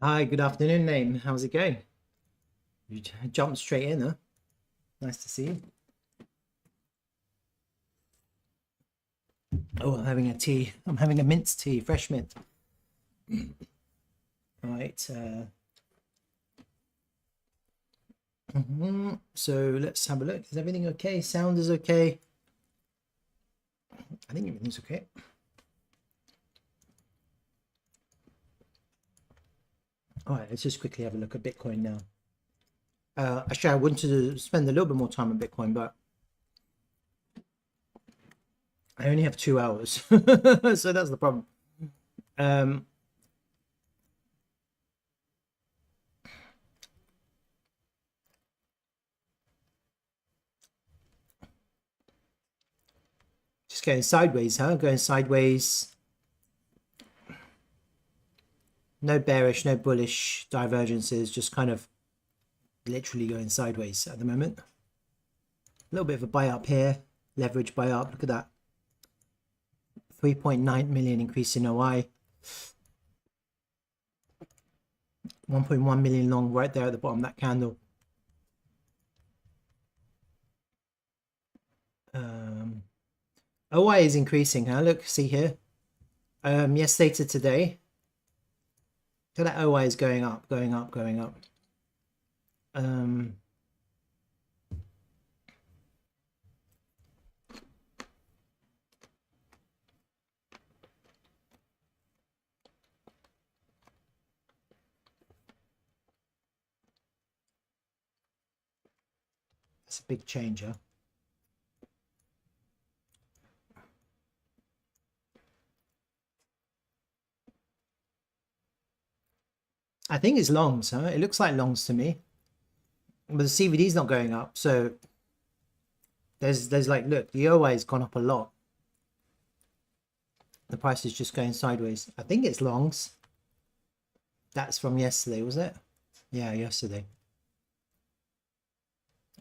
Hi, good afternoon, Name. How's it going? You jumped straight in, huh? Nice to see you. Oh, I'm having a tea. I'm having a mint tea, fresh mint. Right. So let's have a look. Is everything okay? Sound is okay. I think everything's okay. All right, let's just quickly have a look at Bitcoin now. Actually, I wanted to spend a little bit more time on Bitcoin, but I only have 2 hours, so that's the problem. Um, just going sideways, huh? Going sideways. No bearish, no bullish divergences, just kind of literally going sideways at the moment. A little bit of a buy up here, leverage buy up. Look at that. 3.9 million increase in OI. 1.1 million long right there at the bottom of that candle. OI is increasing, huh? Look, see here. Yesterday to today. So that OI is going up, going up, going up. That's a big change, huh? I think it's longs, huh? It looks like longs to me. But the CVD is not going up, so there's like, look, the OI has gone up a lot. The price is just going sideways. I think it's longs. That's from yesterday, was it? Yeah, yesterday.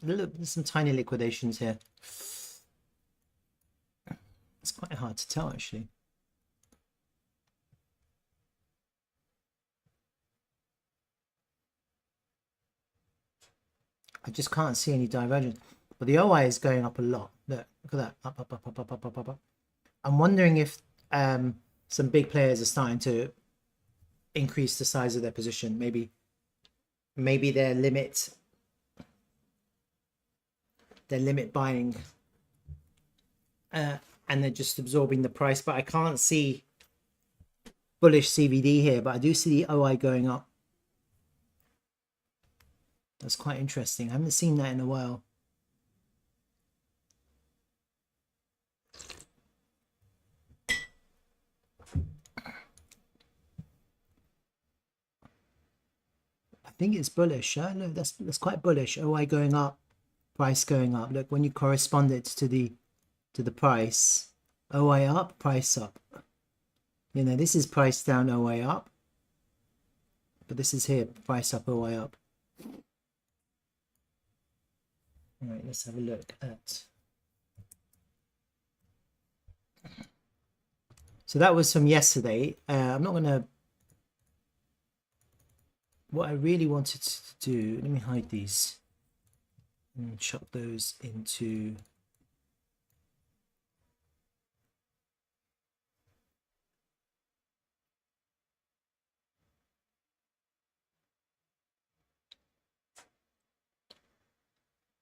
Look, there's some tiny liquidations here. It's quite hard to tell, actually. I just can't see any divergence. But the OI is going up a lot. Look at that. Up, up, up, up, up, up, up, up, up. I'm wondering if some big players are starting to increase the size of their position. Maybe their limit buying and they're just absorbing the price. But I can't see bullish CVD here, but I do see the OI going up. That's quite interesting. I haven't seen that in a while. I think it's bullish. Look, that's quite bullish. OI going up, price going up. Look, when you correspond it to the price, OI up, price up. You know, this is price down, OI up. But this is here, price up, OI up. All right, let's have a look at. So that was from yesterday. I'm not gonna. What I really wanted to do. Let me hide these and chop those into.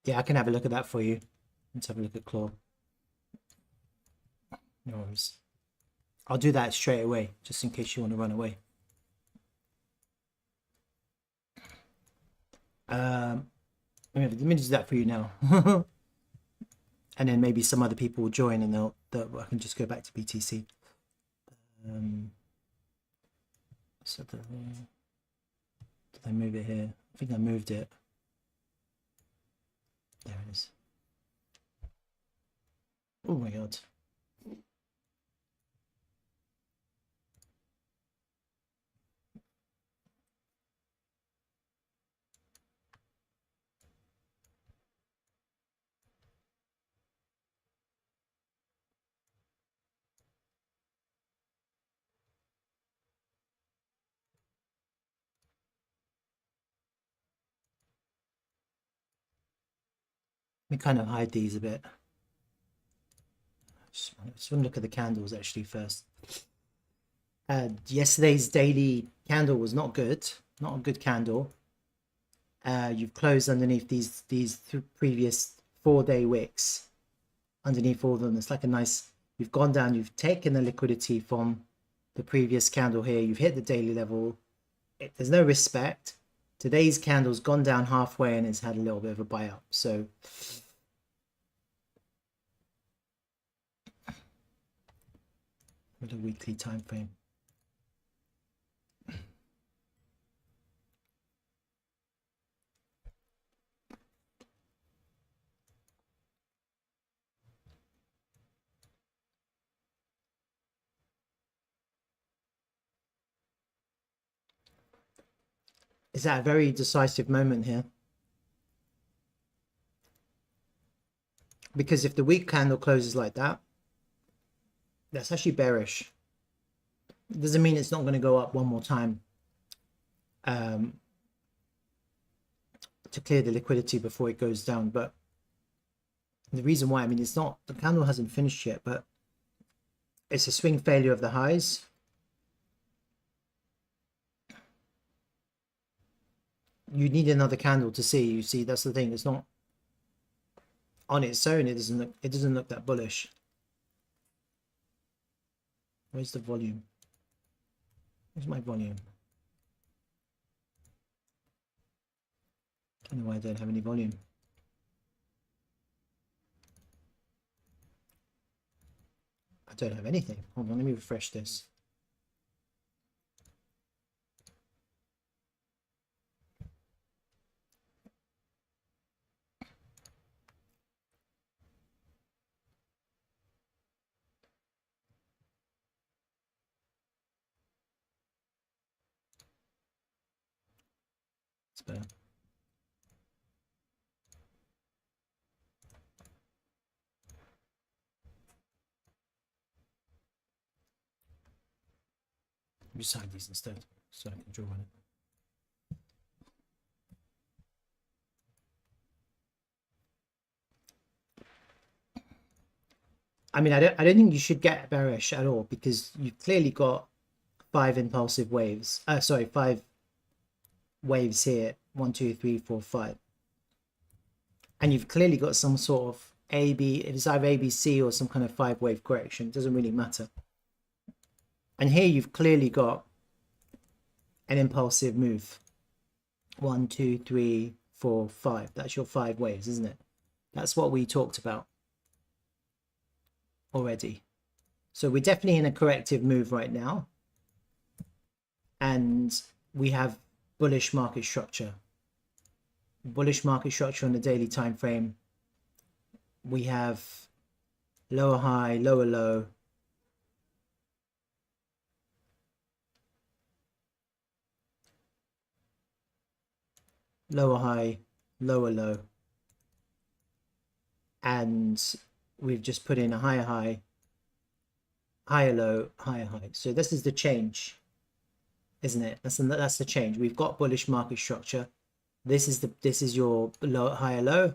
Yeah, I can have a look at that for you. Let's have a look at claw. No worries. I'll do that straight away, just in case you want to run away. Let me do that for you now. And then maybe some other people will join and I can just go back to BTC. So did I move it here? I think I moved it. There it is. Oh my god. me kind of hide these a bit. Just want to look at the candles actually first. Yesterday's daily candle was not good, not a good candle. You've closed underneath these previous 4-day wicks. Underneath all of them, it's like a nice, you've gone down, you've taken the liquidity from the previous candle here, you've hit the daily level. There's no respect. Today's candle's gone down halfway and it's had a little bit of a buy up. So with a weekly time frame. Is that a very decisive moment here? Because if the week candle closes like that, that's actually bearish. It doesn't mean it's not going to go up one more time to clear the liquidity before it goes down. But the reason why, I mean, it's not, the candle hasn't finished yet, but it's a swing failure of the highs. You need another candle to see. You see, that's the thing. It's not on its own. It doesn't look that bullish. Where's the volume? Where's my volume? I don't know why I don't have any volume. I don't have anything. Hold on, let me refresh this. It's better. Just hide these instead so I can draw on it. I mean, I don't think you should get bearish at all because you've clearly got 5 impulsive waves. 5 waves here. 1, 2, 3, 4, 5. And you've clearly got some sort of it's either ABC or some kind of 5-wave correction. It doesn't really matter. And here you've clearly got an impulsive move. 1, 2, 3, 4, 5. That's your 5 waves, isn't it? That's what we talked about already. So we're definitely in a corrective move right now. And we have bullish market structure. Bullish market structure on the daily time frame. We have lower high, lower low. Lower high, lower low. And we've just put in a higher high, higher low, higher high. So this is the change, isn't it? That's the change. We've got bullish market structure. This is your low, higher low.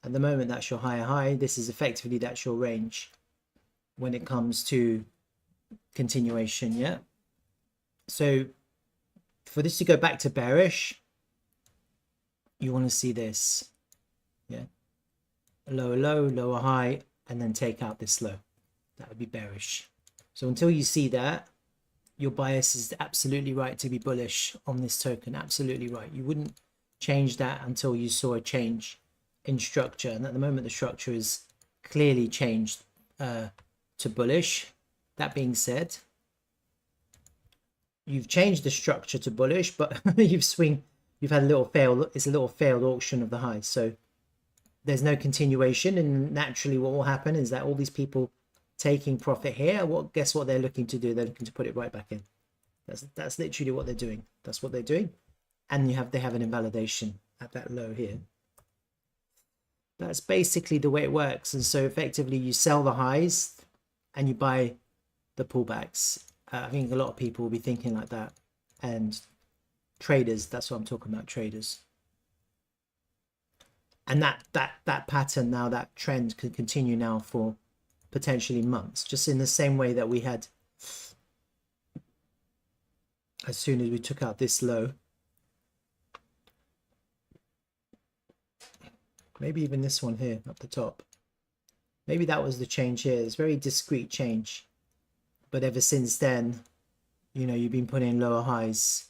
At the moment, that's your higher high. This is effectively, that's your range when it comes to continuation. Yeah. So for this to go back to bearish, you want to see this. Yeah. Lower low, lower high, and then take out this low. That would be bearish. So until you see that, your bias is absolutely right to be bullish on this token. Absolutely right. You wouldn't change that until you saw a change in structure. And at the moment, the structure is clearly changed to bullish. That being said, you've changed the structure to bullish, but you've had a little fail. It's a little failed auction of the highs. So there's no continuation, and naturally what will happen is that all these people taking profit here, guess what they're looking to do? They're looking to put it right back in. That's literally what they're doing. That's what they're doing. And they have an invalidation at that low here. That's basically the way it works. And so effectively you sell the highs and you buy the pullbacks. I think a lot of people will be thinking like that. And traders, that's what I'm talking about, traders. And that pattern now, that trend could continue now for potentially months, just in the same way that we had as soon as we took out this low. Maybe even this one here up the top. Maybe that was the change here. It's very discrete change. But ever since then, you know, you've been putting in lower highs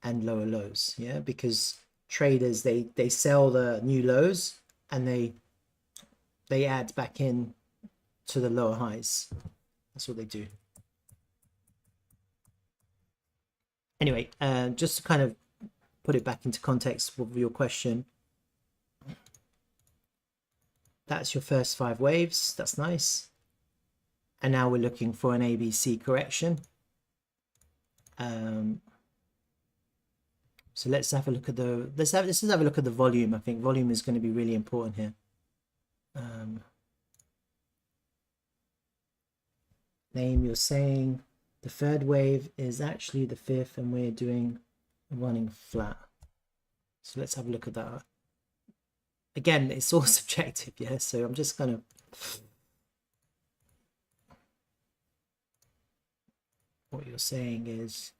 and lower lows. Yeah, because traders, they sell the new lows and they add back in to the lower highs. That's what they do. Anyway, just to kind of put it back into context of your question, that's your first 5 waves. That's nice. And now we're looking for an ABC correction. So let's have a look at the let's just have a look at the volume. I think volume is going to be really important here. Name, you're saying the third wave is actually the 5th, and we're doing running flat. So let's have a look at that. Again, it's all subjective, yeah. So I'm just kind of what you're saying is,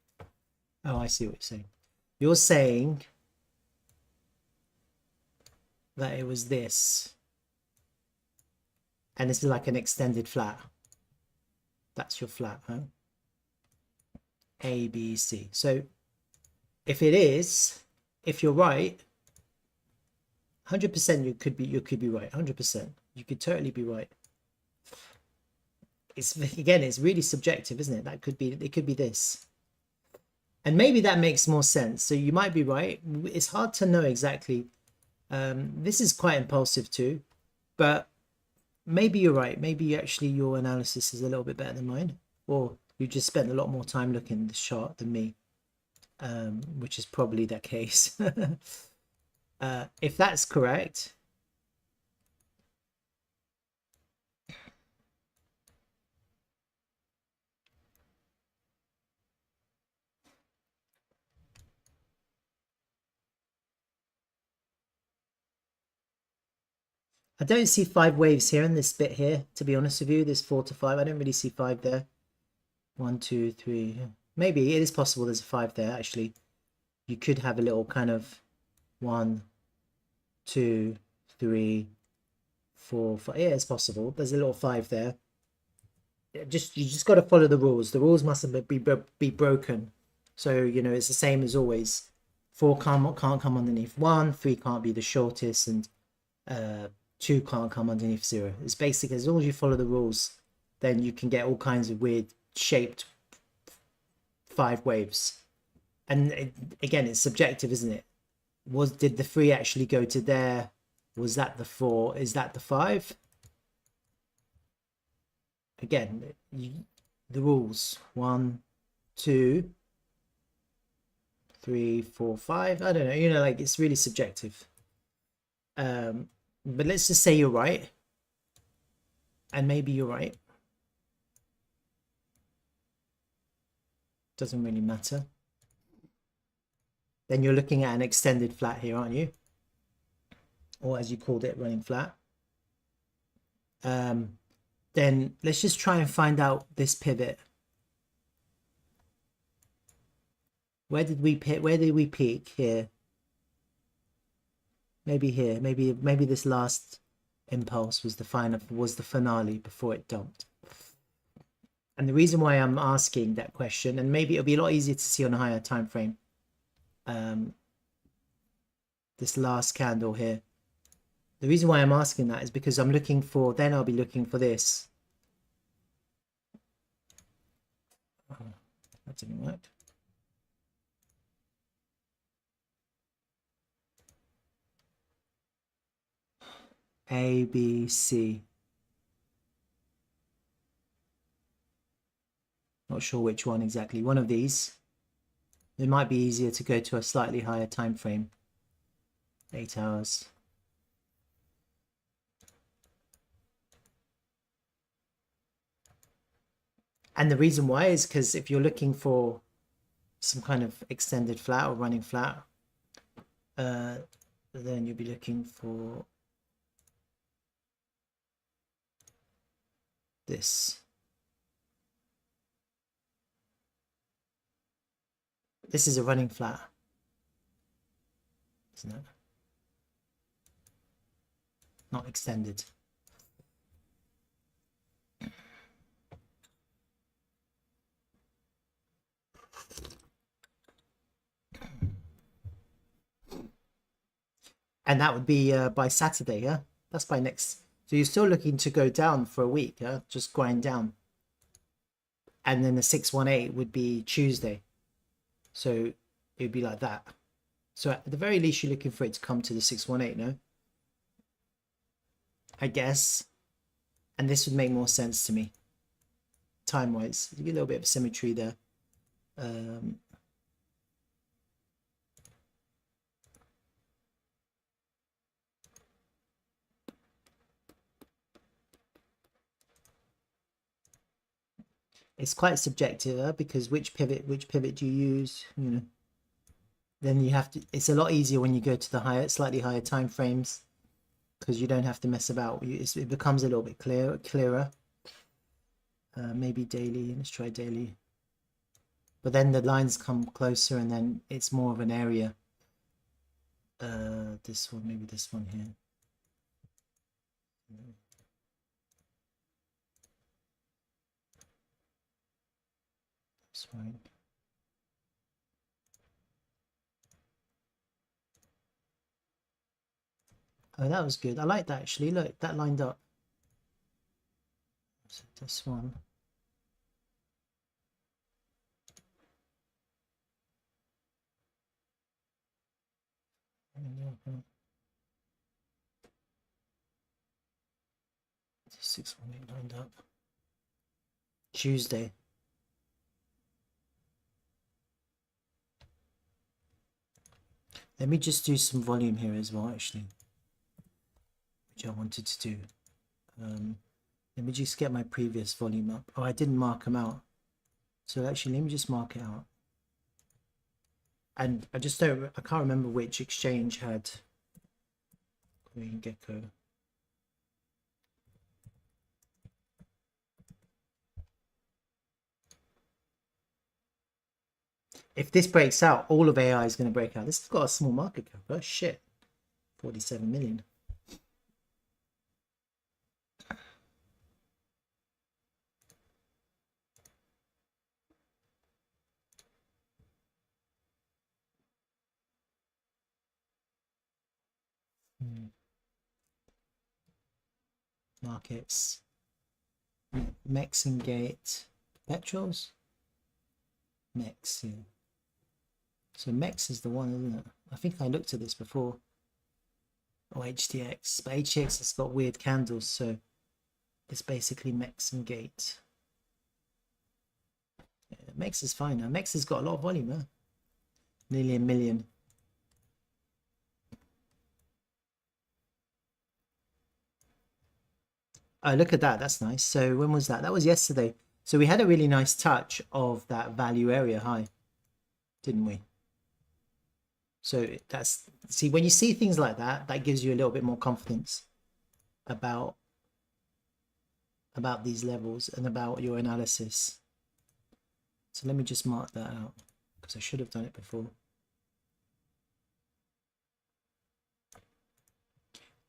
oh, I see what you're saying. You're saying that it was this, and this is like an extended flat. That's your flat, huh? A, B, C. So if it is, if you're right, 100% you could be right. 100%, you could totally be right. It's, again, it's really subjective, isn't it? That could be, it could be this, and maybe that makes more sense. So you might be right. It's hard to know exactly. This is quite impulsive too, but maybe you're right. Maybe actually your analysis is a little bit better than mine, or you just spent a lot more time looking at this chart than me, which is probably the case. If that's correct, I don't see 5 waves here in this bit here, to be honest with you. There's 4 to 5. I don't really see 5 there. 1, 2, 3. Maybe it is possible there's a 5 there, actually. You could have a little kind of 1, 2, 3, 4, 5. Yeah, it's possible. There's a little 5 there. You just got to follow the rules. The rules mustn't be broken. So, you know, it's the same as always. 4 can't come underneath 1. 3 can't be the shortest, and 2 can't come underneath 0. It's basic. As long as you follow the rules, then you can get all kinds of weird shaped 5 waves. And again, it's subjective, isn't it? Did the 3 actually go to there? Was that the 4? Is that the 5? Again, the rules. 1, 2, 3, 4, 5. I don't know. You know, like, it's really subjective. But let's just say you're right, and maybe you're right. Doesn't really matter. Then you're looking at an extended flat here, aren't you? Or as you called it, running flat. Then let's just try and find out this pivot. Where did we peak here? Maybe here. Maybe this last impulse was the finale before it dumped. And the reason why I'm asking that question, and maybe it'll be a lot easier to see on a higher time frame, this last candle here. The reason why I'm asking that is because I'm looking for, then I'll be looking for this. Oh, that didn't work. A, B, C. Not sure which one exactly. One of these. It might be easier to go to a slightly higher time frame. 8 hours. And the reason why is because if you're looking for some kind of extended flat or running flat, then you'll be looking for this. This is a running flat, isn't it? Not extended. And that would be by Saturday, yeah? That's by next. So you're still looking to go down for a week, yeah? Just grind down. And then the 618 would be Tuesday. So it would be like that. So at the very least, you're looking for it to come to the 618, no? I guess. And this would make more sense to me. Time-wise. You get a little bit of symmetry there. It's quite subjective, because which pivot do you use, you know? Then you have to, it's a lot easier when you go to the slightly higher time frames, because you don't have to mess about. It becomes a little bit clearer. Maybe daily. Let's try daily. But then the lines come closer, and then it's more of an area. This one, maybe this one here. That's fine. Oh, that was good. I like that actually. Look, that lined up. So this one. Mm-hmm. 618 lined up. Tuesday. Let me just do some volume here as well, actually, which I wanted to do. Let me just get my previous volume up. Oh, I didn't mark them out. So actually, let me just mark it out. And I can't remember which exchange had Green Gecko. If this breaks out, all of AI is going to break out. This has got a small market cap. Oh shit, 47 million. Markets. MEX and Gate. Petrols. MEX, yeah. So MEX is the one, isn't it? I think I looked at this before. Oh, HTX. But HTX has got weird candles, so it's basically MEX and Gate. Yeah, MEX is fine now. MEX has got a lot of volume, huh? Nearly 1 million. Oh, look at that. That's nice. So when was that? That was yesterday. So we had a really nice touch of that value area high, didn't we? So that's, see, when you see things like that, that gives you a little bit more confidence about these levels and about your analysis. So let me just mark that out, because I should have done it before.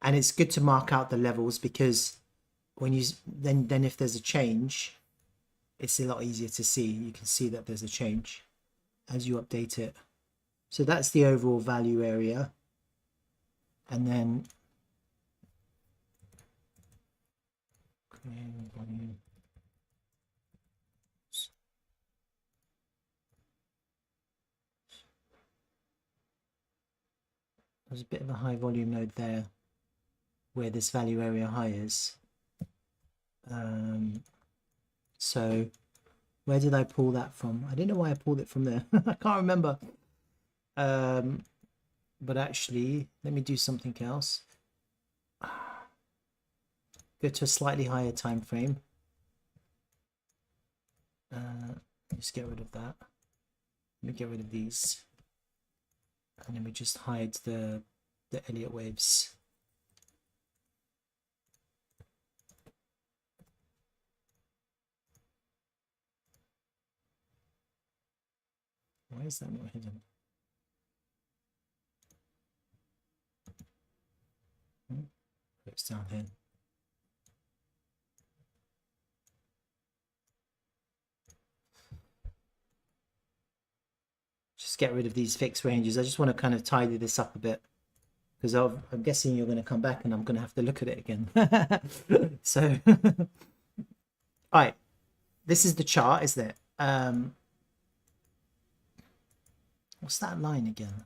And it's good to mark out the levels, because when you then if there's a change, it's a lot easier to see. You can see that there's a change as you update it. So that's the overall value area. And then there's a bit of a high volume node there where this value area high is. So where did I pull that from? I don't know why I pulled it from there. I can't remember. But actually, let me do something else. Go to a slightly higher time frame. Just get rid of that. Let me get rid of these. And then we just hide the the Elliott waves. Why is that not hidden? It's down here. Just get rid of these fixed ranges. I just want to kind of tidy this up a bit, because I'm guessing you're going to come back and I'm going to have to look at it again. So, all right, this is the chart, isn't it? What's that line again?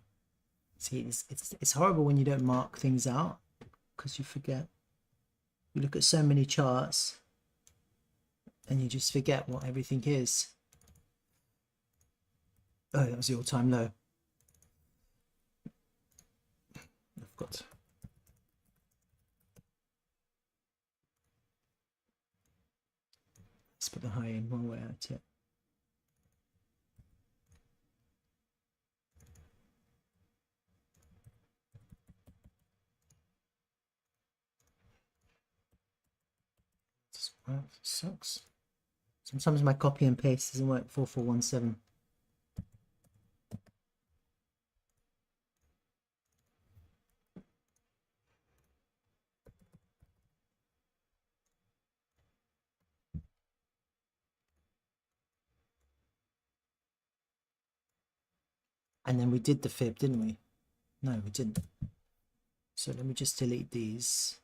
See, it's horrible when you don't mark things out, because you forget. You look at so many charts and you just forget what everything is. Oh, that was the all-time low. I've got. Let's put the high in one way out here. Well, it sucks. Sometimes my copy and paste doesn't work. 4417. And then we did the fib, didn't we? No, we didn't. So let me just delete these.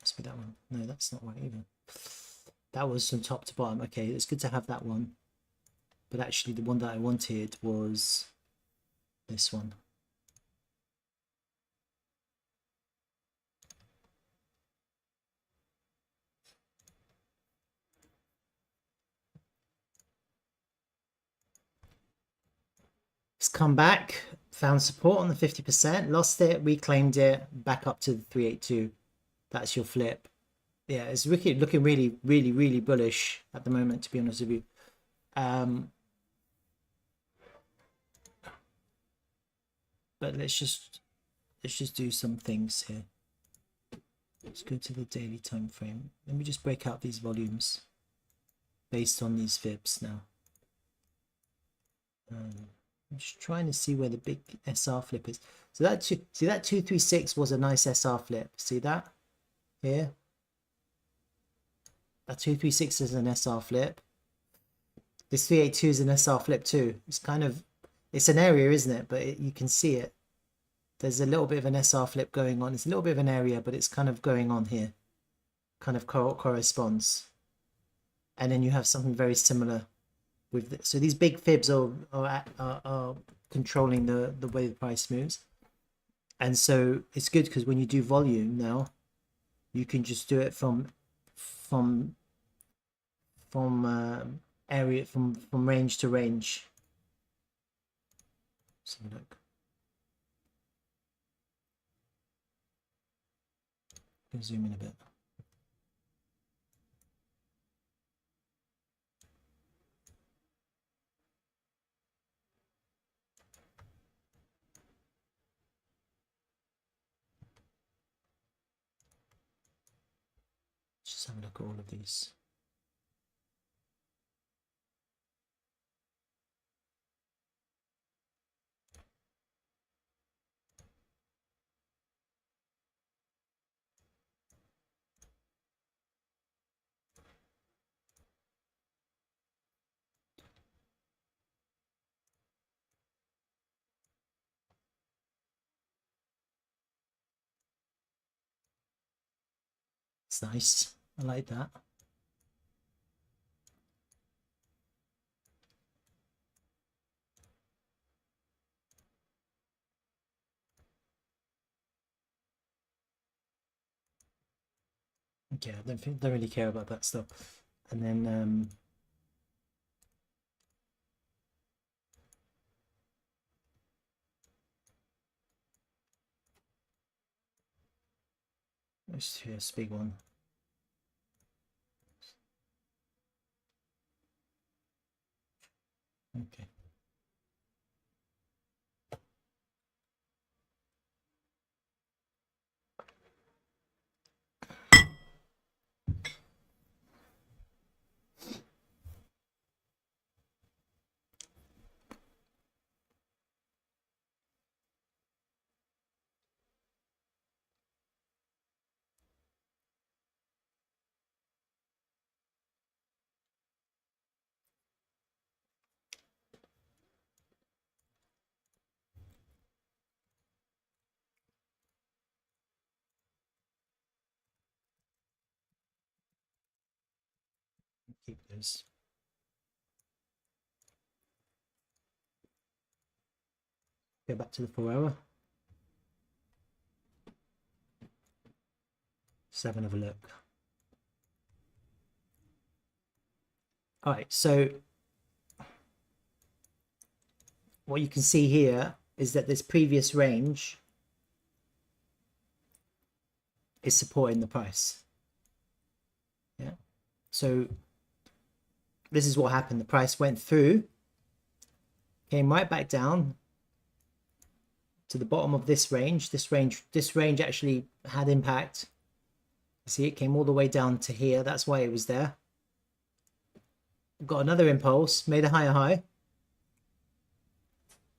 Must be that one. No, that's not right either. That was from top to bottom. Okay, it's good to have that one. But actually the one that I wanted was this one. It's come back, found support on the 50%, lost it, reclaimed it, back up to the 382. That's your flip. Yeah, it's looking really, really, really bullish at the moment, to be honest with you. But let's just do some things here. Let's go to the daily time frame. Let me just break out these volumes based on these fibs now. I'm just trying to see where the big SR flip is. So that see that 236 was a nice SR flip. See that here? That 236 is an SR flip. This 382 is an SR flip too. It's kind of, it's an area, isn't it? But you can see it. There's a little bit of an SR flip going on. It's a little bit of an area, but it's kind of going on here. Kind of corresponds. And then you have something very similar with this. So these big fibs are controlling the way the price moves. And so it's good because when you do volume now, you can just do it from area, from range to range. Let's have a look. I'll zoom in a bit. Just have a look at all of these. It's nice. I like that. Okay, I don't really care about that stuff. And then here's a big one. Okay. keep those. Go back to the 4 hour. Let's have another look. All right, so what you can see here is that this previous range is supporting the price. Yeah, so this is what happened. The price went through, came right back down to the bottom of this range. This range actually had impact. See, it came all the way down to here. That's why it was there. Got another impulse, made a higher high,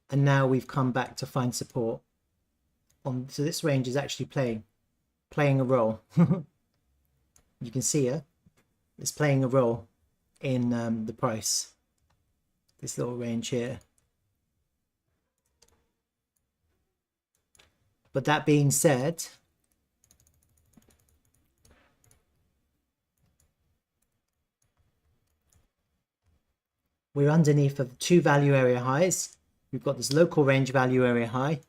and now we've come back to find support on. So this range is actually playing a role. You can see it. It's playing a role in the price. This little range here. But that being said, we're underneath of 2 value area highs. We've got this local range value area high,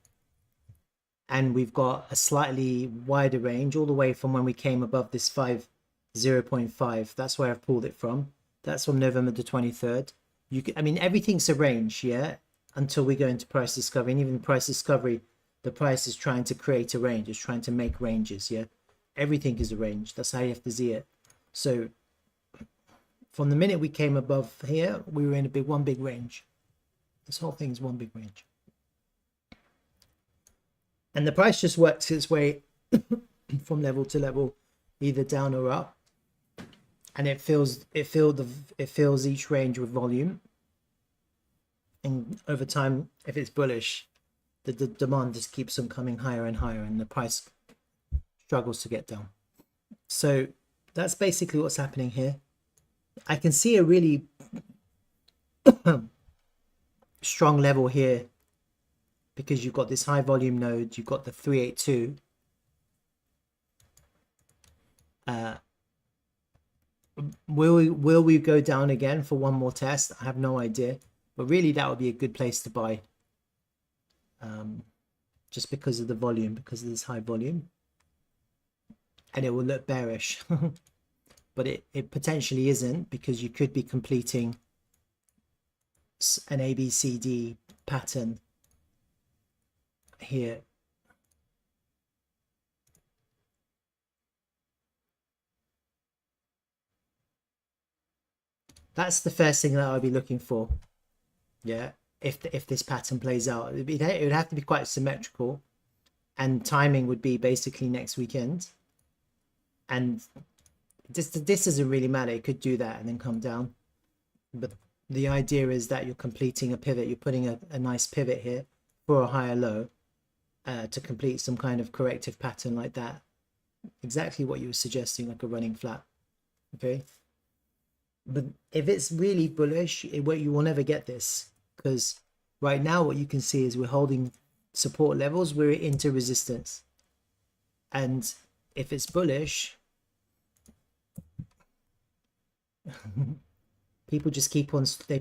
and we've got a slightly wider range all the way from when we came above this 0.5. That's where I've pulled it from. That's from November the 23rd. I mean, everything's a range, yeah, until we go into price discovery. And even price discovery, the price is trying to create a range. It's trying to make ranges, yeah. Everything is a range. That's how you have to see it. So from the minute we came above here, we were in one big range. This whole thing is one big range. And the price just works its way from level to level, either down or up. And it fills each range with volume. And over time, if it's bullish, the demand just keeps on coming higher and higher, and the price struggles to get down. So that's basically what's happening here. I can see a really strong level here because you've got this high volume node, you've got the 382. Will we go down again for one more test? I have no idea, but really that would be a good place to buy, just because of the volume, because of this high volume, and it will look bearish. But it potentially isn't, because you could be completing an ABCD pattern here. That's the first thing that I'll be looking for. Yeah, if this pattern plays out, it would have to be quite symmetrical, and timing would be basically next weekend. And this doesn't really matter. It could do that and then come down. But the idea is that you're completing a pivot. You're putting a nice pivot here for a higher low to complete some kind of corrective pattern like that. Exactly what you were suggesting, like a running flat. Okay. But if it's really bullish, you will never get this, because right now what you can see is we're holding support levels. We're into resistance. And if it's bullish, people just keep on, they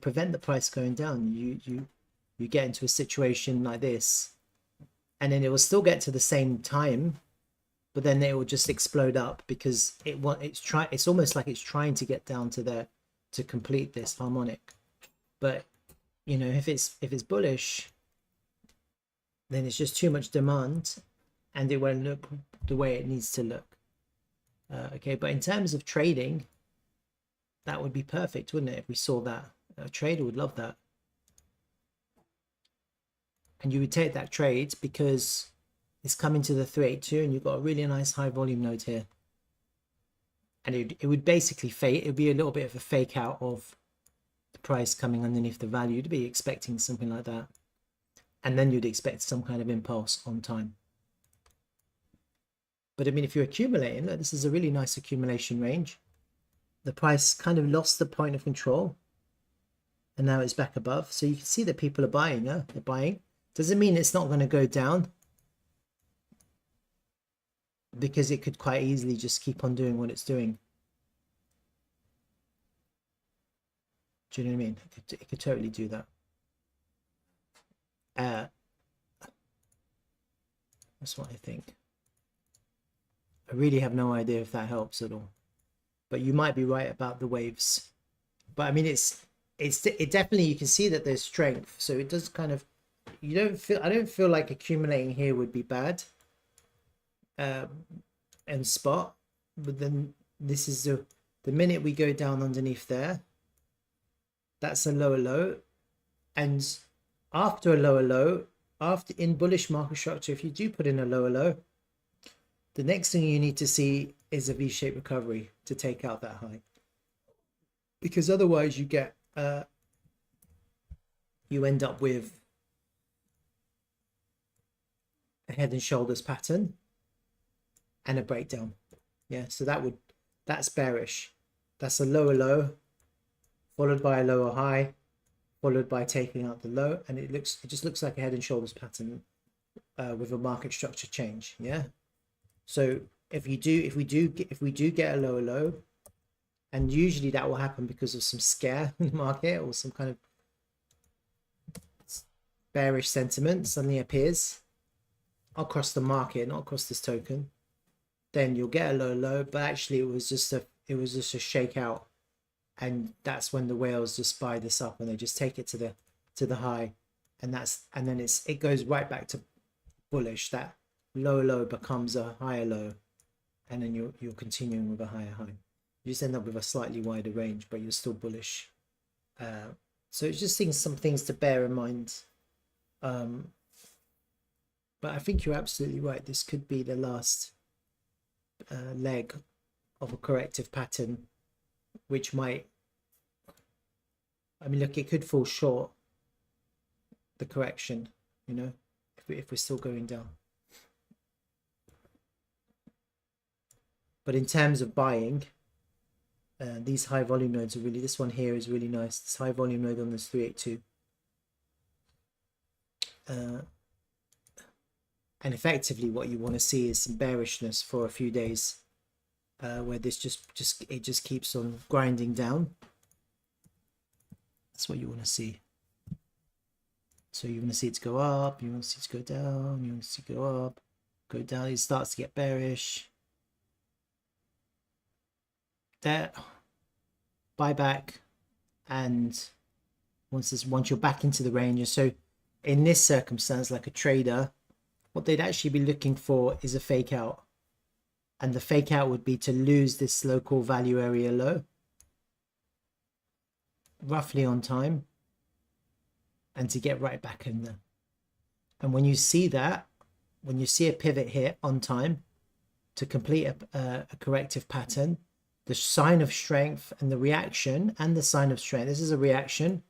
prevent the price going down. You get into a situation like this, and then it will still get to the same time, but then it will just explode up, because it's almost like it's trying to get down to there to complete this harmonic. But if it's bullish, then it's just too much demand, and it won't look the way it needs to look. Okay, but in terms of trading, that would be perfect, wouldn't it? If we saw that, a trader would love that, and you would take that trade because it's coming to the 382, and you've got a really nice high volume node here, and it would basically fake. It would be a little bit of a fake out of the price coming underneath the value. You'd be expecting something like that, and then you'd expect some kind of impulse on time. But I mean, if you're accumulating, look, this is a really nice accumulation range. The price kind of lost the point of control, and now it's back above. So you can see that people are buying. They're buying. Doesn't mean it's not going to go down, because it could quite easily just keep on doing what it's doing. Do you know what I mean? It could totally do that. That's what I think. I really have no idea if that helps at all, but you might be right about the waves. But I mean, it definitely, you can see that there's strength, so it does kind of, I don't feel like accumulating here would be bad and spot. But then this is the minute we go down underneath there, that's a lower low, and after a lower low, after in bullish market structure, if you do put in a lower low, the next thing you need to see is a V-shaped recovery to take out that high, because otherwise you get you end up with a head and shoulders pattern and a breakdown. Yeah, so that's bearish. That's a lower low followed by a lower high followed by taking out the low, and it just looks like a head and shoulders pattern with a market structure change. Yeah, so if we do get a lower low, and usually that will happen because of some scare in the market or some kind of bearish sentiment suddenly appears across the market, not across this token, then you'll get a lower low, but actually it was just a shakeout, and that's when the whales just buy this up and they just take it to the high, and then it goes right back to bullish. That low low becomes a higher low, and then you're continuing with a higher high. You just end up with a slightly wider range, but you're still bullish. So it's just some things to bear in mind. But I think you're absolutely right. This could be the last leg of a corrective pattern, which might, I mean, look, it could fall short the correction, you know, if we're still going down. But in terms of buying, these high volume nodes are really, this one here is really nice. This high volume node on this 382. And effectively what you want to see is some bearishness for a few days, where this just keeps on grinding down. That's what you want to see. So you want to see it to go up, you want to see it to go down, you want to see it go up, go down. It starts to get bearish. There, buy back, and once you're back into the range. So in this circumstance, like a trader, what they'd actually be looking for is a fake out, and the fake out would be to lose this local value area low roughly on time and to get right back in there. And when you see that, when you see a pivot here on time to complete a corrective pattern, the sign of strength and the reaction and the sign of strength, this is a reaction,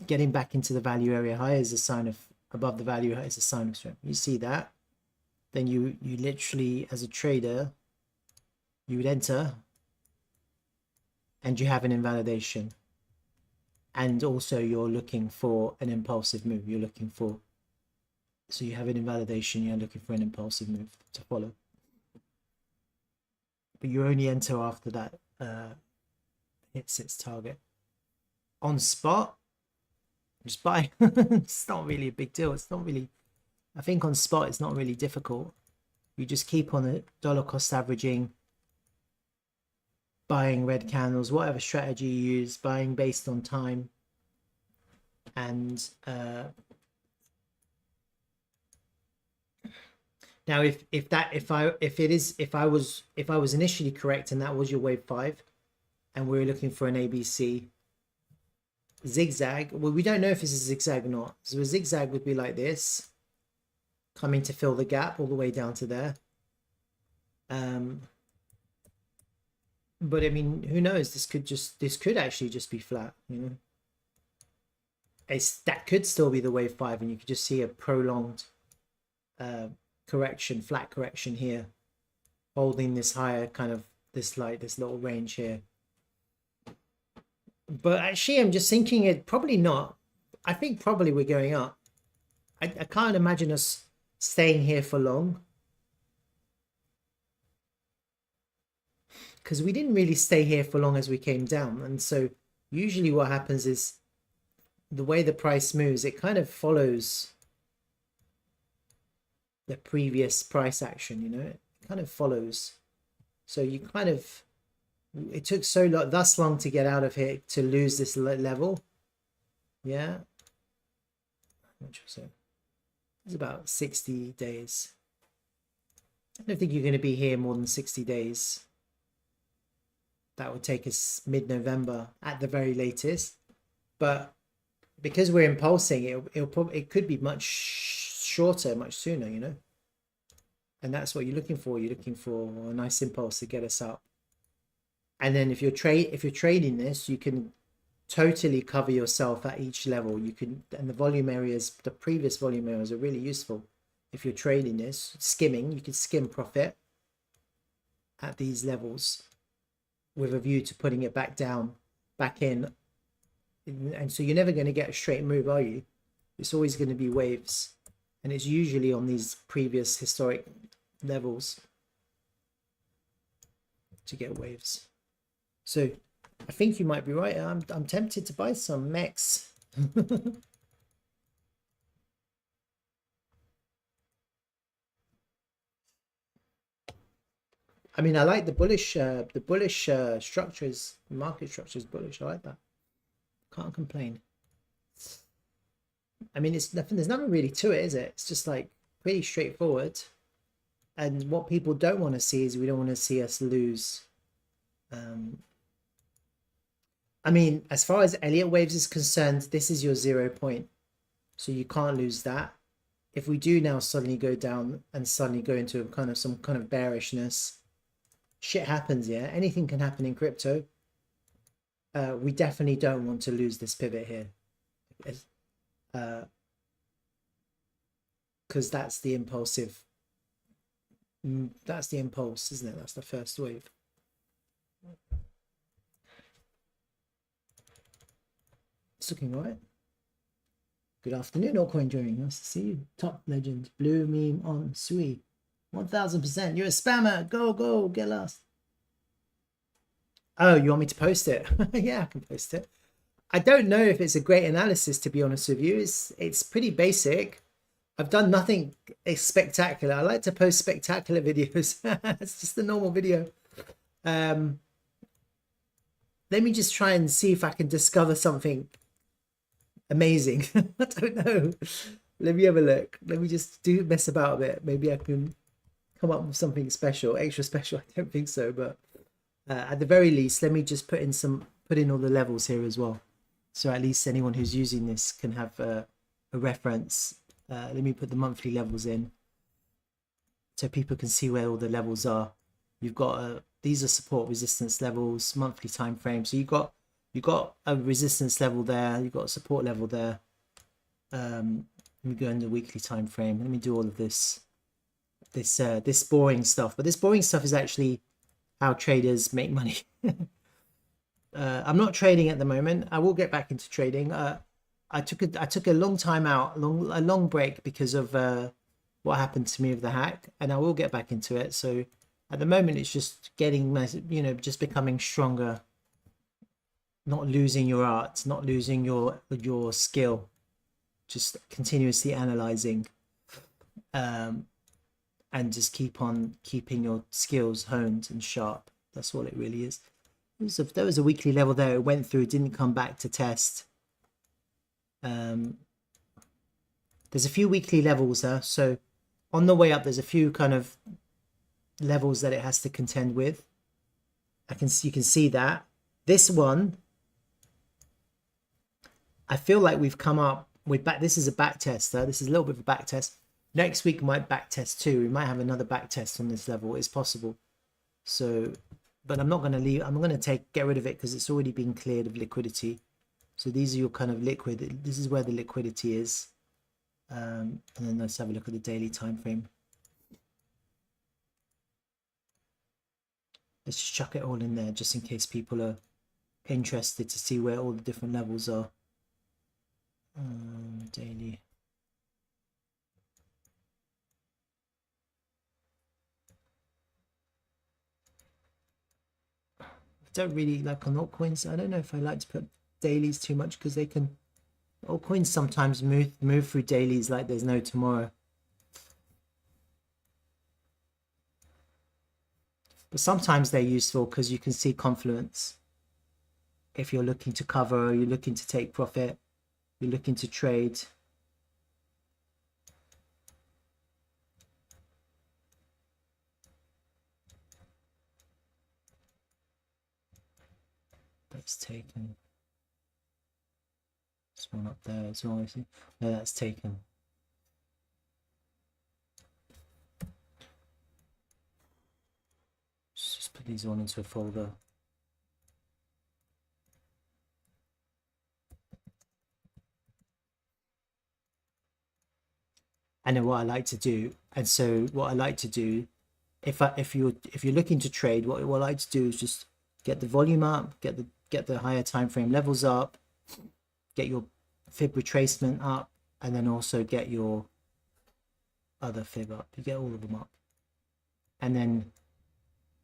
getting back into the value area high is a sign of, above the value high is a sign of strength. You see that, then you literally, as a trader, you would enter and you have an invalidation, and also you're looking for an impulsive move. You're looking for, so you have an invalidation, you're looking for an impulsive move to follow, but you only enter after that hits its target. On spot, just buy. It's not really a big deal. It's not really, I think on spot it's not really difficult. You just keep on it, dollar cost averaging, buying red candles, whatever strategy you use, buying based on time. And now if I was initially correct and that was your wave 5 and we were looking for an ABC zigzag, well, we don't know if it's a zigzag or not. So a zigzag would be like this, coming to fill the gap all the way down to there. But I mean, who knows? This could actually just be flat, you know. That could still be the wave 5, and you could just see a prolonged correction, flat correction here, holding this higher kind of this little range here. But actually, I'm just thinking it probably not. I think probably we're going up. I can't imagine us staying here for long, because we didn't really stay here for long as we came down. And so usually what happens is the way the price moves, it kind of follows the previous price action, you know, it kind of follows. So you kind of, it took so long, thus long to get out of here to lose this level. Yeah. Much was it? It's about 60 days. I don't think you're going to be here more than 60 days. That would take us mid-November at the very latest. But because we're impulsing, it could be much shorter, much sooner, you know. And that's what you're looking for. You're looking for a nice impulse to get us up. And then if you're trading this, you can totally cover yourself at each level. You can, and the volume areas, the previous volume areas are really useful. If you're trading this, skimming, you can skim profit at these levels with a view to putting it back down, back in. And so you're never going to get a straight move, are you? It's always going to be waves. And it's usually on these previous historic levels to get waves. So I think you might be right. I'm tempted to buy some MEX. I mean, I like the bullish structures, market structures bullish. I like that. Can't complain. I mean, it's nothing. There's nothing really to it, is it? It's just like pretty straightforward. And what people don't want to see is we don't want to see us lose. I mean, as far as Elliott waves is concerned, this is your 0 point, so you can't lose that. If we do now suddenly go down and suddenly go into some kind of bearishness, shit happens. Yeah, anything can happen in crypto. We definitely don't want to lose this pivot here, because that's the impulsive. That's the impulse, isn't it? That's the first wave. It's looking right. Good afternoon, Allcoin joining. Nice to see you. Top legend, blue meme on Sui. 1000%. You're a spammer. Go, get lost. Oh, you want me to post it? Yeah, I can post it. I don't know if it's a great analysis, to be honest with you. It's pretty basic. I've done nothing spectacular. I like to post spectacular videos. It's just a normal video. Let me just try and see if I can discover something amazing. I don't know. Let me have a look. Let me just mess about a bit. Maybe I can come up with something special, extra special. I don't think so, but at the very least, let me just put in all the levels here as well, so at least anyone who's using this can have a reference. Let me put the monthly levels in so people can see where all the levels are. You've got these are support resistance levels, monthly time frame. So you've got a resistance level there, you've got a support level there. Let me go in the weekly time frame. Let me do all of this boring stuff. But this boring stuff is actually how traders make money. I'm not trading at the moment. I will get back into trading. I took a long time out, a long break because of what happened to me with the hack, and I will get back into it. So at the moment, it's just getting, just becoming stronger, not losing your art, not losing your skill, just continuously analyzing, and just keeping your skills honed and sharp. That's all it really is. There was a weekly level there. It went through, didn't come back to test. There's a few weekly levels there, so on the way up there's a few kind of levels that it has to contend with. You can see that this one, I feel like we've come up with this is a back test. This is a little bit of a back test. Next week might back test too. We might have another back test on this level. It's possible. So, but I'm not going to leave. I'm going to get rid of it because it's already been cleared of liquidity. So these are your kind of liquid. This is where the liquidity is. And then let's have a look at the daily time frame. Let's just chuck it all in there just in case people are interested to see where all the different levels are. Daily. I don't really like on altcoins. I don't know if I like to put dailies too much because they can, altcoins sometimes move through dailies like there's no tomorrow. But sometimes they're useful because you can see confluence. If you're looking to cover, or you're looking to take profit, you're looking to trade. That's taken. This one up there as well. No, that's taken. Let's just put these all into a folder. And then what I like to do, and so what I like to do, if you're looking to trade, what I like to do is just get the volume up, get the higher time frame levels up, get your fib retracement up, and then also get your other fib up. You get all of them up, and then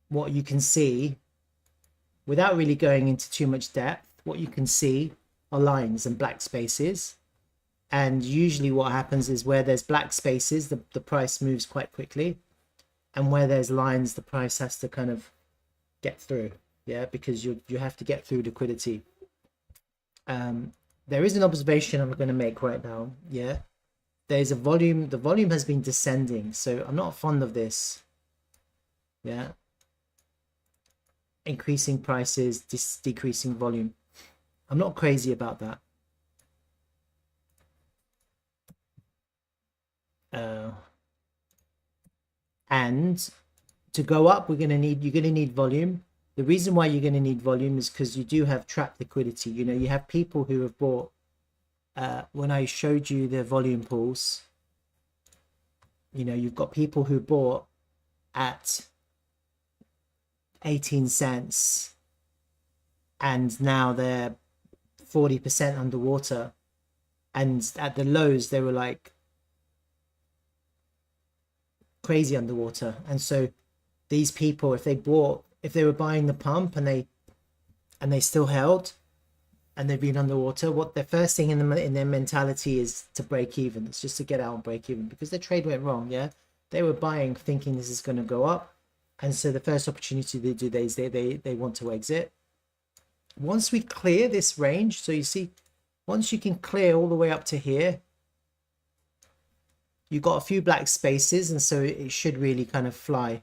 what you can see, without really going into too much depth, what you can see are lines and black spaces. And usually what happens is where there's black spaces, the price moves quite quickly. And where there's lines, the price has to kind of get through. Yeah, because you have to get through liquidity. There is an observation I'm going to make right now. Yeah, there's a volume. The volume has been descending. So I'm not fond of this. Yeah. Increasing prices, decreasing volume. I'm not crazy about that. And to go up, you're gonna need volume. The reason why you're gonna need volume is because you do have trapped liquidity. You know, you have people who have bought. When I showed you the volume pools, you know, you've got people who bought at 18 cents, and now they're 40% underwater, and at the lows they were like crazy underwater. And so these people, if they were buying the pump and they still held and they've been underwater, what their first thing in their mentality is to break even. It's just to get out and break even because their trade went wrong. Yeah, they were buying thinking this is going to go up, and so the first opportunity they do is they want to exit. Once we clear this range, so you see, once you can clear all the way up to here, you've got a few black spaces, and so it should really kind of fly,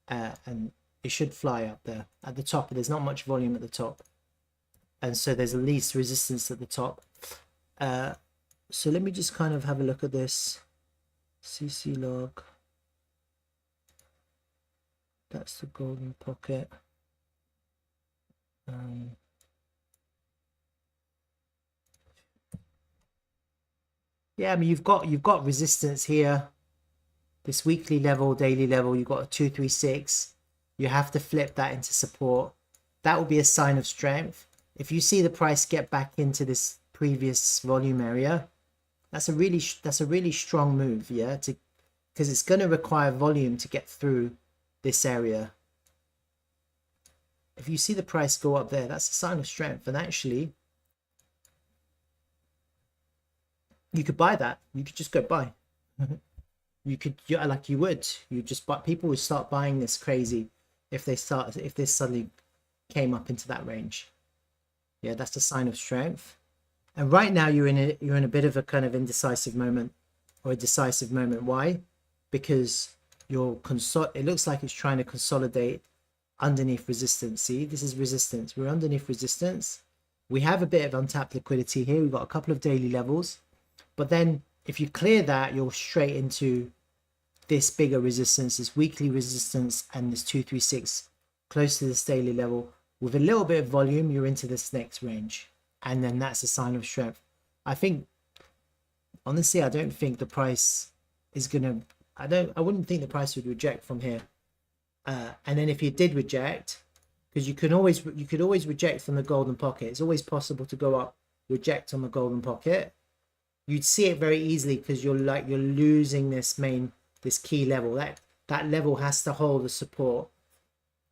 and it should fly up there at the top. There's not much volume at the top, and so there's at least resistance at the top. So let me just kind of have a look at this CC log. That's the golden pocket. Yeah, I mean, you've got resistance here, this weekly level, daily level. You've got a 236. You have to flip that into support. That will be a sign of strength. If you see the price get back into this previous volume area, that's a really strong move. Yeah, because it's going to require volume to get through this area. If you see the price go up there, that's a sign of strength. And actually, you could buy that. You could just go buy. You could, like you would. You just buy. People would start buying this crazy if this suddenly came up into that range. Yeah, that's a sign of strength. And right now you're in a bit of a kind of indecisive moment, or a decisive moment. Why? Because it looks like it's trying to consolidate underneath resistance. See, this is resistance. We're underneath resistance. We have a bit of untapped liquidity here. We've got a couple of daily levels. But then if you clear that, you're straight into this bigger resistance, this weekly resistance, and this 236 close to this daily level. With a little bit of volume, you're into this next range. And then that's a sign of strength. I think, honestly, I don't think the price is going to, I wouldn't think the price would reject from here. And then if you did reject, because you could always reject from the golden pocket. It's always possible to go up, reject on the golden pocket. You'd see it very easily because you're losing this key level. That level has to hold the support.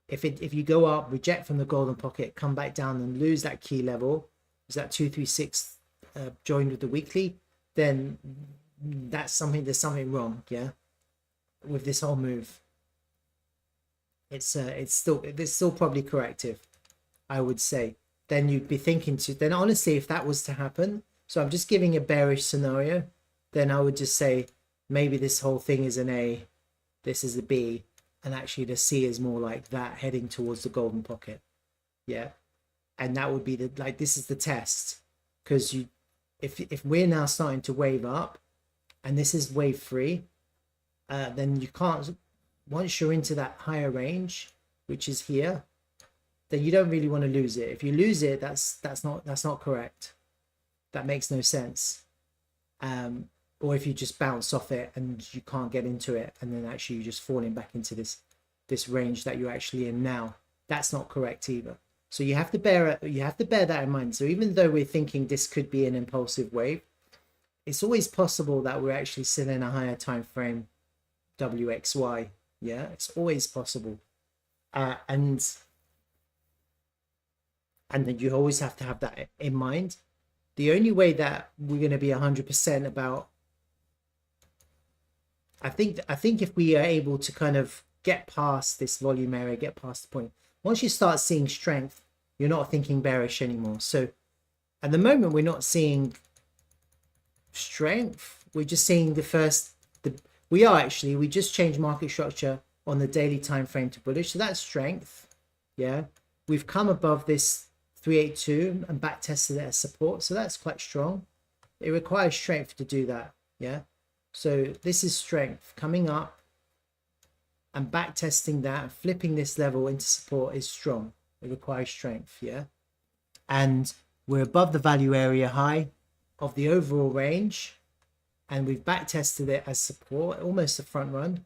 If you go up, reject from the golden pocket, come back down and lose that key level, is that 236 joined with the weekly, then there's something wrong, yeah, with this whole move. It's still probably corrective, I would say. Then you'd be thinking then honestly, if that was to happen, so I'm just giving a bearish scenario, then I would just say maybe this whole thing is an A, this is a B, and actually the C is more like that, heading towards the golden pocket. Yeah. And that would be this is the test, because if we're now starting to wave up and this is wave 3, then you can't, once you're into that higher range, which is here, then you don't really want to lose it. If you lose it, that's not correct. That makes no sense. Or if you just bounce off it and you can't get into it, and then actually you're just falling back into this range that you're actually in now, that's not correct either. So you have to bear that in mind. So even though we're thinking this could be an impulsive wave, it's always possible that we're actually still in a higher time frame WXY. Yeah, it's always possible. And then you always have to have that in mind. The only way that we're going to be 100% about, I think if we are able to kind of get past this volume area, get past the point, once you start seeing strength, you're not thinking bearish anymore. So at the moment, we're not seeing strength. We're just seeing we just changed market structure on the daily time frame to bullish. So that's strength. Yeah. We've come above this 382 and back tested it as support. So that's quite strong. It requires strength to do that. Yeah. So this is strength coming up and back testing that and flipping this level into support is strong. It requires strength. Yeah. And we're above the value area high of the overall range, and we've back tested it as support, almost a front run.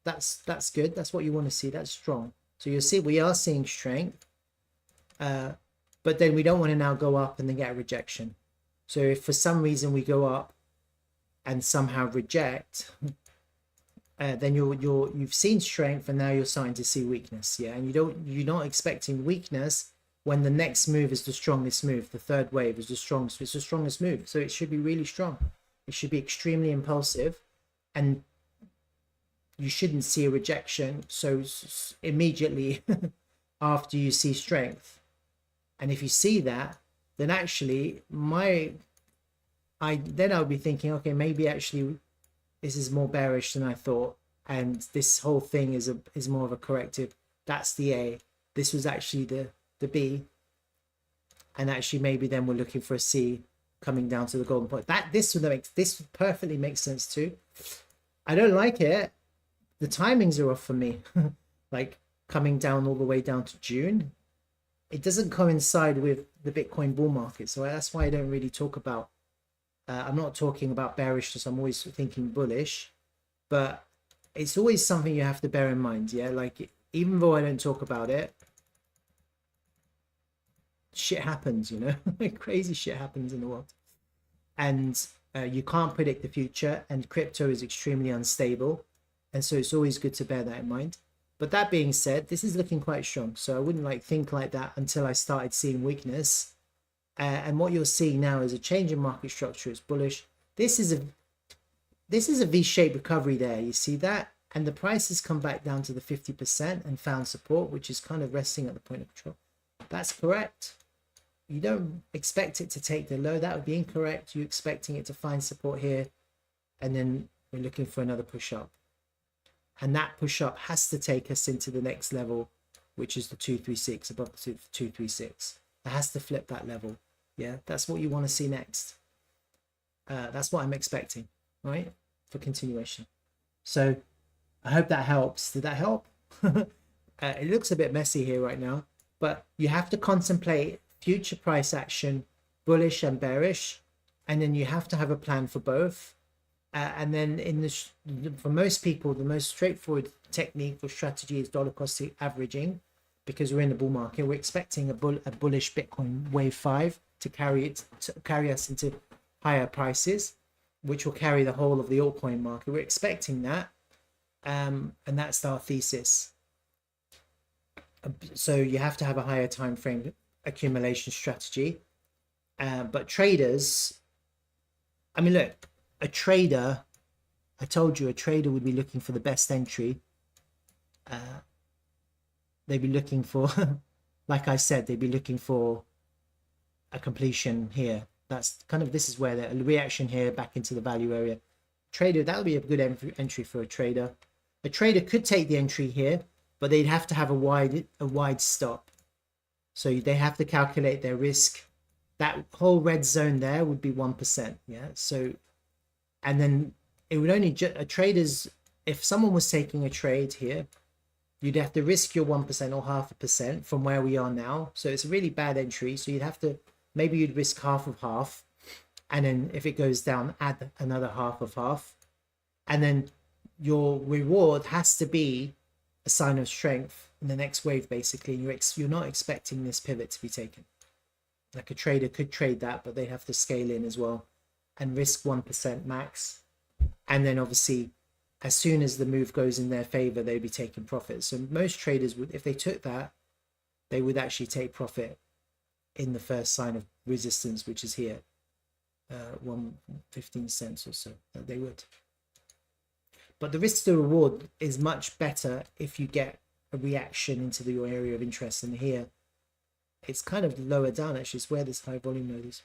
That's good. That's what you want to see. That's strong. So you'll see we are seeing strength, but then we don't want to now go up and then get a rejection. So if for some reason we go up and somehow reject, then you've seen strength and now you're starting to see weakness. Yeah, and you're not expecting weakness when the next move is the strongest move. The third wave is the strongest. It's the strongest move, so it should be really strong. It should be extremely impulsive, and you shouldn't see a rejection so immediately after you see strength. And if you see that, then actually I would be thinking, okay, maybe actually this is more bearish than I thought, and this whole thing is more of a corrective. That's the A. This was actually the B, and actually maybe then we're looking for a C coming down to the golden point. This perfectly makes sense too. I don't like it. The timings are off for me. Like coming down all the way down to June, it doesn't coincide with the Bitcoin bull market. So that's why I don't really talk about, I'm not talking about bearishness. I'm always thinking bullish, but it's always something you have to bear in mind. Yeah. Like even though I don't talk about it, shit happens, you know, crazy shit happens in the world, and you can't predict the future, and crypto is extremely unstable, and so it's always good to bear that in mind. But that being said, this is looking quite strong, so I wouldn't think like that until I started seeing weakness. And what you're seeing now is a change in market structure. It's bullish. This is a V-shaped recovery there. You see that? And the price has come back down to the 50% and found support, which is kind of resting at the point of control. That's correct. You don't expect it to take the low. That would be incorrect. You're expecting it to find support here, and then we're looking for another push up. And that push up has to take us into the next level, which is the 236, above the 236. It has to flip that level. Yeah, that's what you want to see next. That's what I'm expecting, right, for continuation. So I hope that helps. Did that help? It looks a bit messy here right now, but you have to contemplate future price action, bullish and bearish, and then you have to have a plan for both. And then for most people, the most straightforward technique or strategy is dollar cost averaging, because we're in the bull market. We're expecting a bullish Bitcoin wave 5 to carry us into higher prices, which will carry the whole of the altcoin market. We're expecting that, and that's our thesis. So you have to have a higher time frame accumulation strategy, But traders, I mean, look, a trader, I told you a trader would be looking for the best entry. They'd be looking for, like I said, they'd be looking for a completion here. That's kind of, this is where the reaction here back into the value area. Trader, that would be a good entry for a trader. A trader could take the entry here, but they'd have to have a wide stop. So they have to calculate their risk. That whole red zone there would be 1%. Yeah. So, and then it would only, a trader's, if someone was taking a trade here, you'd have to risk your 1% or 0.5% from where we are now. So it's a really bad entry. So you'd have to, maybe you'd risk half of half. And then if it goes down, add another half of half. And then your reward has to be a sign of strength in the next wave, basically. You're not expecting this pivot to be taken. Like a trader could trade that, but they have to scale in as well and risk 1% max. And then obviously, as soon as the move goes in their favor, they'd be taking profit. So most traders would, if they took that, they would actually take profit in the first sign of resistance, which is here, 1.15 cents or so. They would. But the risk to reward is much better if you get a reaction into your area of interest. And here, it's kind of lower down, actually. It's where this high volume node is.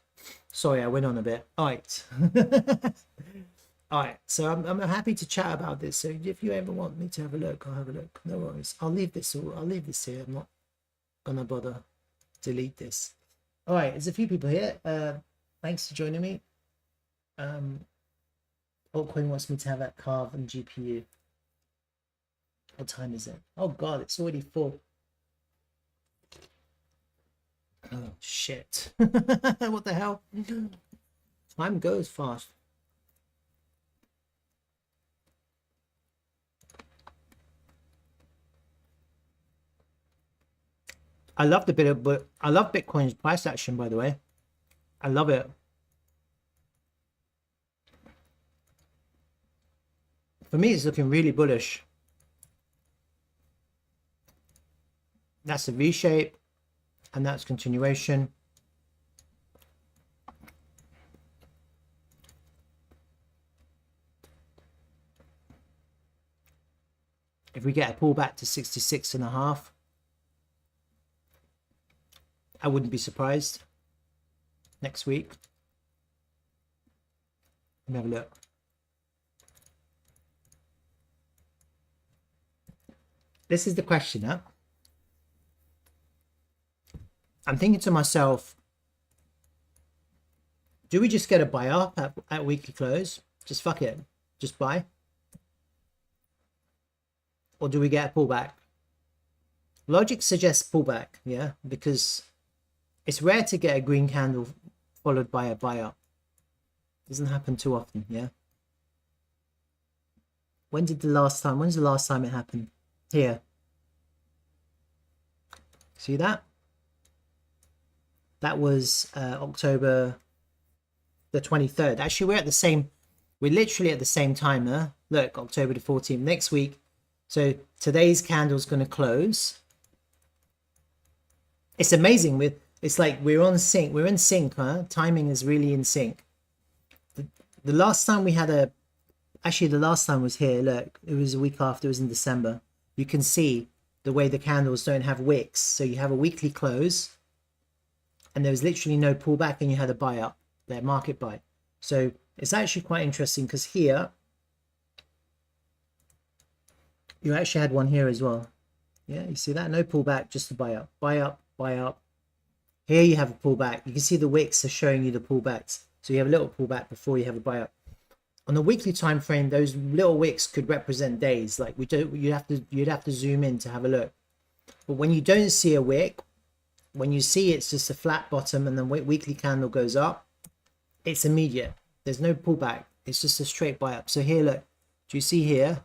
Sorry, I went on a bit. All right. All right, so I'm happy to chat about this. So if you ever want me to have a look, I'll have a look. No worries. I'll leave this here. I'm not gonna bother delete this. All right, there's a few people here. Thanks for joining me. Altcoin wants me to have that carve and GPU. What time is it? Oh God, it's already 4. Oh shit! What the hell? Time goes fast. I love I love Bitcoin's price action, by the way. I love it. For me, it's looking really bullish. That's a V shape, and that's continuation. If we get a pullback to 66.5, I wouldn't be surprised next week. Let me have a look. This is the question, huh? I'm thinking to myself, do we just get a buy up at weekly close? Just fuck it. Just buy? Or do we get a pullback? Logic suggests pullback, yeah? Because it's rare to get a green candle followed by a buy up. Doesn't happen too often, yeah? When's the last time it happened? Here. See that? That was October the 23rd. Actually, we're literally at the same time, huh? Look, October the 14th, next week. So today's candle's going to close. It's amazing. It's like we're on sync. We're in sync, huh? Timing is really in sync. The last time we had actually the last time was here. Look, it was a week after. It was in December. You can see the way the candles don't have wicks. So you have a weekly close and there was literally no pullback and you had a buy up there, market buy. So it's actually quite interesting because here you actually had one here as well. Yeah, you see that? No pullback, just a buy up, buy up, buy up. Here you have a pullback. You can see the wicks are showing you the pullbacks. So you have a little pullback before you have a buy up. On the weekly time frame, those little wicks could represent days. Like you'd have to zoom in to have a look. But when you don't see a wick, when you see it's just a flat bottom and the weekly candle goes up, it's immediate. There's no pullback. It's just a straight buy up. So here, look, do you see here?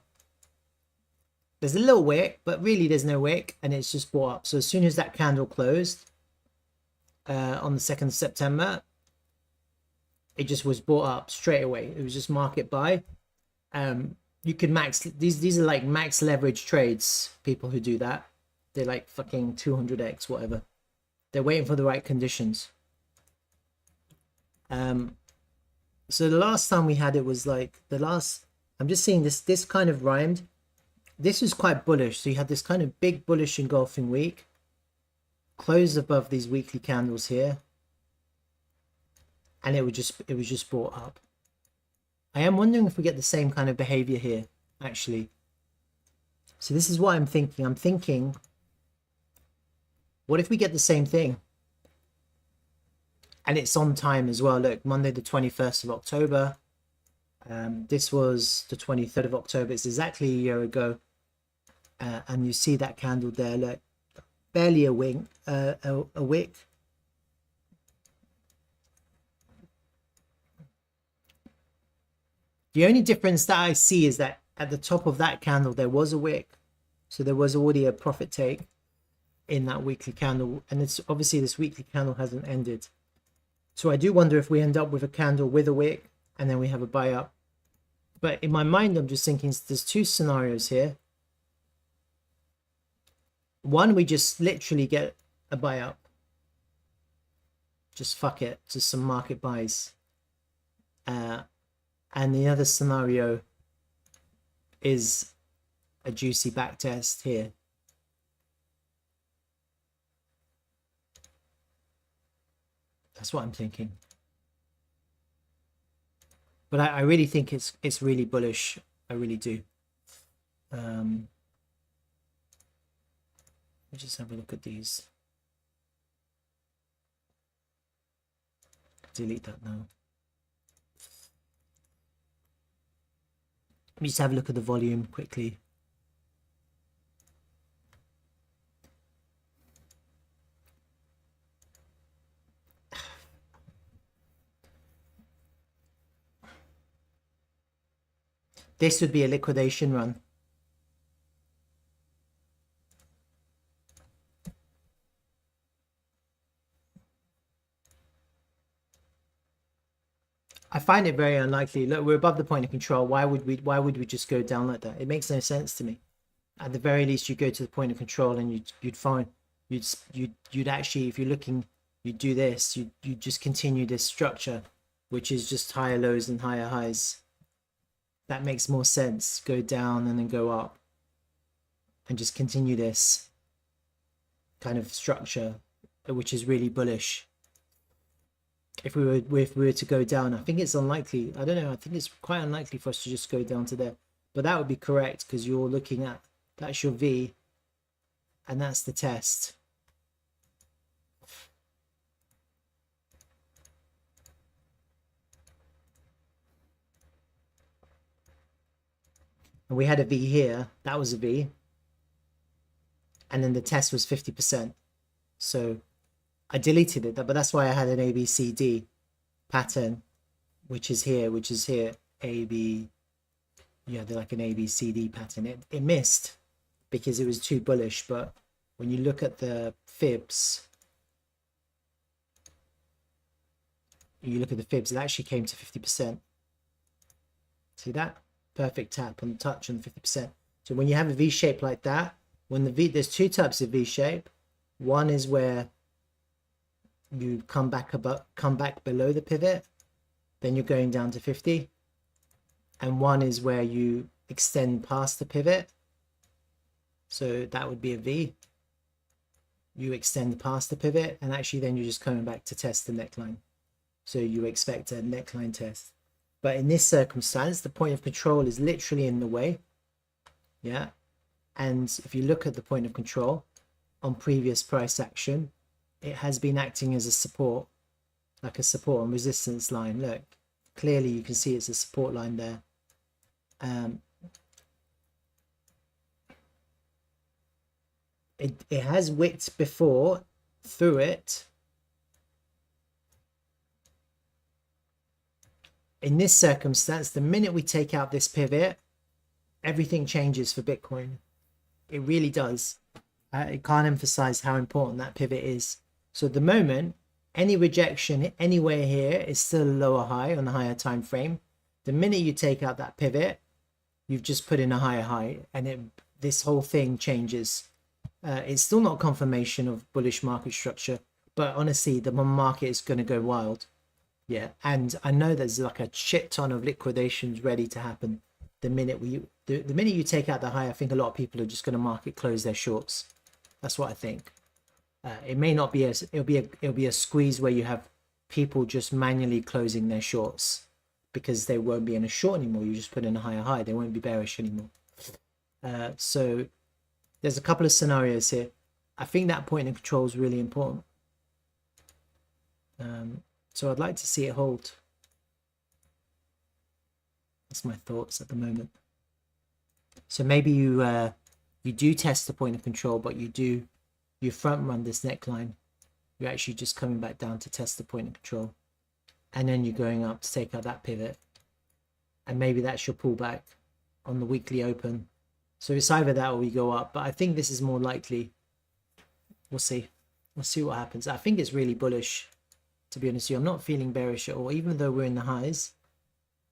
There's a little wick, but really there's no wick, and it's just bought up. So as soon as that candle closed on the 2nd of September, it just was bought up straight away. It was just market buy. You can max these are like max leverage trades. People who do that, they're like fucking 200x whatever. They're waiting for the right conditions. So the last time we had it was like I'm just seeing this kind of rhymed. This was quite bullish. So you had this kind of big bullish engulfing week, closed above these weekly candles here, and it was just brought up. I am wondering if we get the same kind of behavior here, actually. So this is what I'm thinking. I'm thinking, what if we get the same thing? And it's on time as well. Look, Monday the 21st of October. This was the 23rd of October. It's exactly a year ago. And you see that candle there. Look, barely a wick. The only difference that I see is that at the top of that candle, there was a wick. So there was already a profit take in that weekly candle. And it's obviously this weekly candle hasn't ended. So I do wonder if we end up with a candle with a wick and then we have a buy up. But in my mind, I'm just thinking there's two scenarios here. One, we just literally get a buy up. Just fuck it, just some market buys. And the other scenario is a juicy back test here. That's what I'm thinking. But I really think it's really bullish. I really do. Let me just have a look at these. Delete that now. Let me just have a look at the volume quickly. This would be a liquidation run. I find it very unlikely. Look, we're above the point of control. Why would we just go down like that? It makes no sense to me. At the very least, you go to the point of control and you'd find you'd actually, if you're looking, you'd do this. You just continue this structure, which is just higher lows and higher highs. That makes more sense. Go down and then go up and just continue this kind of structure, which is really bullish. If we were to go down, I think it's unlikely. I don't know. I think it's quite unlikely for us to just go down to there. But that would be correct because you're looking at, that's your V and that's the test. And we had a V here. That was a V. And then the test was 50%. So I deleted it, but that's why I had an ABCD pattern, which is here, AB. Yeah, they're like an ABCD pattern. It missed because it was too bullish. But when you look at the fibs, it actually came to 50%. See that? Perfect tap on the touch on 50%. So when you have a V shape like that, there's two types of V shape. One is where you come back below the pivot, then you're going down to 50. And one is where you extend past the pivot. So that would be a V. You extend past the pivot, and actually then you're just coming back to test the neckline. So you expect a neckline test. But in this circumstance, the point of control is literally in the way. Yeah. And if you look at the point of control on previous price action, it has been acting as a support, like a support and resistance line. Look, clearly you can see it's a support line there. It has wicked before through it. In this circumstance, the minute we take out this pivot, everything changes for Bitcoin. It really does. I can't emphasize how important that pivot is. So at the moment, any rejection anywhere here is still a lower high on a higher time frame. The minute you take out that pivot, you've just put in a higher high, and this whole thing changes. It's still not confirmation of bullish market structure, but honestly, the market is going to go wild. Yeah, and I know there's like a shit ton of liquidations ready to happen the minute the minute you take out the high. I think a lot of people are just going to market close their shorts. That's what I think. It may not be it'll be a squeeze where you have people just manually closing their shorts because they won't be in a short anymore. You just put in a higher high, they won't be bearish anymore. So there's a couple of scenarios here. I think that point of control is really important. So I'd like to see it hold. That's my thoughts at the moment. So maybe you do test the point of control, but you front run this neckline. You're actually just coming back down to test the point of control, and then you're going up to take out that pivot, and maybe that's your pullback on the weekly open. So it's either that or we go up, but I think this is more likely. We'll see what happens. I think it's really bullish, to be honest with you. I'm not feeling bearish at all, even though we're in the highs.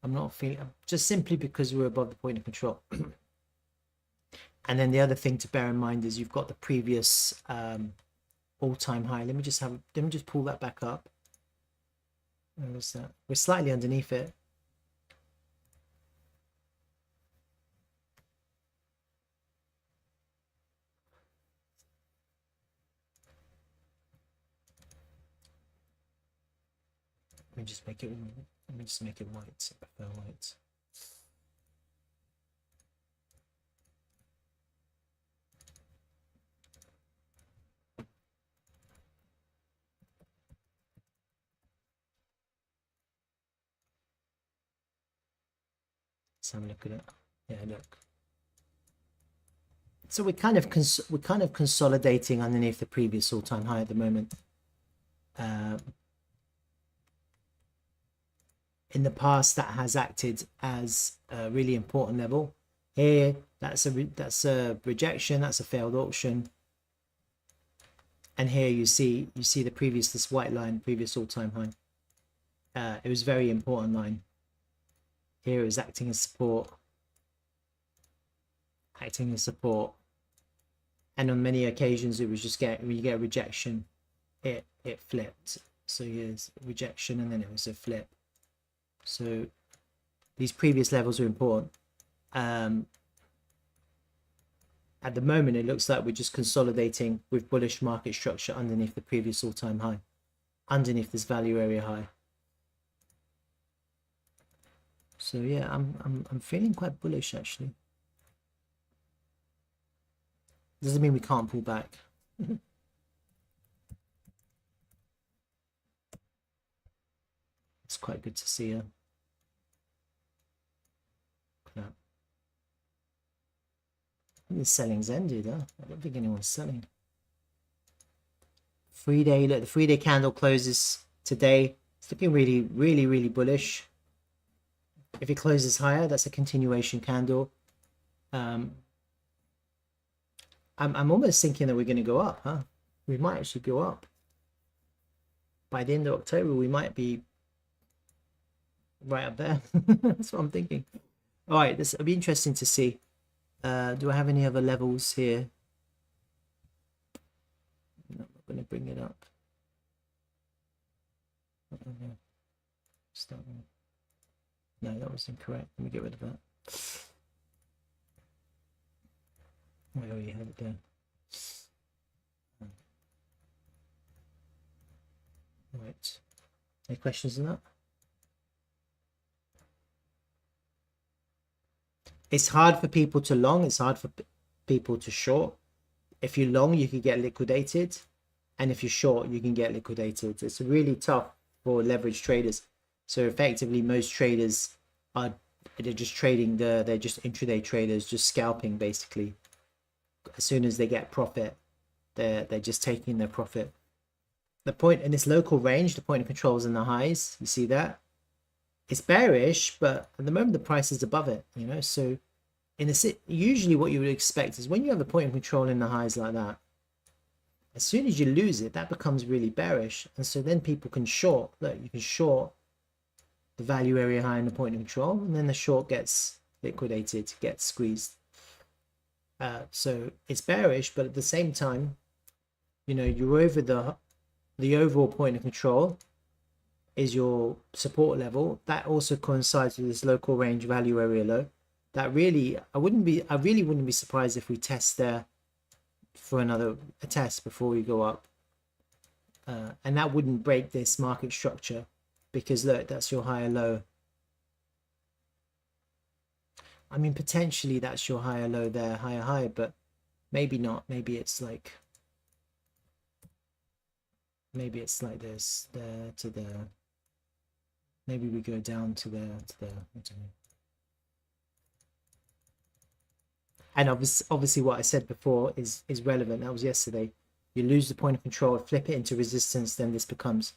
I'm not feeling, just simply because we're above the point of control. And then the other thing to bear in mind is you've got the previous all-time high. Let me just pull that back up. Where was that? We're slightly underneath it. Let me just make it white. I prefer white. Let's have a look at it. Yeah, look. So we're kind of consolidating underneath the previous all-time high at the moment. In the past, that has acted as a really important level. Here, that's a rejection. That's a failed auction. And here you see this white line, previous all-time high. It was a very important line. Here it was acting as support. And on many occasions, it was just when you get a rejection, it flipped. So here's rejection, and then it was a flip. So these previous levels are important. At the moment, it looks like we're just consolidating with bullish market structure underneath the previous all-time high, underneath this value area high. So yeah, I'm feeling quite bullish actually. Doesn't mean we can't pull back. It's quite good to see her. The selling's ended, huh? I don't think anyone's selling. 3-day, look, the 3-day candle closes today. It's looking really, really, really bullish. If it closes higher, that's a continuation candle. I'm almost thinking that we're going to go up, huh? We might actually go up. By the end of October, we might be right up there. That's what I'm thinking. All right, this will be interesting to see. Do I have any other levels here? No, I'm not going to bring it up. No, that was incorrect. Let me get rid of that. I already have it there. Right. Any questions on that? It's hard for people to long. It's hard for people to short. If you're long, you can get liquidated. And if you're short, you can get liquidated. It's really tough for leverage traders. So effectively, most traders they're just trading they're just intraday traders, just scalping basically. As soon as they get profit, they're just taking their profit. The point in this local range, the point of control is in the highs. You see that? It's bearish, but at the moment the price is above it, you know. So usually what you would expect is when you have a point of control in the highs like that, as soon as you lose it, that becomes really bearish. And so then people can short. Look, you can short the value area high in the point of control, and then the short gets liquidated, gets squeezed. So it's bearish, but at the same time, you know, you're over the overall point of control. is your support level. That also coincides with this local range value area low. That really, I really wouldn't be surprised if we test there for a test before we go up. And that wouldn't break this market structure, because look, that's your higher low. I mean, potentially that's your higher low there, higher high, but maybe not. Maybe it's like this, there to there. Maybe we go down to there to there. I don't know. And obviously what I said before is relevant. That was yesterday. You lose the point of control, flip it into resistance, then this becomes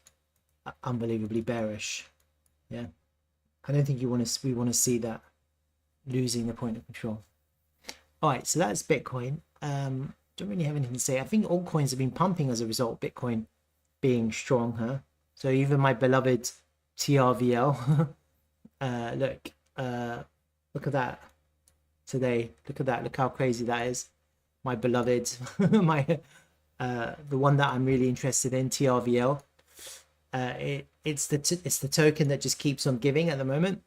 unbelievably bearish. Yeah, I don't think we want to see that, losing the point of control. All right, so that's Bitcoin. Don't really have anything to say. I think altcoins have been pumping as a result, Bitcoin being strong, huh? So even my beloved TRVL, look at that today. Look at that. Look how crazy that is. My beloved, the one that I'm really interested in, TRVL. It's the token that just keeps on giving at the moment,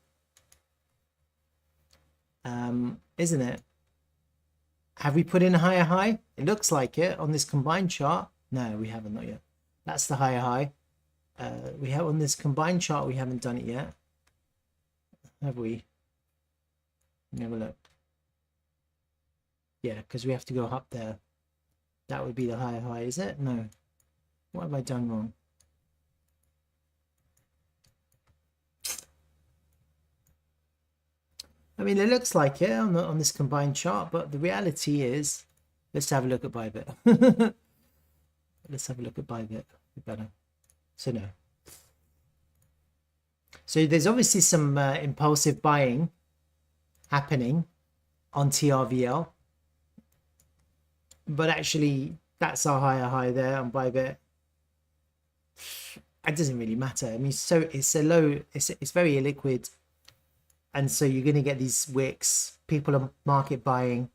isn't it? Have we put in a higher high? It looks like it on this combined chart. No, we haven't, not yet. That's the higher high. We have on this combined chart, we haven't done it yet, have we? Let me have a look. Yeah, because we have to go up there. That would be the higher high, is it? No. What have I done wrong? I mean, it looks like it on this combined chart, but the reality is, let's have a look at Bybit. Let's have a look at Bybit. Better. So no. So there's obviously some impulsive buying happening on TRVL, but actually that's our higher high there on Bybit. It doesn't really matter. I mean, so it's a low. It's very illiquid. And so you're going to get these wicks. People are market buying.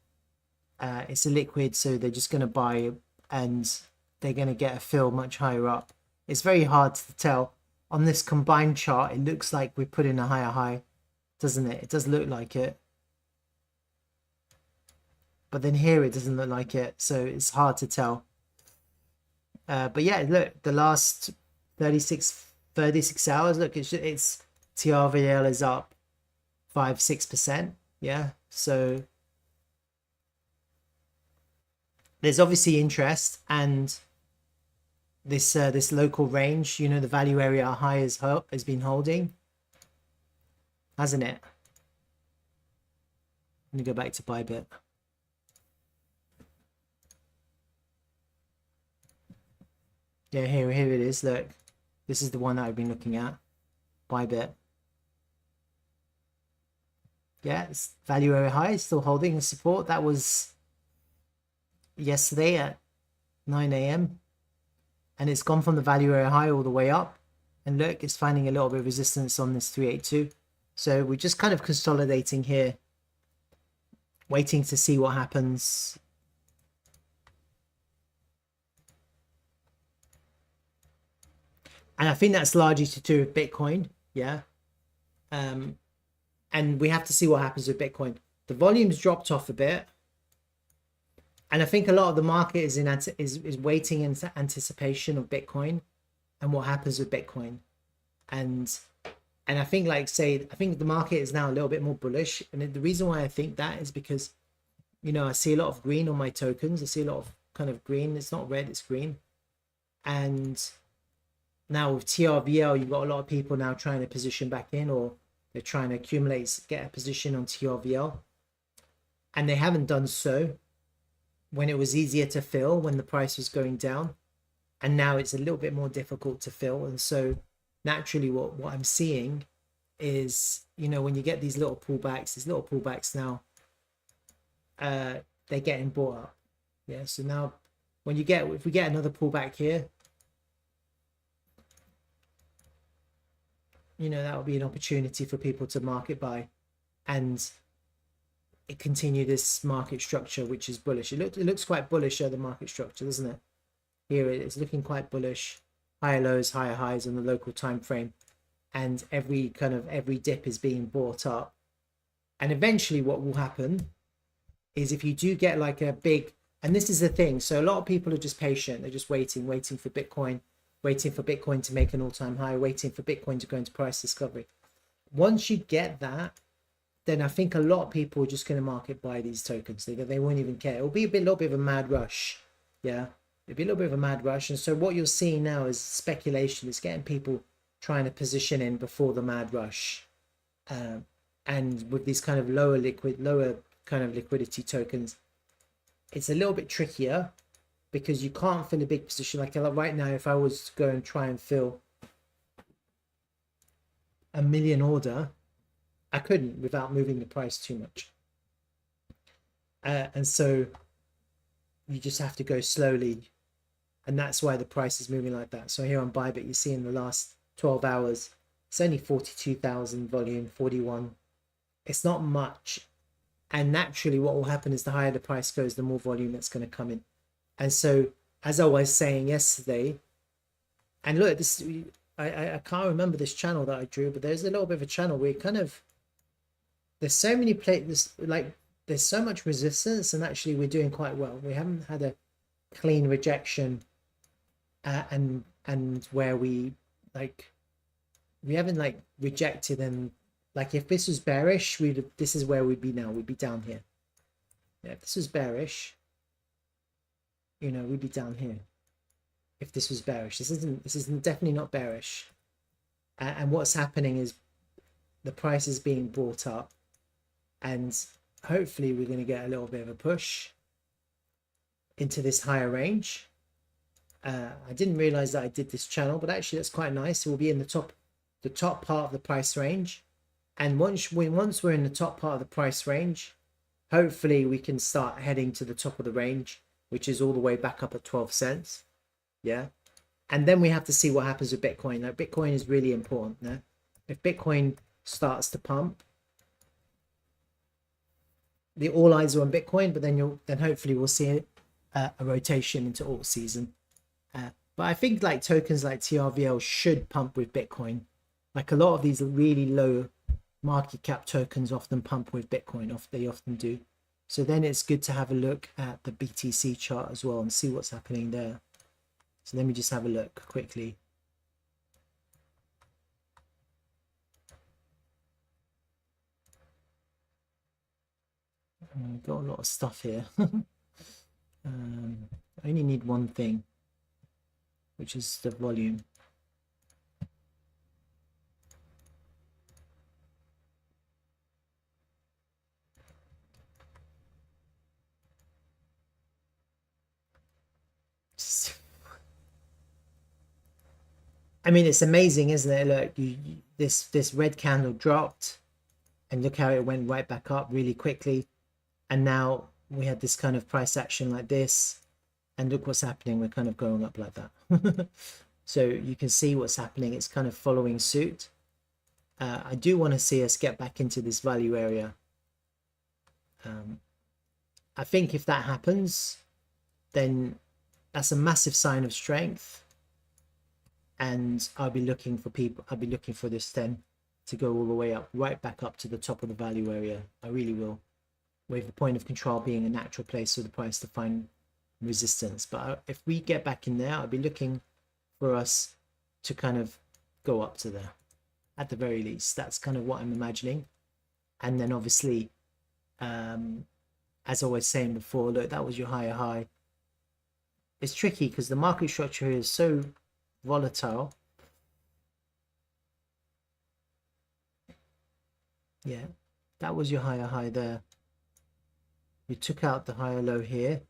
It's a liquid, so they're just going to buy, and they're going to get a fill much higher up. It's very hard to tell. On this combined chart, it looks like we put in a higher high, doesn't it? It does look like it. But then here it doesn't look like it, so it's hard to tell. But yeah, look, the last 36 hours, look, it's TRVL is up 5-6%. Yeah, so there's obviously interest, and this local range, you know, the value area high has been holding, hasn't it? Let me go back to Bybit. Yeah, here it is. Look, this is the one that I've been looking at, Bybit. Yeah, it's value area high, still holding the support. That was yesterday at 9 AM. And it's gone from the value area high all the way up. And look, it's finding a little bit of resistance on this 382. So we're just kind of consolidating here, waiting to see what happens. And I think that's largely to do with Bitcoin. Yeah. And we have to see what happens with Bitcoin. The volume's dropped off a bit, and I think a lot of the market is waiting in anticipation of Bitcoin and what happens with Bitcoin. And I think, like, I think the market is now a little bit more bullish, and the reason why I think that is because, you know, I see a lot of green on my tokens. I see a lot of kind of green. It's not red, it's green. And now with TRVL, you've got a lot of people now trying to position back in, or they're trying to accumulate, get a position on TRVL, and they haven't done so when it was easier to fill, when the price was going down, and now it's a little bit more difficult to fill. And so naturally what I'm seeing is, you know, when you get these little pullbacks now, they're getting bought up. Yeah, so now if we get another pullback here, you know, that will be an opportunity for people to market buy and continue this market structure, which is bullish. It looks quite bullish, the market structure, doesn't it? Here it's looking quite bullish. Higher lows, higher highs on the local time frame. and every dip is being bought up. And eventually what will happen is if you do get like a big, and this is the thing, so a lot of people are just patient, they're just waiting for Bitcoin, waiting for Bitcoin to make an all-time high, waiting for Bitcoin to go into price discovery. Once you get that, then I think a lot of people are just going to market buy these tokens. They won't even care. It'll be a little bit of a mad rush. Yeah, it'll be a little bit of a mad rush. And so what you're seeing now is speculation. It's getting people trying to position in before the mad rush. And with these kind of lower kind of liquidity tokens, it's a little bit trickier because you can't fill a big position. Like right now, if I was to go and try and fill a million order, I couldn't without moving the price too much. And so you just have to go slowly. And that's why the price is moving like that. So here on Bybit, you see in the last 12 hours, it's only 42,000 volume, 41. It's not much. And naturally, what will happen is the higher the price goes, the more volume that's going to come in. And so, as I was saying yesterday, and look, this I can't remember this channel that I drew, but there's a little bit of a channel where kind of there's so many there's so much resistance, and actually we're doing quite well. We haven't had a clean rejection, and where we haven't rejected, and like if this was bearish, this is where we'd be now. We'd be down here. Yeah, if this was bearish, you know, we'd be down here. If this was bearish, this isn't definitely not bearish. And what's happening is the price is being brought up, and hopefully we're going to get a little bit of a push into this higher range. I didn't realize that I did this channel, but actually that's quite nice. We'll be in the top part of the price range, and once we're in the top part of the price range, hopefully we can start heading to the top of the range, which is all the way back up at 12 cents. Yeah, and then we have to see what happens with Bitcoin. Now, Bitcoin is really important. Yeah? If Bitcoin starts to pump, all eyes are on Bitcoin, but then hopefully we'll see a rotation into alt season. But I think like tokens like TRVL should pump with Bitcoin. Like a lot of these really low market cap tokens often pump with Bitcoin. They often do. So then it's good to have a look at the BTC chart as well and see what's happening there. So let me just have a look quickly. I've got a lot of stuff here. I only need one thing, which is the volume. I mean, it's amazing, isn't it? Look, this red candle dropped, and look how it went right back up really quickly. And now we had this kind of price action like this, and look what's happening. We're kind of going up like that. So you can see what's happening. It's kind of following suit. I do want to see us get back into this value area. I think if that happens, then that's a massive sign of strength. And I'll be looking for this then to go all the way up, right back up to the top of the value area. I really will. With the point of control being a natural place for the price to find resistance. But if we get back in there, I'll be looking for us to kind of go up to there at the very least. That's kind of what I'm imagining. And then obviously, as I was saying before, look, that was your higher high. It's tricky because the market structure is so volatile. Yeah, that was your higher high there. You took out the higher low here.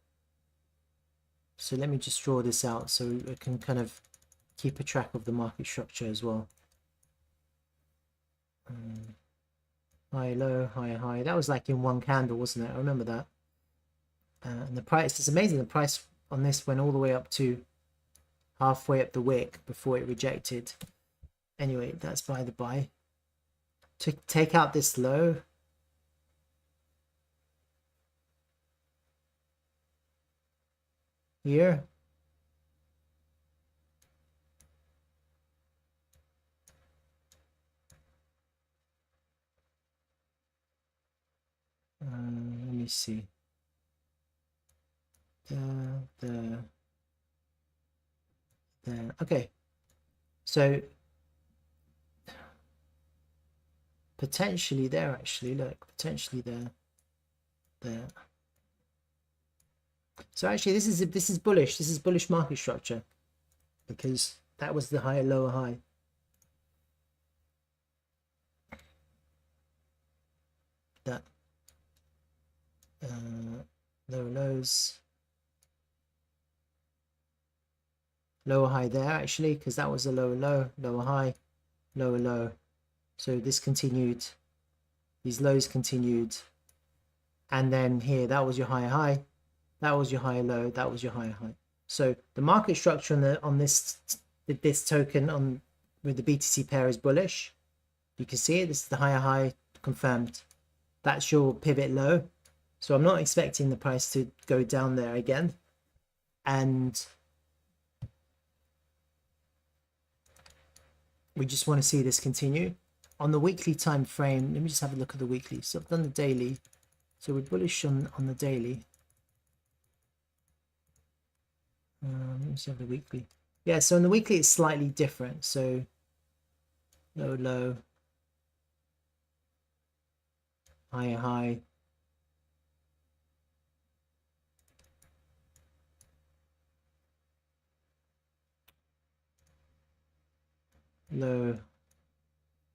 So let me just draw this out so I can kind of keep a track of the market structure as well. High low, higher high. That was like in one candle, wasn't it? I remember that. And the price, it's amazing. The price on this went all the way up to halfway up the wick before it rejected. Anyway, that's by the by. To take out this low. Here. Let me see. There. Okay, so potentially there, actually, look, potentially there. So actually this is bullish. This is bullish market structure, because that was the higher lower high. That lower lows, lower high there actually, because that was a lower low, lower high, lower low. So this continued, these lows continued, and then here that was your higher high, that was your higher low, that was your higher high. So the market structure on this token on with the BTC pair is bullish. You can see it. This is the higher high confirmed. That's your pivot low. So I'm not expecting the price to go down there again. And we just want to see this continue. On the weekly time frame, let me just have a look at the weekly. So I've done the daily. So we're bullish on the daily. Let me just have the weekly. Yeah, so in the weekly it's slightly different. So low, low, higher, high. Low,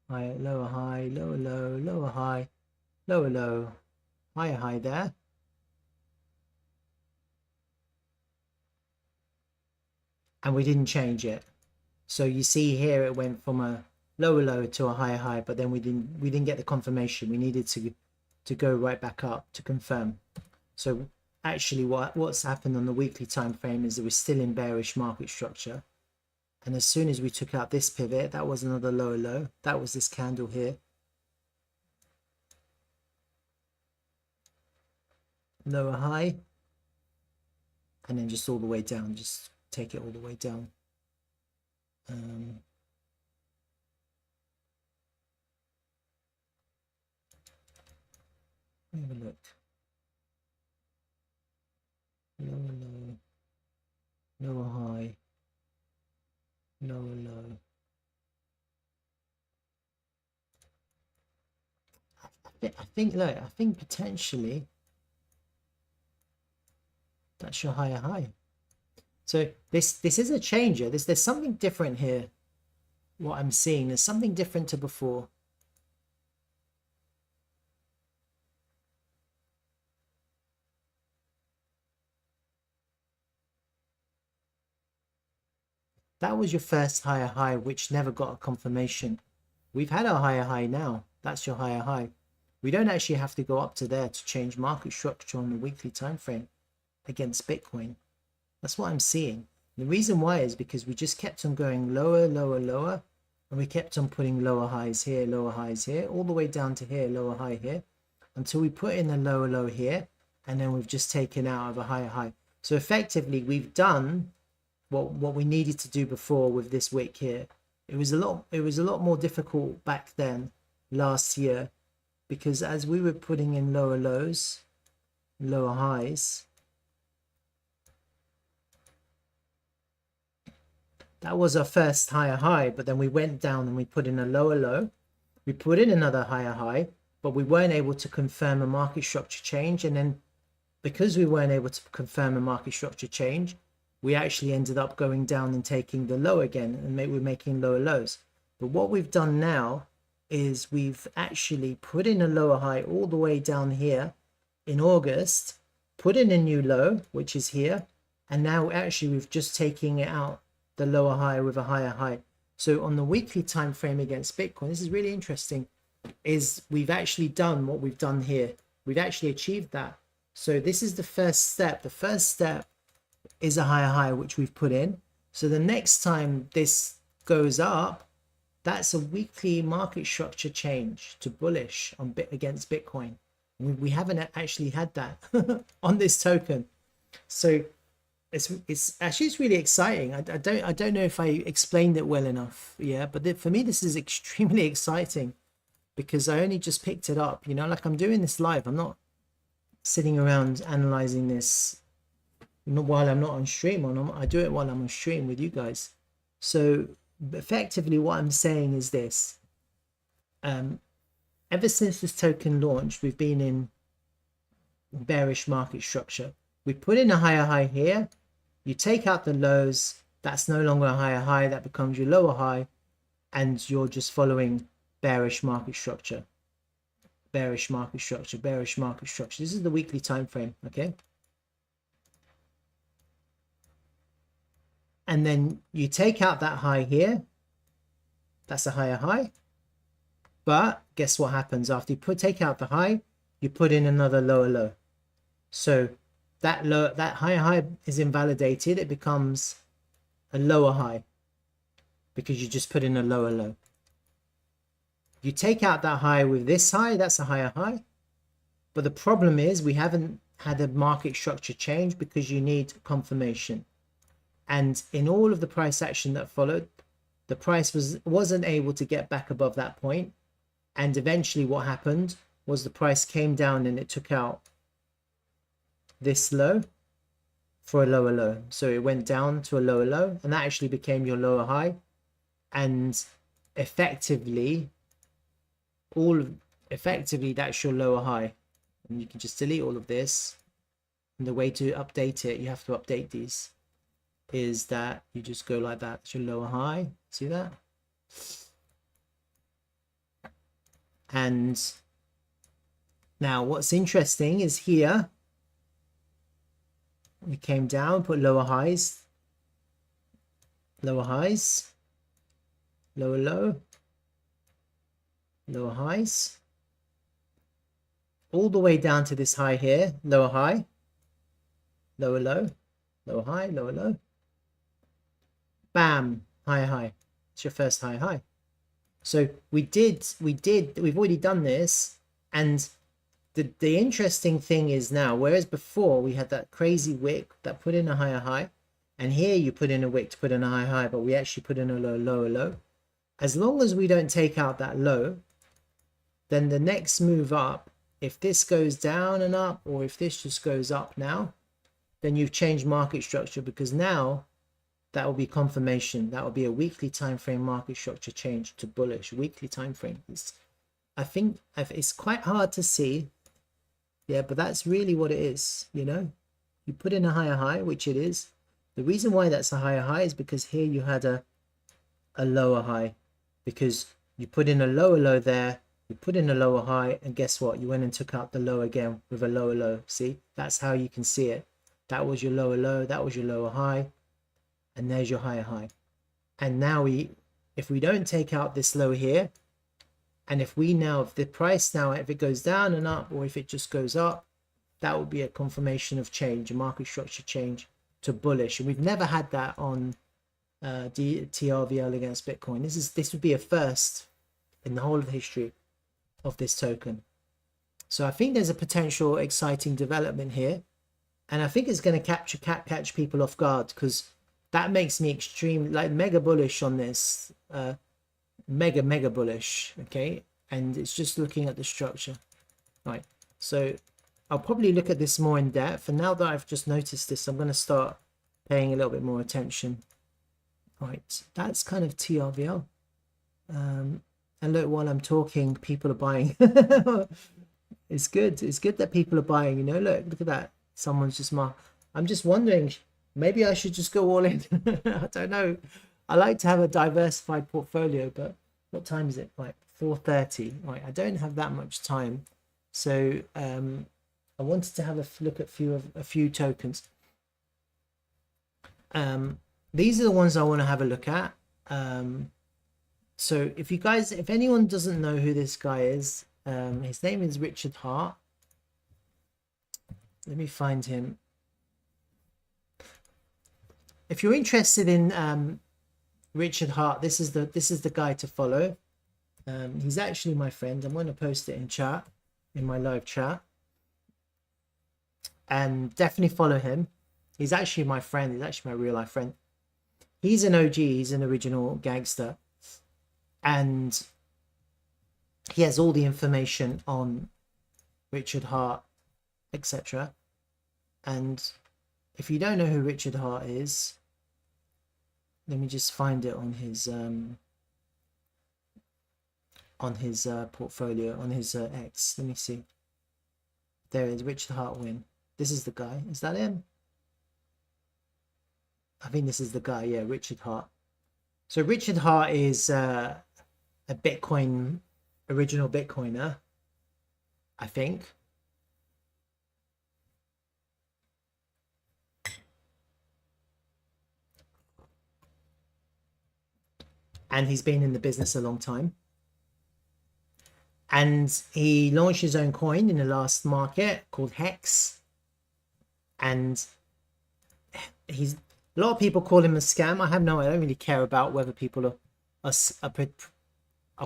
high, lower, high, lower, low, lower, high, lower, low, higher, high there. And we didn't change it. So you see here it went from a lower low to a higher high, but then we didn't get the confirmation. We needed to go right back up to confirm. So actually what's happened on the weekly time frame is that we're still in bearish market structure. And as soon as we took out this pivot, that was another lower low. That was this candle here. Lower high. And then just all the way down. Just take it all the way down. Have a look. Lower low. Lower high. Lower low. I think potentially that's your higher high. So this is a changer. There's something different here. What I'm seeing, there's something different to before. That was your first higher high, which never got a confirmation. We've had our higher high now. That's your higher high. We don't actually have to go up to there to change market structure on the weekly time frame against Bitcoin. That's what I'm seeing. The reason why is because we just kept on going lower, lower, lower, and we kept on putting lower highs here, all the way down to here, lower high here, until we put in a lower low here, and then we've just taken out of a higher high. So effectively, we've done what we needed to do before with this wick here. It was a lot more difficult back then, last year, because as we were putting in lower lows, lower highs, that was our first higher high, but then we went down and we put in a lower low. We put in another higher high, but we weren't able to confirm a market structure change. And then because we weren't able to confirm a market structure change, we actually ended up going down and taking the low again, and we're making lower lows. But what we've done now is we've actually put in a lower high all the way down here in August, put in a new low, which is here, and now actually we've just taken it out the lower high with a higher high. So on the weekly time frame against Bitcoin, this is really interesting, is we've actually done what we've done here. We've actually achieved that. So this is the first step. The first step is a higher high, which we've put in. So the next time this goes up, that's a weekly market structure change to bullish on against Bitcoin. We haven't actually had that on this token. So it's actually really exciting. I don't know if I explained it well enough. Yeah, but for me this is extremely exciting because I only just picked it up. You know, like I'm doing this live. I'm not sitting around analyzing this while I'm not on stream. I do it while I'm on stream with you guys. So effectively what I'm saying is this. Ever since this token launched, we've been in bearish market structure. We put in a higher high here. You take out the lows. That's no longer a higher high. That becomes your lower high. And you're just following bearish market structure. Bearish market structure. Bearish market structure. This is the weekly time frame. Okay. And then you take out that high here. That's a higher high. But guess what happens after you take out the high, you put in another lower low. So that higher high is invalidated. It becomes a lower high because you just put in a lower low. You take out that high with this high, that's a higher high. But the problem is we haven't had a market structure change because you need confirmation. And in all of the price action that followed, the price wasn't able to get back above that point. And eventually what happened was the price came down and it took out this low for a lower low. So it went down to a lower low and that actually became your lower high. And effectively, that's your lower high. And you can just delete all of this. And the way to update it, you have to update these, is that you just go like that. It's your lower high. See that? And now what's interesting is here we came down, put lower highs, lower highs, lower low, lower highs, all the way down to this high here, lower high, lower low, lower high, lower low, bam, higher high. It's your first higher high. So we've already done this. And the interesting thing is now, whereas before we had that crazy wick that put in a higher high, and here you put in a wick to put in a high high, but we actually put in a lower low. As long as we don't take out that low, then the next move up, if this goes down and up, or if this just goes up now, then you've changed market structure, because now that will be confirmation. That will be a weekly time frame market structure change to bullish. Weekly time frame. I think it's quite hard to see. Yeah, but that's really what it is. You know, you put in a higher high, which it is. The reason why that's a higher high is because here you had a lower high, because you put in a lower low there, you put in a lower high, and guess what? You went and took out the low again with a lower low. See, that's how you can see it. That was your lower low, that was your lower high, and there's your higher high. And now if we don't take out this low here, and if the price now, if it goes down and up, or if it just goes up, that will be a confirmation of change, a market structure change to bullish. And we've never had that on TRVL against Bitcoin. This would be a first in the whole of the history of this token. So I think there's a potential exciting development here, and I think it's going to catch people off guard, because that makes me mega bullish on this, mega bullish. Okay, and it's just looking at the structure, right? So I'll probably look at this more in depth, and now that I've just noticed this, I'm going to start paying a little bit more attention. Right, that's kind of TRVL. And look, while I'm talking, people are buying. It's good that people are buying, you know. Look at that, someone's just I'm just wondering, maybe I should just go all in. I don't know. I like to have a diversified portfolio, but what time is it? Like 4:30. Right, I don't have that much time, so I wanted to have a look at a few tokens. These are the ones I want to have a look at. So if anyone doesn't know who this guy is, his name is Richard Hart. Let me find him. If you're interested in Richard Hart, this is the guy to follow. He's actually my friend. I'm going to post it in chat, in my live chat, and definitely follow him. He's actually my friend. He's actually my real life friend. He's an OG. He's an original gangster, and he has all the information on Richard Hart etc. And if you don't know who Richard Hart is, let me just find it on his portfolio, on his X. Let me see. There it is, Richard Hart win. This is the guy. Is that him? I think this is the guy. Yeah, Richard Hart. So Richard Hart is a Bitcoin, original Bitcoiner, I think. And he's been in the business a long time. And he launched his own coin in the last market called HEX. And he's, a lot of people call him a scam. I don't really care about whether people are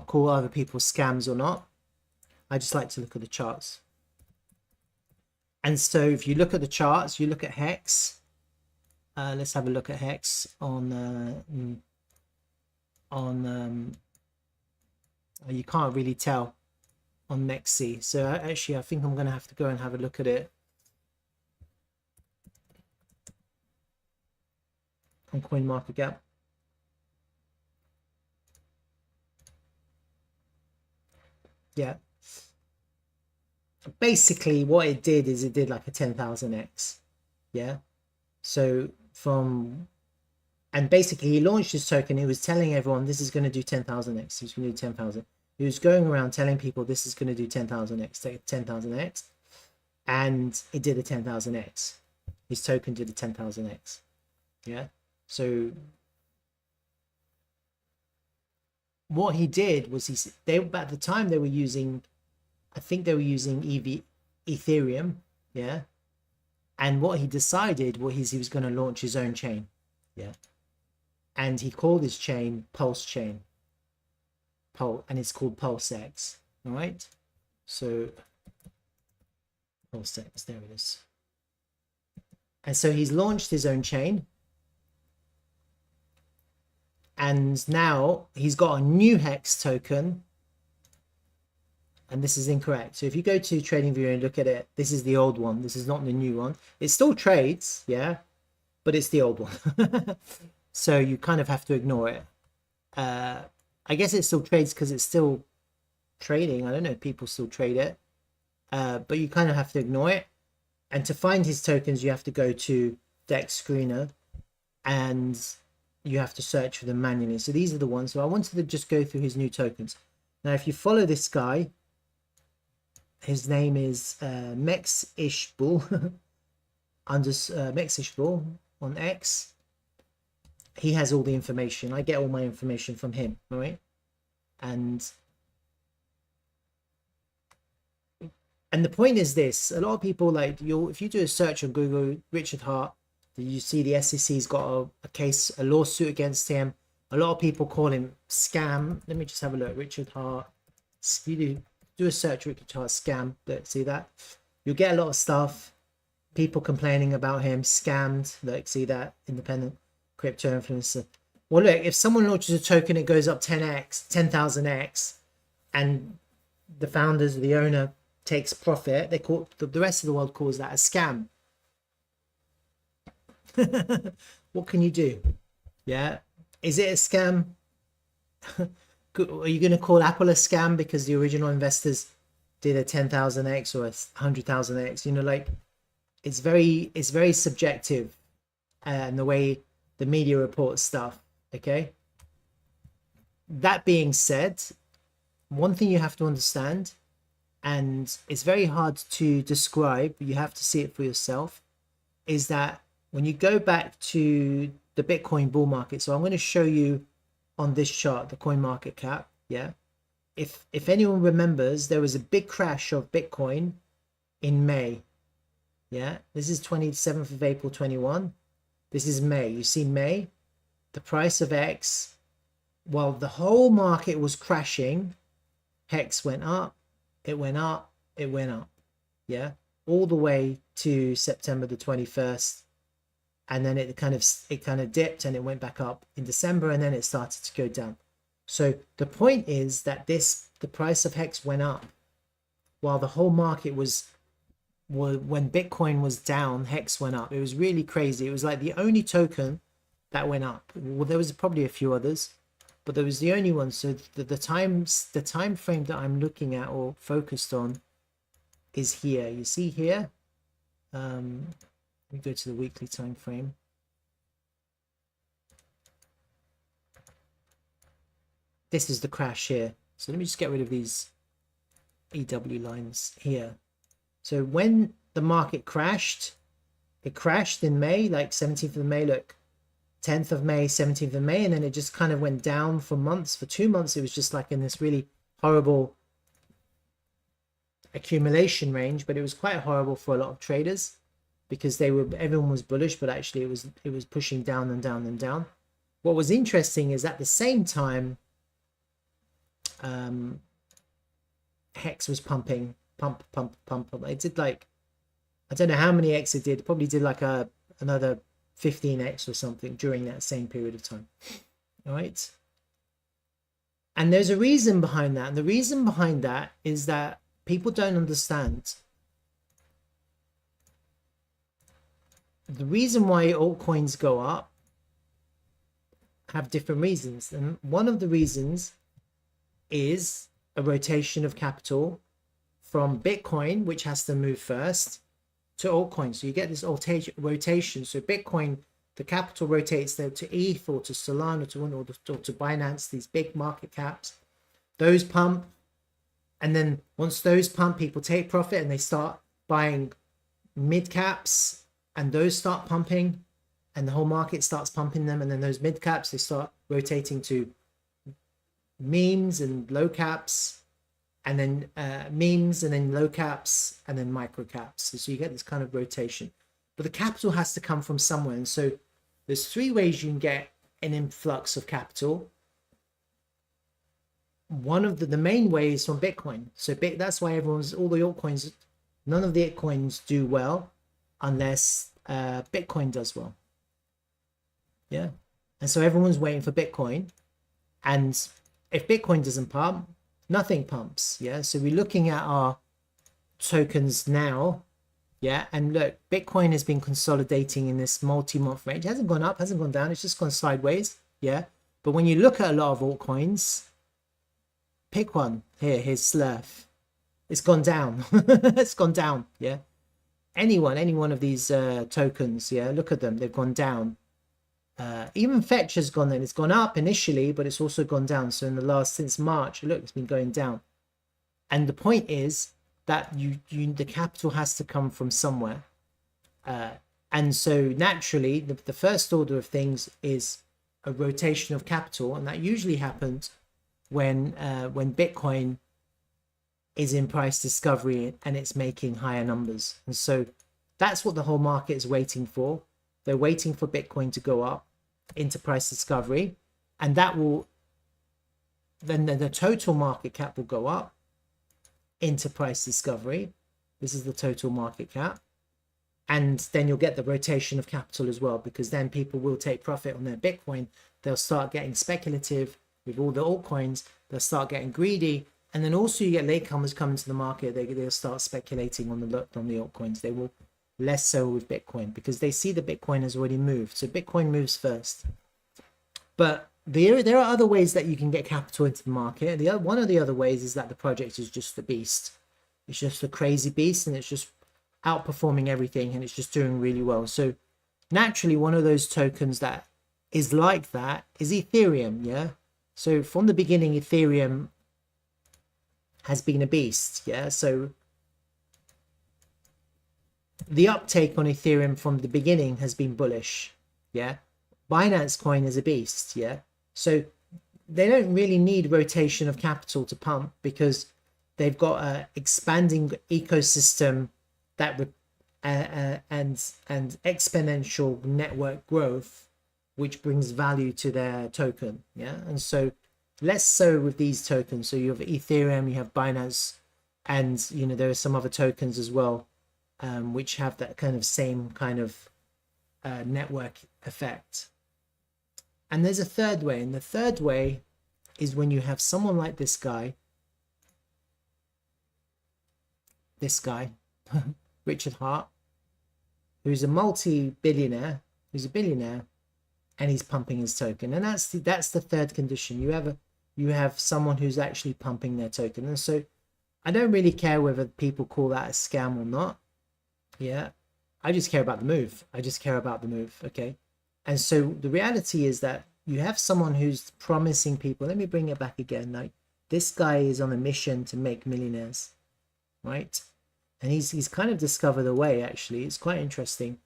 call other people scams or not. I just like to look at the charts. And so if you look at the charts, you look at HEX. Let's have a look at HEX on you can't really tell on Mexi. So actually, I think I'm going to have to go and have a look at it on CoinMarketCap. Yeah. Basically, what it did is it did like a 10,000x. Yeah. So and basically he launched his token. He was telling everyone this is going to do 10,000x. He was going to do 10,000. He was going around telling people this is going to do 10,000x, 10,000x, and it did a 10,000x. His token did a 10,000x. Yeah. So what he did was at the time they were using, I think they were using Ethereum. Yeah. And what he decided was he was going to launch his own chain. Yeah. And he called his chain Pulse Chain. And it's called PLSX. All right. So PLSX, there it is. And so he's launched his own chain. And now he's got a new HEX token. And this is incorrect. So if you go to TradingView and look at it, this is the old one. This is not the new one. It still trades, yeah, but it's the old one. So you kind of have to ignore it. I guess it still trades because it's still trading. I don't know if people still trade it, but you kind of have to ignore it. And to find his tokens, you have to go to Dex Screener and you have to search for them manually. So these are the ones. So I wanted to just go through his new tokens. Now, if you follow this guy, his name is Mexishbull Mexishbull on X. He has all the information. I get all my information from him, all right? And the point is this: a lot of people, like, if you do a search on Google, Richard Hart, you see the SEC's got a lawsuit against him. A lot of people call him scam. Let me just have a look. Richard Hart. You do a search, Richard Hart scam. Look, see that? You'll get a lot of stuff. People complaining about him, scammed. Look, see that? Independent crypto influencer. Well, look, if someone launches a token, it goes up 10x, 10,000x, and the founders, the owner takes profit, they call the rest of the world calls that a scam. What can you do? Yeah. Is it a scam? Are you going to call Apple a scam because the original investors did a 10,000x or a 100,000x? You know, like, it's very subjective, and the way the media reports stuff. Okay. That being said, one thing you have to understand, and it's very hard to describe, you have to see it for yourself, is that when you go back to the Bitcoin bull market, so I'm going to show you on this chart, the coin market cap. Yeah. If anyone remembers, there was a big crash of Bitcoin in May. Yeah. This is 27th of April, 21. This is May. You see May, the price of X, while the whole market was crashing, HEX went up, it went up, it went up. Yeah. All the way to September the 21st. And then it kind of dipped and it went back up in December, and then it started to go down. So the point is that the price of HEX went up while the whole market was when Bitcoin was down, HEX went up. It was really crazy. It was like the only token that went up. Well, there was probably a few others, but there was the only one. So the time frame that I'm looking at or focused on is here. You see here. We go to the weekly time frame. This is the crash here. So let me just get rid of these EW lines here. So when the market crashed, it crashed in May, like 17th of May, look, 10th of May, 17th of May, and then it just kind of went down for months. For 2 months, it was just like in this really horrible accumulation range, but it was quite horrible for a lot of traders because everyone was bullish, but actually it was pushing down and down and down. What was interesting is at the same time, HEX was pumping, pump. It did like, I don't know how many X it did. It probably did like another 15X or something during that same period of time. All right. And there's a reason behind that. And the reason behind that is that people don't understand. The reason why altcoins go up have different reasons. And one of the reasons is a rotation of capital from Bitcoin, which has to move first, to altcoins. So you get this rotation. So Bitcoin, the capital rotates there to ETH or to Solana or to Binance, these big market caps. Those pump. And then once those pump, people take profit and they start buying mid caps, and those start pumping, and the whole market starts pumping them. And then those mid caps, they start rotating to memes and low caps, and then memes, and then low caps, and then micro caps. So you get this kind of rotation, but the capital has to come from somewhere. And so there's 3 ways you can get an influx of capital. One of the main way is from Bitcoin. So that's why all the altcoins, none of the altcoins do well unless Bitcoin does well. Yeah. And so everyone's waiting for Bitcoin, and if Bitcoin doesn't pump, nothing pumps. Yeah. So we're looking at our tokens now. Yeah. And look, Bitcoin has been consolidating in this multi-month range. It hasn't gone up, hasn't gone down. It's just gone sideways. Yeah. But when you look at a lot of altcoins, pick one. Here's Slurf. It's gone down. It's gone down. Yeah. Any one of these tokens. Yeah. Look at them. They've gone down. Even Fetch has gone then. It's gone up initially, but it's also gone down. So in the since March, look, it's been going down. And the point is that the capital has to come from somewhere. And so naturally, the first order of things is a rotation of capital. And that usually happens when Bitcoin is in price discovery and it's making higher numbers. And so that's what the whole market is waiting for. They're waiting for Bitcoin to go up into price discovery, and that will then the total market cap will go up into price discovery. This is the total market cap, and then you'll get the rotation of capital as well, because then people will take profit on their Bitcoin. They'll start getting speculative with all the altcoins. They'll start getting greedy, and then also you get latecomers coming to the market. They'll start speculating on the altcoins. They will less so with Bitcoin because they see the Bitcoin has already moved. So Bitcoin moves first. But there are other ways that you can get capital into the market. One of the other ways is that the project is just a beast. It's just a crazy beast, and it's just outperforming everything, and it's just doing really well. So naturally, one of those tokens that is like that is Ethereum. Yeah. So from the beginning, Ethereum has been a beast. Yeah. So the uptake on Ethereum from the beginning has been bullish. Yeah. Binance coin is a beast. Yeah. So they don't really need rotation of capital to pump because they've got a expanding ecosystem that and exponential network growth, which brings value to their token. Yeah. And so less so with these tokens. So you have Ethereum, you have Binance, and there are some other tokens as well, which have that kind of same kind of network effect. And there's a third way, and the third way is when you have someone like this guy Richard Hart, who's a multi-billionaire, who's a billionaire, and he's pumping his token. And that's the third condition. You have someone who's actually pumping their token. And so I don't really care whether people call that a scam or not. Yeah, I just care about the move. I just care about the move. Okay. And so the reality is that you have someone who's promising people. Let me bring it back again. Like, this guy is on a mission to make millionaires, right? And he's kind of discovered a way. Actually, it's quite interesting.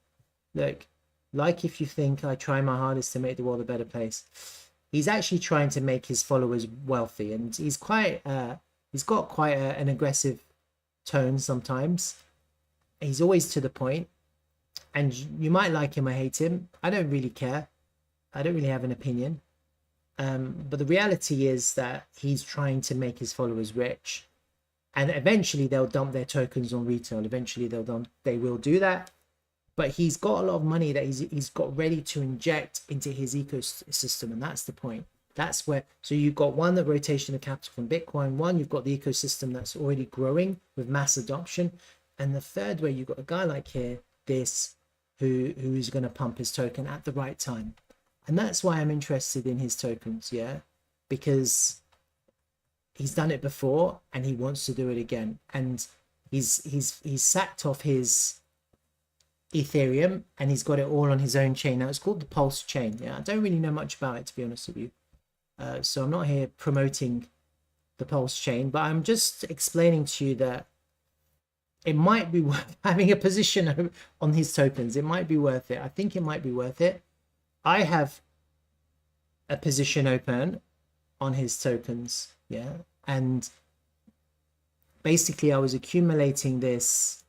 Look, like, if you think I try my hardest to make the world a better place, he's actually trying to make his followers wealthy, and he's got quite an aggressive tone sometimes. He's always to the point, and you might like him or hate him. I don't really care. I don't really have an opinion. But the reality is that he's trying to make his followers rich, and eventually they'll dump their tokens on retail. Eventually they will do that. But he's got a lot of money that he's got ready to inject into his ecosystem, and that's the point. That's where, so you've got one, the rotation of capital from Bitcoin. One, you've got the ecosystem that's already growing with mass adoption, and the third way, you've got a guy like here, who's going to pump his token at the right time. And that's why I'm interested in his tokens, yeah, because he's done it before and he wants to do it again. And he's sacked off his Ethereum and he's got it all on his own chain now. It's called the Pulse chain. Yeah, I don't really know much about it, to be honest with you. So I'm not here promoting the Pulse chain, but I'm just explaining to you that it might be worth having a position on his tokens. It might be worth it. I think it might be worth it. I have a position open on his tokens, yeah, and basically I was accumulating this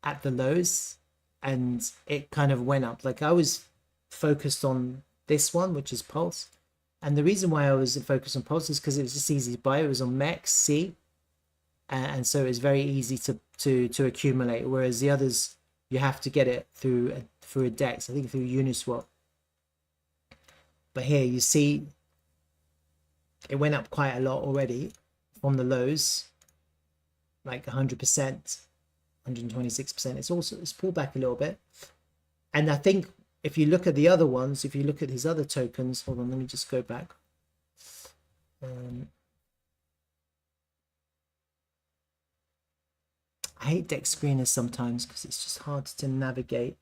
at the lows, and it kind of went up. Like, I was focused on this one, which is Pulse, and the reason why I was focused on Pulse is because it was just easy to buy. It was on MEX C, and so it was very easy to accumulate, whereas the others you have to get it through a DEX, I think through Uniswap. But here you see it went up quite a lot already from the lows, like 100%, 126%. It's pulled back a little bit. And I think if you look at the other ones, if you look at his other tokens, hold on, let me just go back. I hate DEX screeners sometimes because it's just hard to navigate.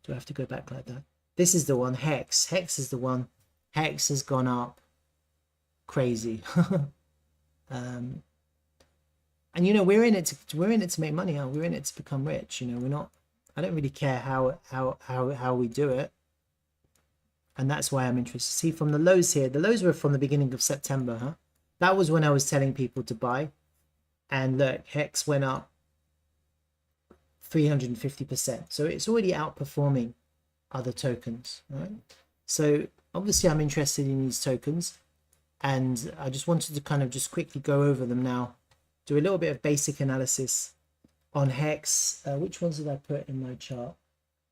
Do I have to go back like that? This is the one, HEX. HEX is the one. HEX has gone up crazy. And you know, we're in it to make money. We're in it to become rich. You know, we're not. I don't really care how we do it. And that's why I'm interested. See, from the lows here, the lows were from the beginning of September, huh? That was when I was telling people to buy. And look, HEX went up 350%. So it's already outperforming other tokens, right? So obviously I'm interested in these tokens, and I just wanted to kind of just quickly go over them now, do a little bit of basic analysis on HEX. Which ones did I put in my chart,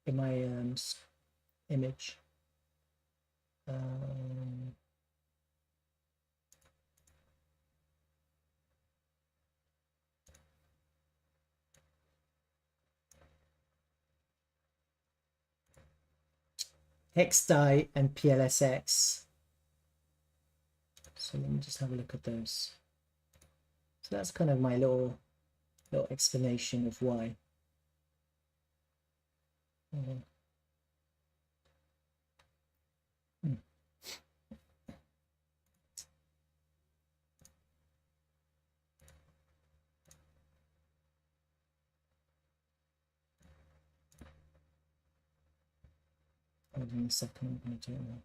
in my image? HEX DAI and PLSX. So let me just have a look at those. So that's kind of my little explanation of why. Hold on a second, I'm going to do it now.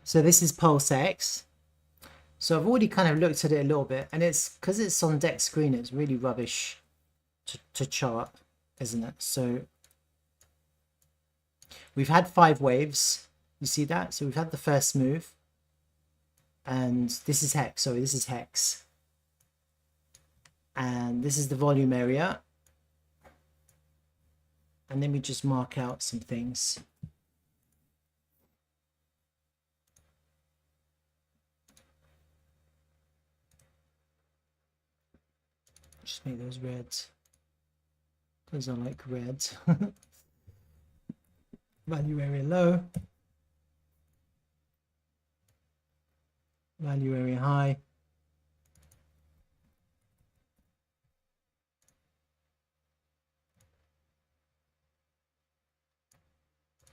So this is PulseX. So I've already kind of looked at it a little bit, and it's because it's on DEX screen, it's really rubbish to chart, isn't it? So we've had 5 waves. You see that? So we've had the first move, and this is HEX. Sorry, this is HEX. And this is the volume area. And let me just mark out some things. Just make those reds. Those are like reds. Value area low. Value area high.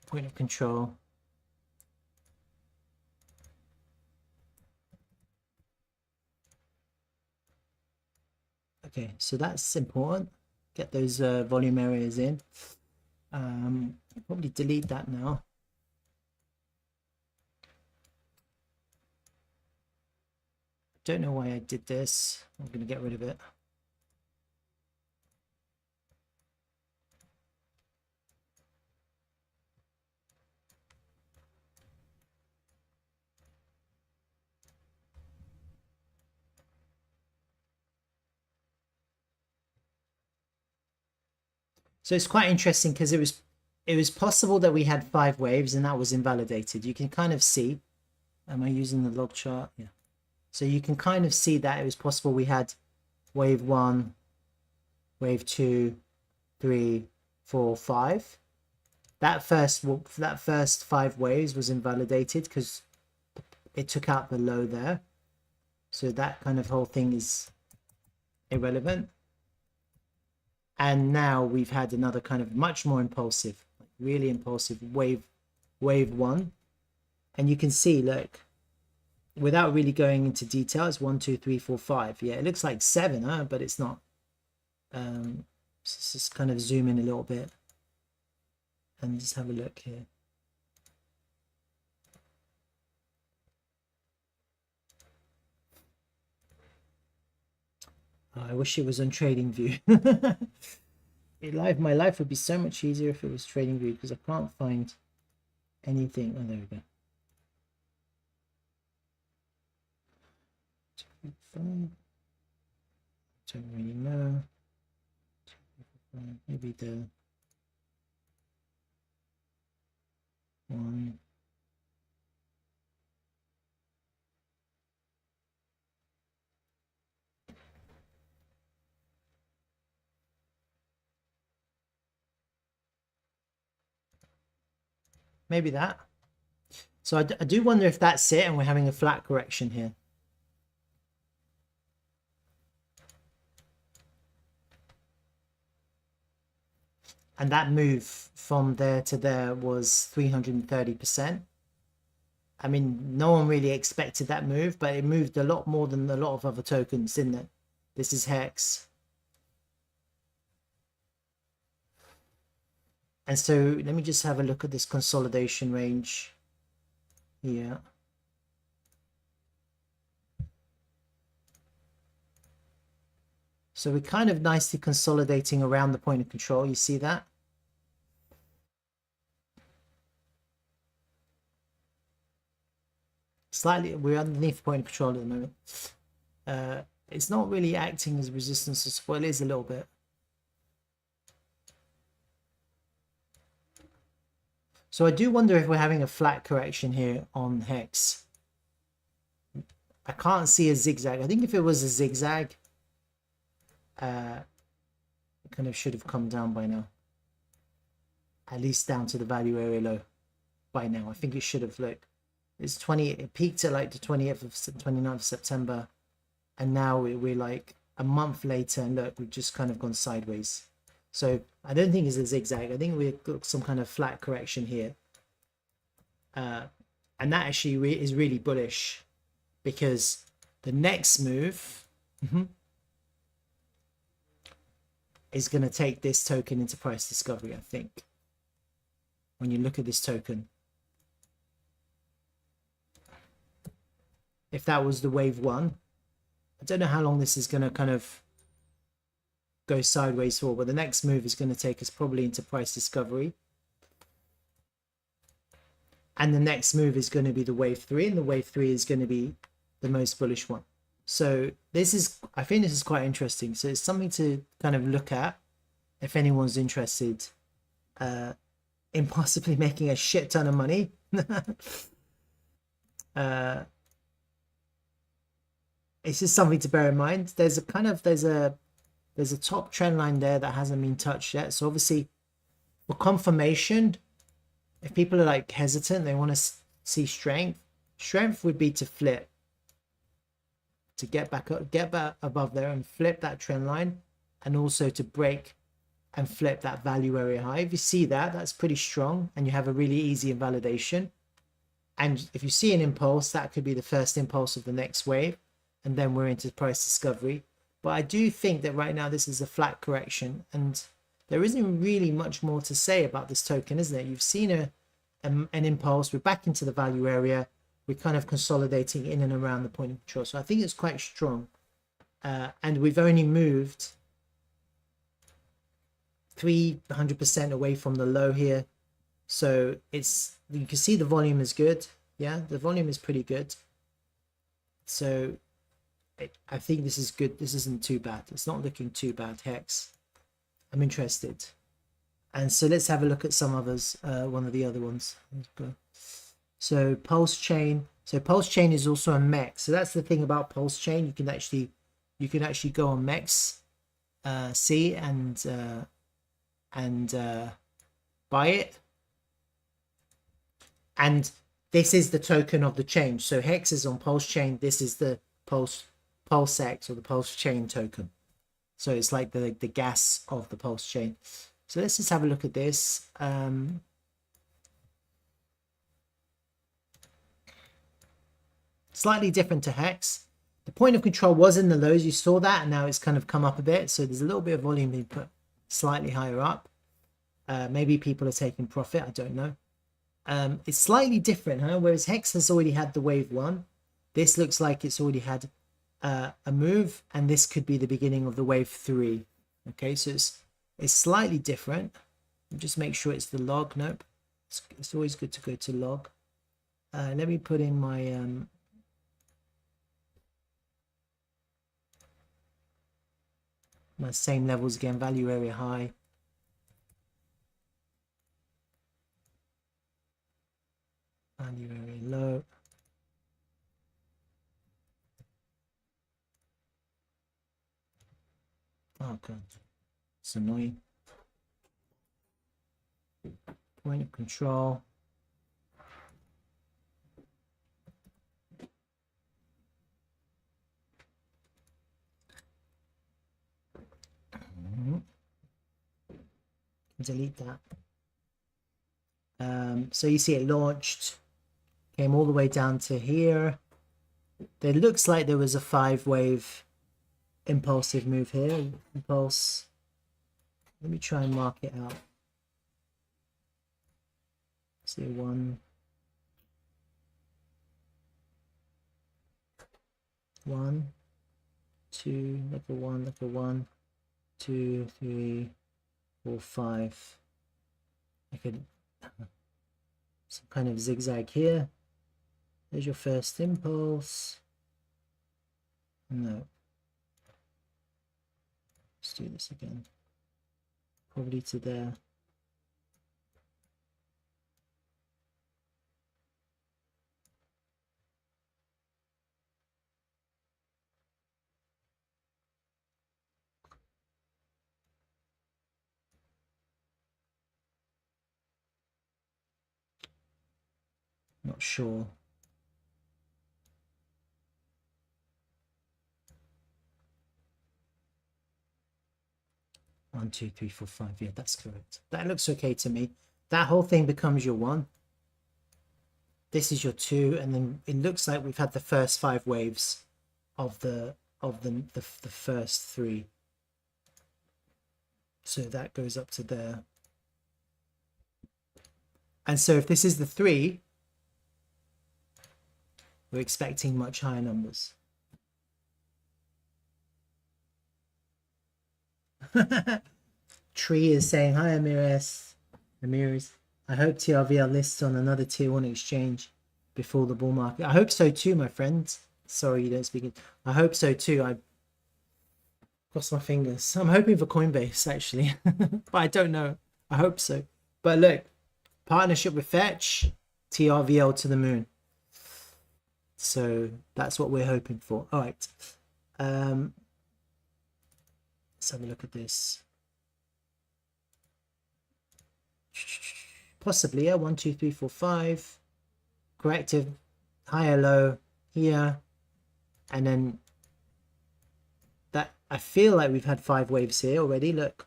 Point of control. Okay, so that's important. Get those volume areas in. Probably delete that now. Don't know why I did this. I'm going to get rid of it. So it's quite interesting because it was possible that we had 5 waves and that was invalidated. You can kind of see. Am I using the log chart? Yeah. So you can kind of see that it was possible we had wave 1, wave 2, 3, 4, 5. That first 5 waves was invalidated because it took out the low there. So that kind of whole thing is irrelevant. And now we've had another kind of much more impulsive, like really impulsive wave 1. And you can see, look, without really going into detail, it's 1, 2, 3, 4, 5. Yeah, it looks like 7, huh? But it's not. Let's just kind of zoom in a little bit and just have a look here. Oh, I wish it was on Trading View. My life would be so much easier if it was Trading View because I can't find anything. Oh, there we go. Don't really know. Maybe the 1. Maybe that. So I do wonder if that's it and we're having a flat correction here. And that move from there to there was 330%. I mean, no one really expected that move, but it moved a lot more than a lot of other tokens, didn't it? This is HEX. And so let me just have a look at this consolidation range here. So we're kind of nicely consolidating around the point of control. You see that? Slightly, we're underneath the point of control at the moment. It's not really acting as resistance or support. It is a little bit. So I do wonder if we're having a flat correction here on HEX. I can't see a zigzag. I think if it was a zigzag, it kind of should have come down by now. At least down to the value area low by now. I think it should have. Look, it's 20. It peaked at like the 29th of September, and now we're like a month later, and look, we've just kind of gone sideways. So I don't think it's a zigzag. I think we've got some kind of flat correction here. And that actually is really bullish because the next move is going to take this token into price discovery, I think. When you look at this token. If that was the wave 1, I don't know how long this is going to kind of go sideways for, but the next move is going to take us probably into price discovery. And the next move is going to be the wave 3, and the wave 3 is going to be the most bullish one. So this is, I think this is quite interesting. So it's something to kind of look at if anyone's interested in possibly making a shit ton of money. It's just something to bear in mind. There's a there's a top trend line there that hasn't been touched yet. So obviously for confirmation, if people are like hesitant, they want to see strength. Strength would be to flip, to get back up, get back above there and flip that trend line, and also to break and flip that value area high. If you see that, that's pretty strong, and you have a really easy invalidation. And if you see an impulse, that could be the first impulse of the next wave, and then we're into price discovery. But I do think that right now this is a flat correction, and there isn't really much more to say about this token, isn't it? You've seen an impulse, we're back into the value area, we're kind of consolidating in and around the point of control. So I think it's quite strong, and we've only moved 300% away from the low here. So it's, you can see the volume is good. Yeah, the volume is pretty good. So I think this is good. This isn't too bad. It's not looking too bad. HEX, I'm interested. And so let's have a look at some others. One of the other ones. Let's go. So pulse chain. So pulse chain is also a MEX. So that's the thing about pulse chain. You can actually go on MEX, see and buy it. And this is the token of the change. So HEX is on pulse chain. This is the PLSX or the pulse chain token. So it's like the gas of the pulse chain. So let's just have a look at this. Slightly different to HEX. The point of control was in the lows. You saw that, and now it's kind of come up a bit. So there's a little bit of volume being put slightly higher up. Maybe people are taking profit. I don't know. It's slightly different, huh? Whereas HEX has already had the wave one. This looks like it's already had a move, and this could be the beginning of the wave three. Okay, so it's slightly different. Just make sure it's the log. Nope, it's always good to go to log. Let me put in my same levels again. Value area high. Value area low. Oh god, it's annoying. Point of control. Delete that. So you see it launched, came all the way down to here. It looks like there was a 5-wave impulsive move here. Impulse. Let me try and mark it out. See, 1, 2, look at 1, 2, 3, 4, 5. I could some kind of zigzag here. There's your first impulse. No. Let's do this again. Probably to there. Not sure. One, 2, 3, 4, 5. Yeah, that's correct. That looks okay to me. That whole thing becomes your 1. This is your 2, and then it looks like we've had the first 5 waves of the first 3. So that goes up to there. And so if this is the 3, we're expecting much higher numbers. Tree is saying, hi, Amiris. I hope TRVL lists on another tier 1 exchange before the bull market. I hope so too, my friend. Sorry you don't speak it. I hope so too. I cross my fingers. I'm hoping for Coinbase, actually. But I don't know. I hope so. But look, partnership with Fetch, TRVL to the moon. So that's what we're hoping for. All right. Let's have a look at this. Possibly, yeah, 1 2 3 4 5 corrective, higher low here, and then that, I feel like we've had 5 waves here already. Look,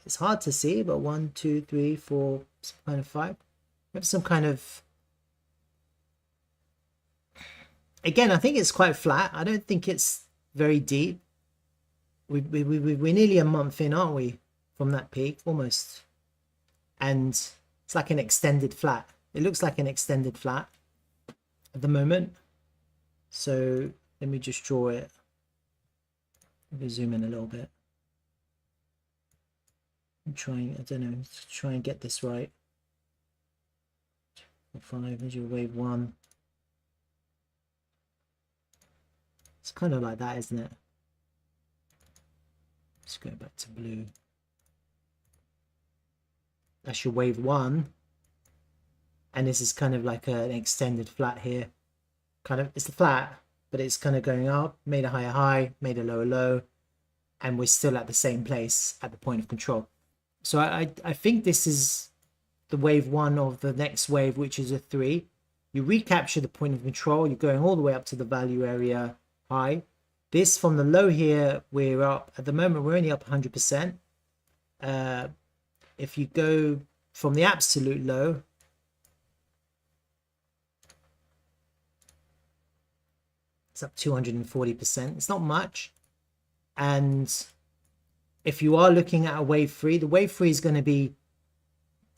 it's hard to see, but 1 2 3 4 some kind of 5. We have some kind of, again, I think it's quite flat. I don't think it's very deep. We're nearly a month in, aren't we, from that peak, almost. And it's like an extended flat. It looks like an extended flat at the moment. So let me just draw it. Let me zoom in a little bit. I'm trying, I don't know, try and get this right. 5, there's your wave 1. It's kind of like that, isn't it? Let's go back to blue. That's your wave 1. And this is kind of like an extended flat here. Kind of, it's a flat, but it's kind of going up, made a higher high, made a lower low, and we're still at the same place at the point of control. So I think this is the wave 1 of the next wave, which is a 3. You recapture the point of control, you're going all the way up to the value area high. This, from the low here, we're up, at the moment we're only up 100%. If you go from the absolute low, it's up 240%. It's not much. And if you are looking at a wave 3, the wave 3 is going to be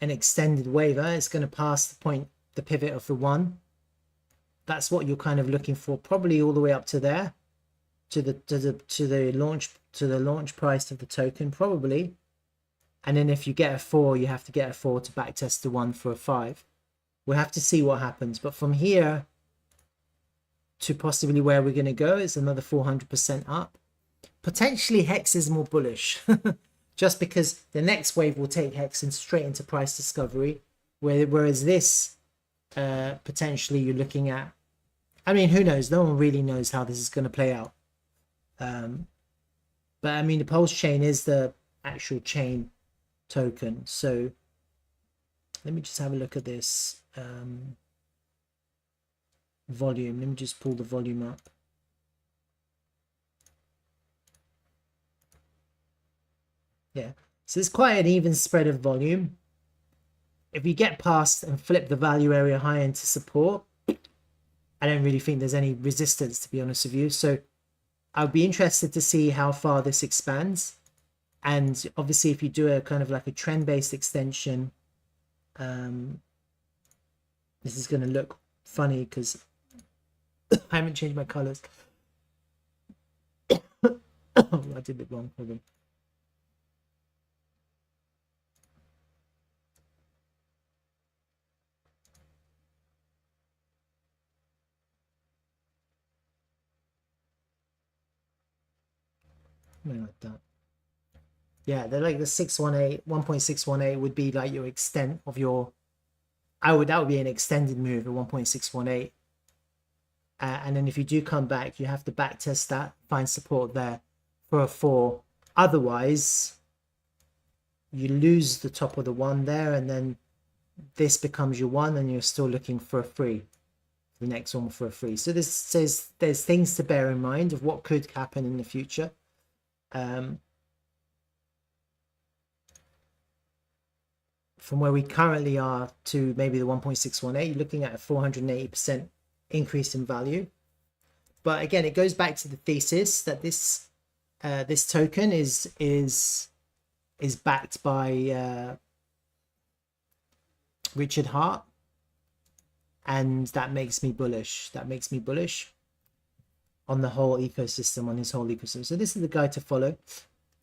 an extended wave. It's going to pass the point, the pivot of the 1. That's what you're kind of looking for, probably all the way up to there, to the launch price of the token, probably. And then if you get a 4, you have to get a 4 to backtest the 1 for a 5. We'll have to see what happens. But from here to possibly where we're going to go is another 400% up. Potentially HEX is more bullish, just because the next wave will take HEX and straight into price discovery, whereas this potentially you're looking at, I mean, who knows? No one really knows how this is going to play out. But I mean, the pulse chain is the actual chain token. So let me just have a look at this volume. Let me just pull the volume up. Yeah, so it's quite an even spread of volume. If you get past and flip the value area high into support, I don't really think there's any resistance, to be honest with you. So I'll be interested to see how far this expands. And obviously, if you do a kind of like a trend-based extension, this is going to look funny because I haven't changed my colors. Oh, I did it wrong. Hold on. Like that. Yeah, they're like the 618, 1.618 would be like your extent of your, that would be an extended move at 1.618. And then if you do come back, you have to back test that, find support there for a 4. Otherwise, you lose the top of the 1 there, and then this becomes your 1, and you're still looking for a 3. The next one for a 3. So this says there's things to bear in mind of what could happen in the future. From where we currently are to maybe the 1.618, you're looking at a 480% increase in value. But again, it goes back to the thesis that this this token is backed by Richard Hart, and that makes me bullish. That makes me bullish on the whole ecosystem, on his whole ecosystem. So this is the guy to follow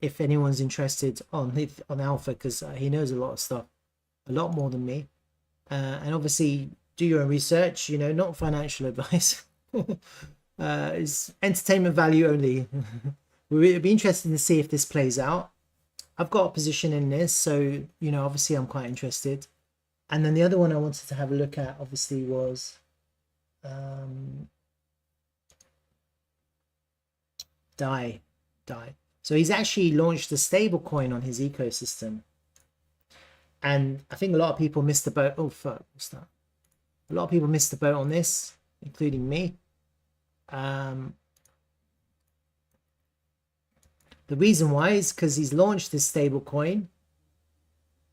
if anyone's interested on Alpha, because he knows a lot of stuff, a lot more than me. And obviously do your own research, you know, not financial advice. It's entertainment value only. We'd be interested to see if this plays out. I've got a position in this, so, you know, obviously I'm quite interested. And then the other one I wanted to have a look at, obviously, was DAI. So he's actually launched a stable coin on his ecosystem. And I think a lot of people missed the boat. Oh, fuck, what's that? A lot of people missed the boat on this, including me. The reason why is because he's launched this stable coin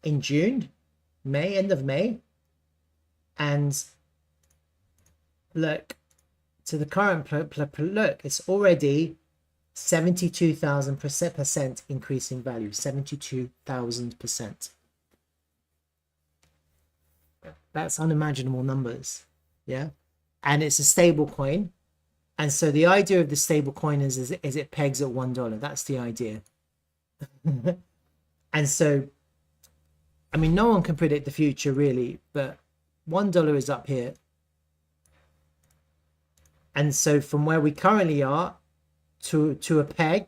in June, May, end of May. And look, to the current look, it's already 72,000% increase in value. 72,000%. That's unimaginable numbers. Yeah. And it's a stable coin. And so the idea of the stable coin is it pegs at $1. That's the idea. And so, I mean, no one can predict the future really, but $1 is up here. And so from where we currently are to a peg,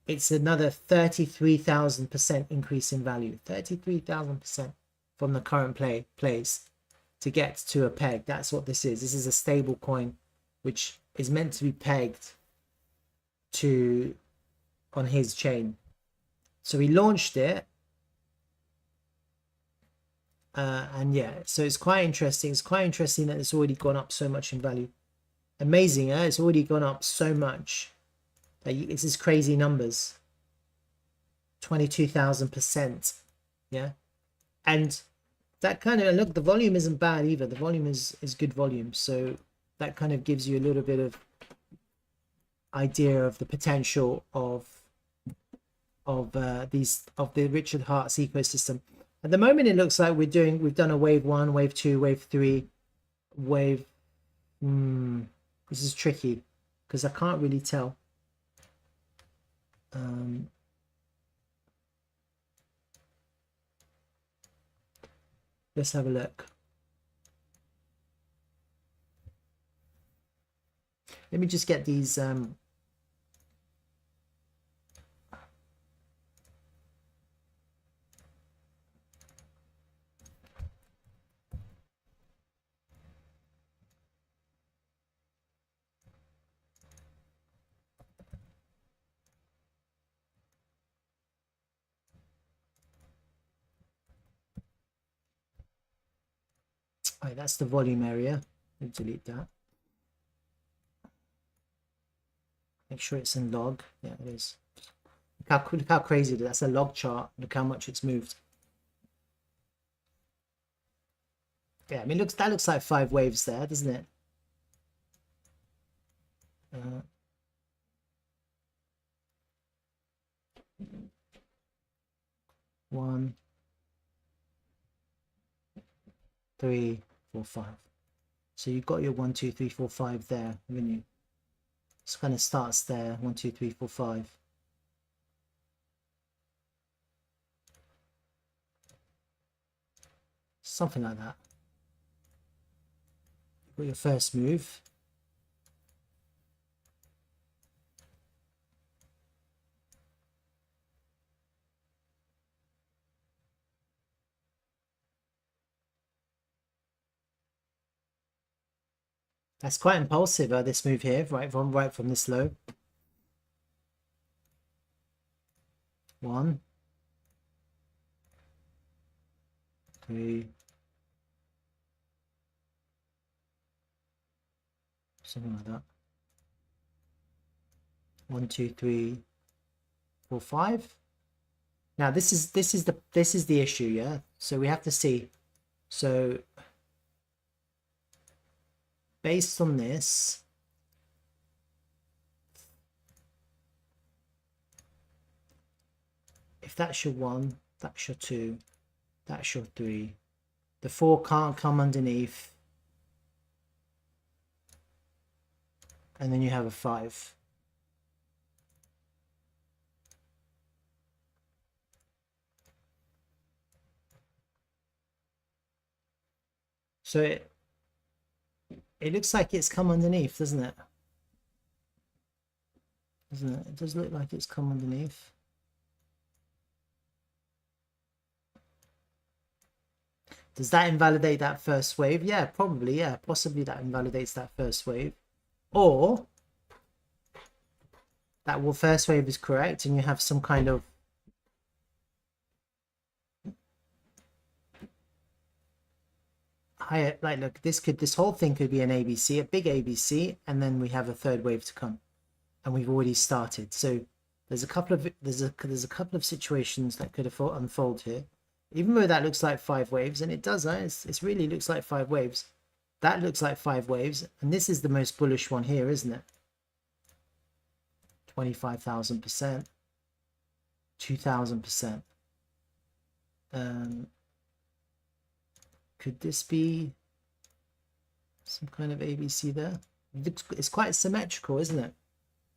it's another 33,000% increase in value. 33,000% from the current place to get to a peg. That's what this is. This is a stable coin which is meant to be pegged to on his chain. So he launched it. And yeah, so it's quite interesting. It's quite interesting that it's already gone up so much in value. Amazing, eh? It's already gone up so much. It's just crazy numbers. 22,000%. Yeah. And that kind of, look, the volume isn't bad either. The volume is good volume. So that kind of gives you a little bit of idea of the potential of the Richard Hart's ecosystem. At the moment, it looks like we've done a wave 1, wave 2, wave 3, wave. This is tricky because I can't really tell. Let's have a look. Let me just get these. Oh, that's the volume area. Let me delete that. Make sure it's in log. Yeah, it is. Look how crazy it is. That's a log chart. Look how much it's moved. Yeah, I mean, that looks like 5 waves there, doesn't it? 1, 3, 4, 5. So you've got your 1, 2, 3, 4, 5 there, haven't you? It kind of starts there. 1, 2, 3, 4, 5. Something like that. You've got your first move. That's quite impulsive, this move here, right from this low. 1, 3, something like that. 1, 2, 3, 4, 5. Now this is the issue, yeah. So we have to see. So based on this, if that's your 1, that's your 2, that's your 3. The 4 can't come underneath. And then you have a 5. So it looks like it's come underneath, doesn't it? Doesn't it? It does look like it's come underneath. Does that invalidate that first wave? Yeah, probably. Yeah, possibly that invalidates that first wave. Or that first wave is correct, and you have some kind of higher, like, look, this whole thing could be an ABC, a big ABC, and then we have a third wave to come, and we've already started. So there's a couple of situations that could unfold here, even though that looks like 5 waves, and it does. It really looks like 5 waves. That looks like 5 waves, and this is the most bullish one here, isn't it? 25,000%, 2,000%. Could this be some kind of ABC there? It's quite symmetrical, isn't it?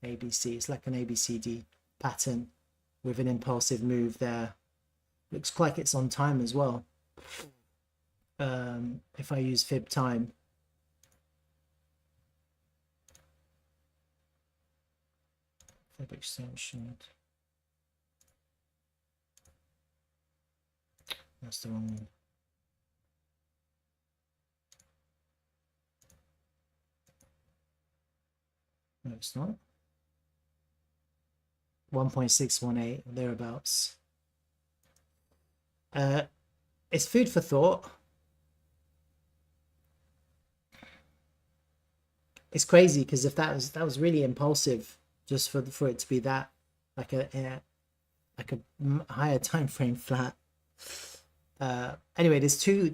ABC, it's like an ABCD pattern with an impulsive move there. Looks like it's on time as well. If I use fib time, fib extension, that's the wrong one. No, it's not. 1.618 thereabouts. It's food for thought. It's crazy because if that was really impulsive, just for it to be that like a higher time frame flat. Anyway, there's two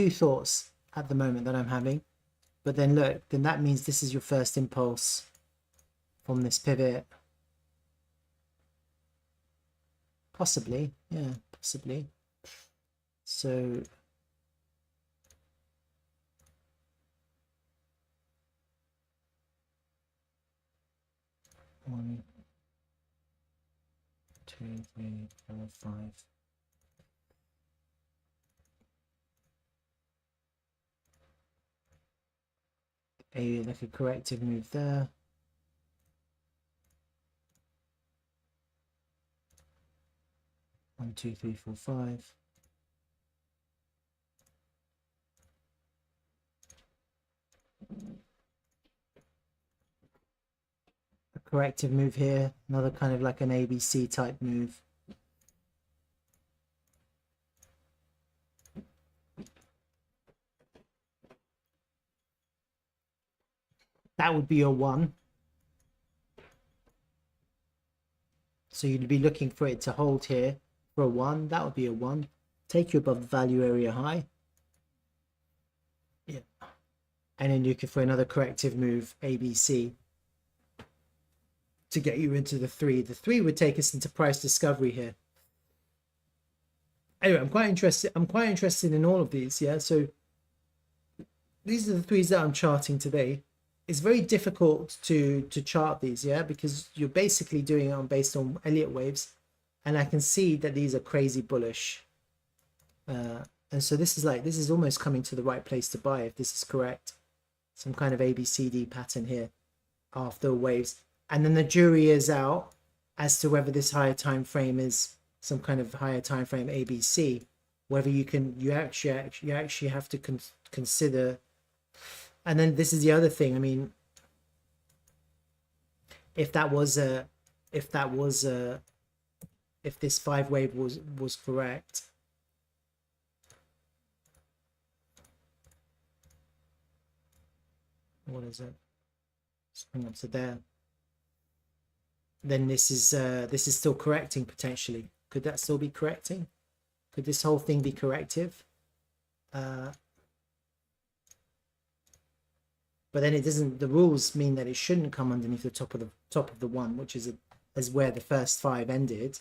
thoughts at the moment that I'm having. But then look, then that means this is your first impulse from this pivot. Possibly, yeah, possibly. So one, two, three, four, five. Like a corrective move there. One, two, three, four, five. A corrective move here, another kind of like an ABC type move. That would be your 1. So you'd be looking for it to hold here for a 1. That would be a 1. Take you above the value area high. Yeah. And then looking for another corrective move, ABC, to get you into the 3. The 3 would take us into price discovery here. Anyway, I'm quite interested in all of these. Yeah. So these are the 3s that I'm charting today. It's very difficult to chart these, yeah, because you're basically doing it based on Elliott waves, and I can see that these are crazy bullish, and so this is almost coming to the right place to buy if this is correct. Some kind of ABCD pattern here after waves, and then the jury is out as to whether this higher time frame is some kind of higher time frame ABC, whether you actually have to consider. And then this is the other thing. I mean, if this 5 wave was correct, what is it? Let's bring up to there. Then this is still correcting potentially. Could that still be correcting? Could this whole thing be corrective? But then it doesn't. The rules mean that it shouldn't come underneath the top of the 1, which is where the first 5 ended.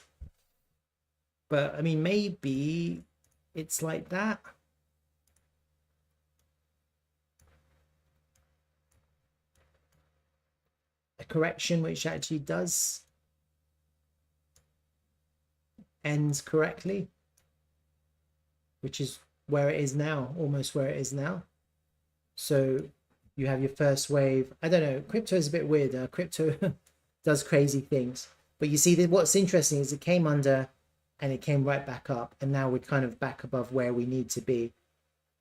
But I mean, maybe it's like that. A correction which actually does ends correctly, which is where it is now, almost where it is now. So you have your first wave. I don't know. Crypto is a bit weird. Crypto does crazy things. But you see, what's interesting is it came under and it came right back up. And now we're kind of back above where we need to be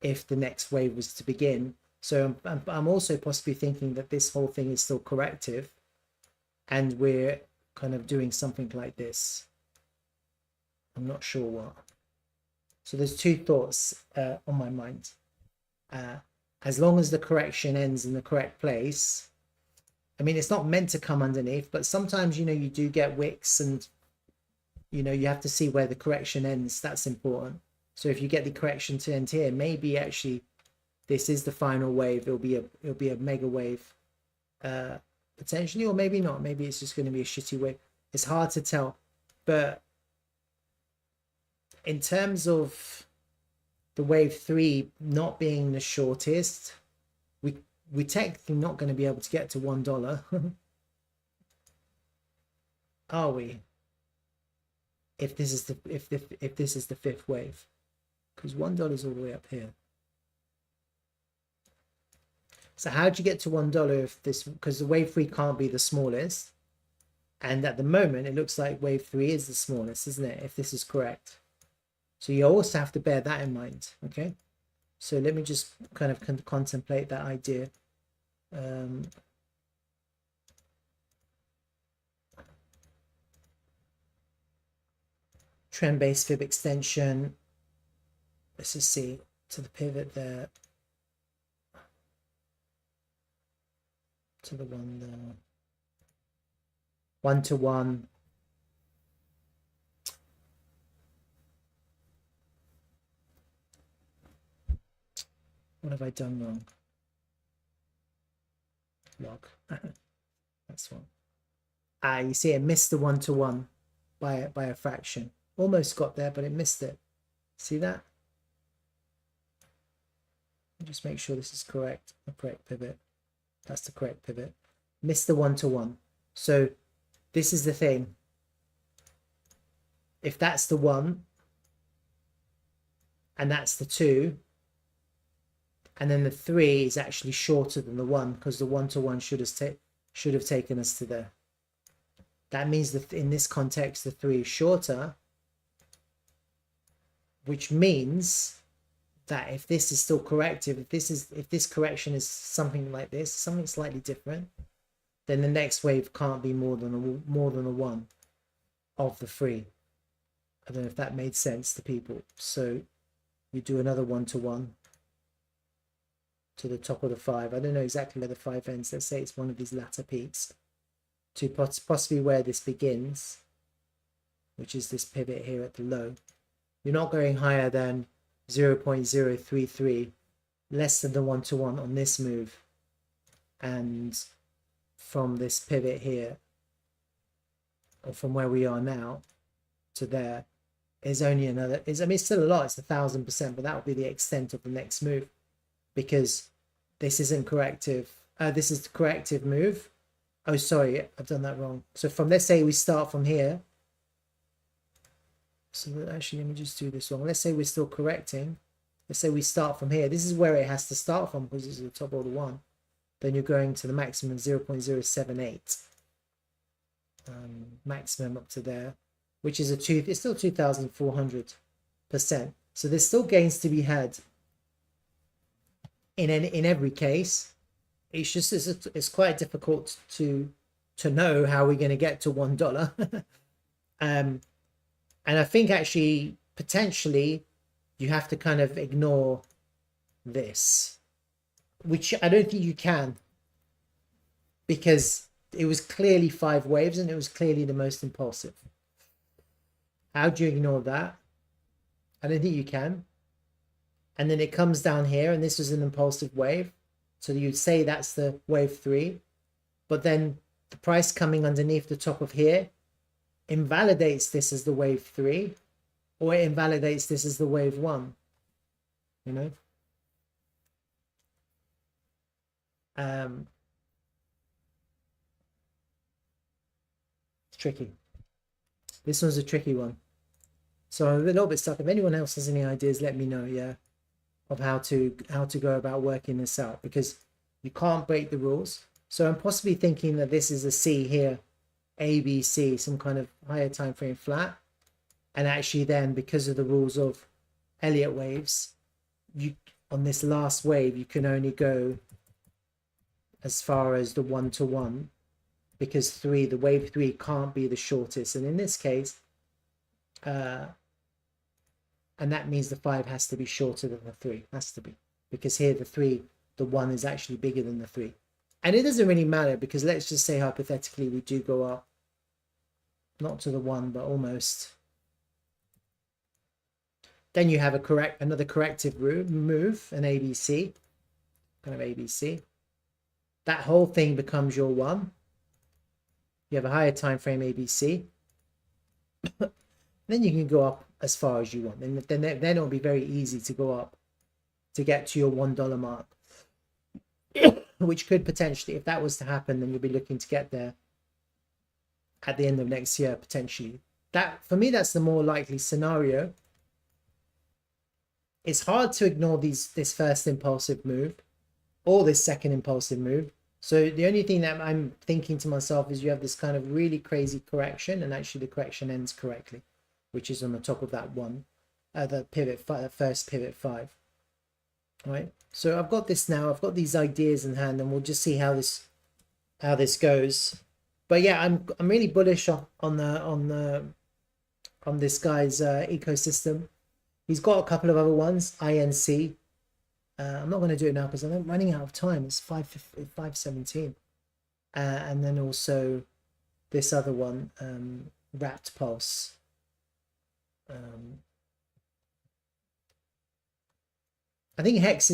if the next wave was to begin. So I'm also possibly thinking that this whole thing is still corrective. and we're kind of doing something like this. I'm not sure what. So there's two thoughts on my mind. As long as the correction ends in the correct place, I mean, it's not meant to come underneath, but sometimes, you know, you do get wicks and, you know, you have to see where the correction ends. That's important. So if you get the correction to end here, maybe actually this is the final wave. It'll be a mega wave, potentially, or maybe not. Maybe it's just going to be a shitty wave. It's hard to tell. But in terms of the wave 3 not being the shortest, we're technically not going to be able to get to $1. Are we? If this is the if this is the fifth wave, because $1 is all the way up here. So how do you get to $1 if this, because the wave 3 can't be the smallest, and at the moment it looks like wave 3 is the smallest, isn't it, if this is correct? So you also have to bear that in mind. Okay, so let me just kind of contemplate that idea. Trend-based fib extension. Let's just see to the pivot there, to the one there, 1-to-1. What have I done wrong? Log. That's one. You see it missed the 1-to-1 by a fraction. Almost got there, but it missed it. See that? Just make sure this is correct. The correct pivot. That's the correct pivot. Missed the 1-to-1. So this is the thing. If that's the 1 and that's the 2, and then the 3 is actually shorter than the 1, because the 1-to-1 should have taken us to there. That means that in this context the 3 is shorter, which means that if this is still corrective, if this correction is something like this, something slightly different, then the next wave can't be more than a 1 of the 3. I don't know if that made sense to people. So you do another 1-to-1 to the top of the 5. I don't know exactly where the 5 ends. Let's say it's one of these latter peaks, to possibly where this begins, which is this pivot here at the low. You're not going higher than 0.033, less than the 1-to-1 on this move, and from this pivot here, or from where we are now to there, is only another, I mean, it's still a lot, it's 1,000%, but that would be the extent of the next move, because this isn't corrective. This is the corrective move. Oh, sorry, I've done that wrong. So from, let's say we start from here. So actually, let me just do this wrong. Let's say we're still correcting. Let's say we start from here. This is where it has to start from, because this is the top of the 1. Then you're going to the maximum 0.078. Maximum up to there, which is it's still 2,400%. So there's still gains to be had in every case. It's just it's quite difficult to know how we're going to get to $1. And I think actually potentially you have to kind of ignore this, which I don't think you can, because it was clearly 5 waves and it was clearly the most impulsive. How do you ignore that? I don't think you can. And then it comes down here, and this was an impulsive wave. So you'd say that's the wave 3. But then the price coming underneath the top of here invalidates this as the wave 3, or it invalidates this as the wave 1. You know? It's tricky. This one's a tricky one. So I'm a little bit stuck. If anyone else has any ideas, let me know, yeah, of how to go about working this out, because you can't break the rules. So I'm possibly thinking that this is a C here, A, B, C, some kind of higher time frame flat. And actually then, because of the rules of Elliott waves, you on this last wave, you can only go as far as the 1-to-1, because the wave 3 can't be the shortest, and in this case and that means the 5 has to be shorter than the 3, has to be, because here the 1 is actually bigger than the 3. And it doesn't really matter, because let's just say hypothetically we do go up, not to the 1 but almost, then you have another corrective move, an ABC, kind of ABC. That whole thing becomes your 1. You have a higher time frame ABC. Then you can go up as far as you want. And then it'll be very easy to go up to get to your $1 mark, which could potentially, if that was to happen, then you'll be looking to get there at the end of next year, potentially. That, for me, that's the more likely scenario. It's hard to ignore this first impulsive move or this second impulsive move. So the only thing that I'm thinking to myself is you have this kind of really crazy correction, and actually the correction ends correctly, which is on the top of that 1, the first pivot 5. All right. So I've got this now. I've got these ideas in hand, and we'll just see how this goes. But yeah, I'm really bullish on this guy's ecosystem. He's got a couple of other ones, INC. I'm not going to do it now because I'm running out of time. It's 5:17, and then also this other one, Wrapped Pulse. I think HEX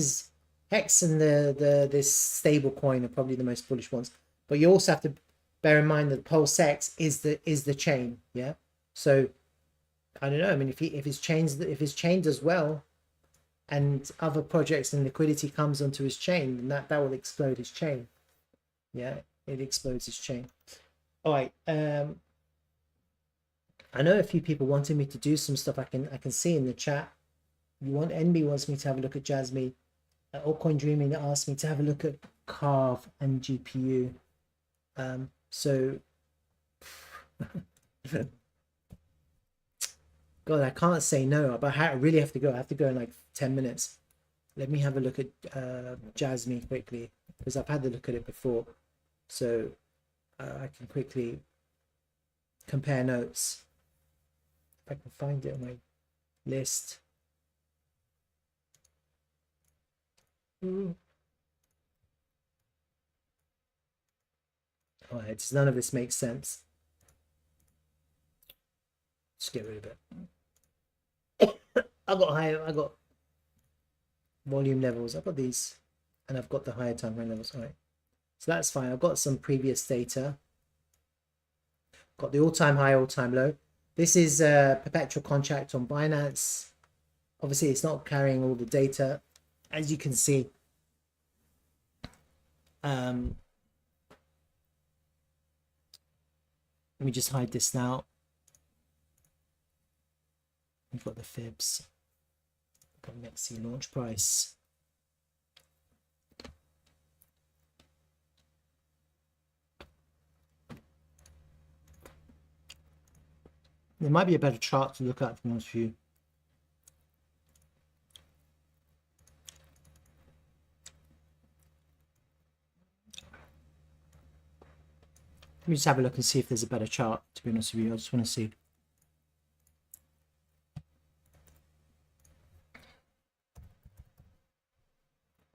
and this stable coin are probably the most bullish ones. But you also have to bear in mind that PLSX is the chain. Yeah. So I don't know. I mean, if his chain does well, and other projects and liquidity comes onto his chain, then that will explode his chain. Yeah, it explodes his chain. All right. I know a few people wanted me to do some stuff. I can see in the chat. NB wants me to have a look at Jasmine. Altcoin Dreaming asked me to have a look at Carve and GPU. So God, I can't say no, but I really have to go. I have to go in like 10 minutes. Let me have a look at Jasmine quickly, because I've had a look at it before. So I can quickly compare notes. If I can find it on my list. Oh, none of this makes sense. Just get rid of it. I got volume levels. I've got these, and I've got the higher time frame levels. All right, so that's fine. I've got some previous data. Got the all-time high, all-time low. This is a perpetual contract on Binance. Obviously, it's not carrying all the data, as you can see. Let me just hide this now. We've got the fibs. Got next launch price. There might be a better chart to look at, to be honest with you. Let me just have a look and see if there's a better chart, to be honest with you. I just want to see.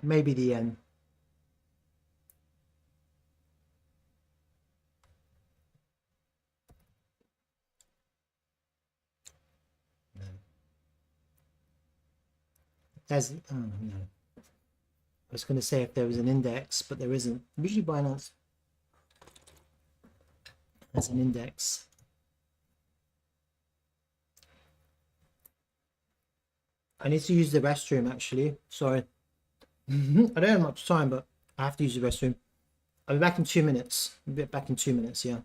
Maybe the end. No. There's, oh no. I was going to say if there was an index, but there isn't. Usually Binance has an index. I need to use the restroom, actually. Sorry. I don't have much time, but I have to use the restroom. I'll be back in 2 minutes. I'll be back in 2 minutes, yeah.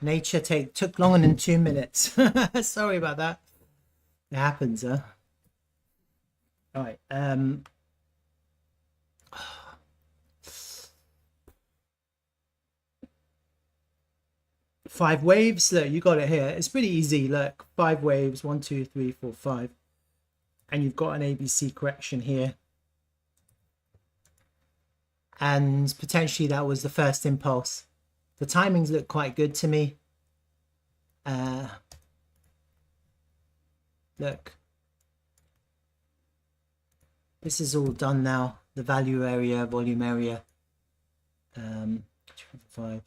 Nature took longer than 2 minutes. Sorry about that. It happens, huh? All right. 5 waves. Look, you got it here. It's pretty easy. Look, 5 waves. 1, 2, 3, 4, 5. And you've got an ABC correction here. And potentially that was the first impulse. The timings look quite good to me. Look, this is all done now. The value area, volume area. 5.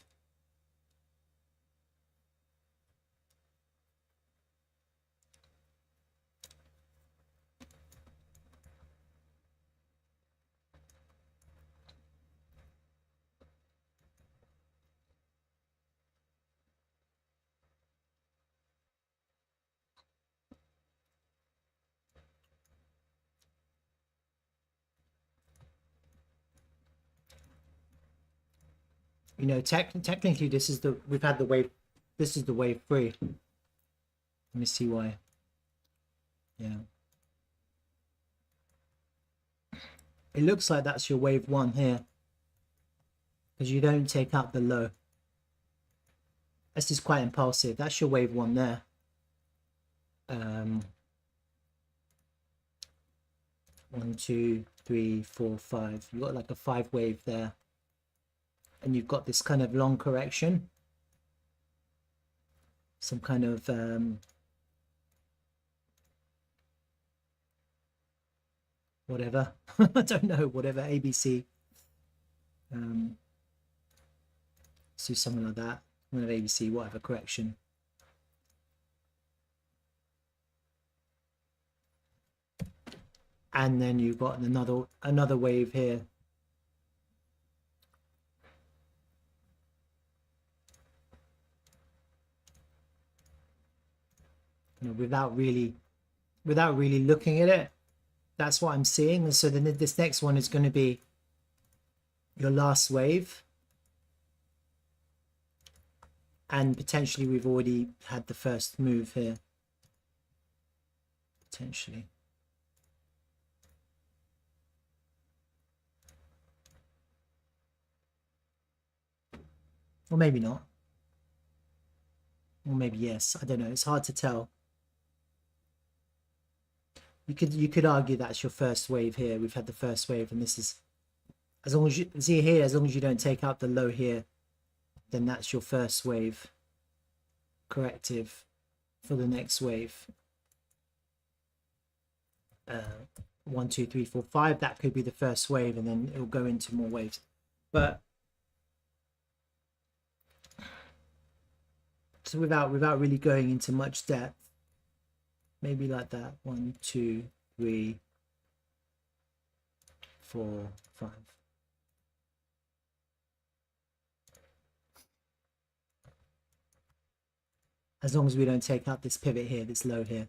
You know, technically this is we've had the wave, this is the wave 3. Let me see why. Yeah. It looks like that's your wave 1 here. Because you don't take out the low. This is quite impulsive. That's your wave 1 there. 1, 2, 3, 4, 5. You've got like a 5 wave there. And you've got this kind of long correction. Some kind of whatever. I don't know, whatever, ABC. Let's do something like that. Kind of ABC, whatever correction. And then you've got another wave here. You know, without really looking at it, that's what I'm seeing. And so then this next one is going to be your last wave, and potentially we've already had the first move here, potentially. Or maybe not, or maybe yes. I don't know, it's hard to tell. You could argue that's your first wave here. We've had the first wave, and this is, as long as you see here, as long as you don't take out the low here, then that's your first wave corrective for the next wave. 1, 2, 3, 4, 5. That could be the first wave, and then it'll go into more waves. But so without really going into much depth, maybe like that. 1, 2, 3, 4, 5. As long as we don't take out this pivot here, this low here.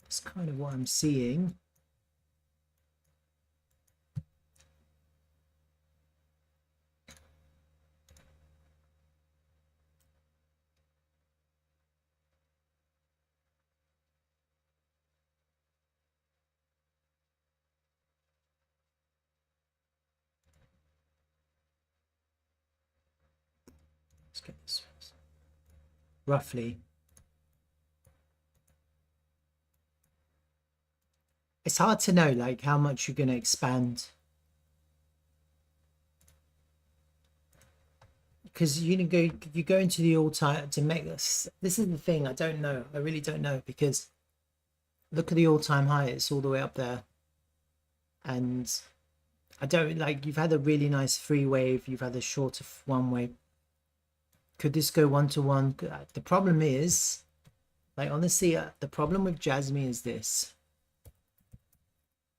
That's kind of what I'm seeing. Let's get this roughly. It's hard to know like how much you're going to expand, because you go into the all-time to make this is the thing. I don't know, I really don't know, because look at the all-time high, it's all the way up there, and I don't like, you've had a really nice 3 wave, you've had a shorter 1 wave. Could this go 1-to-1? The problem is, like, honestly, the problem with Jasmine is this,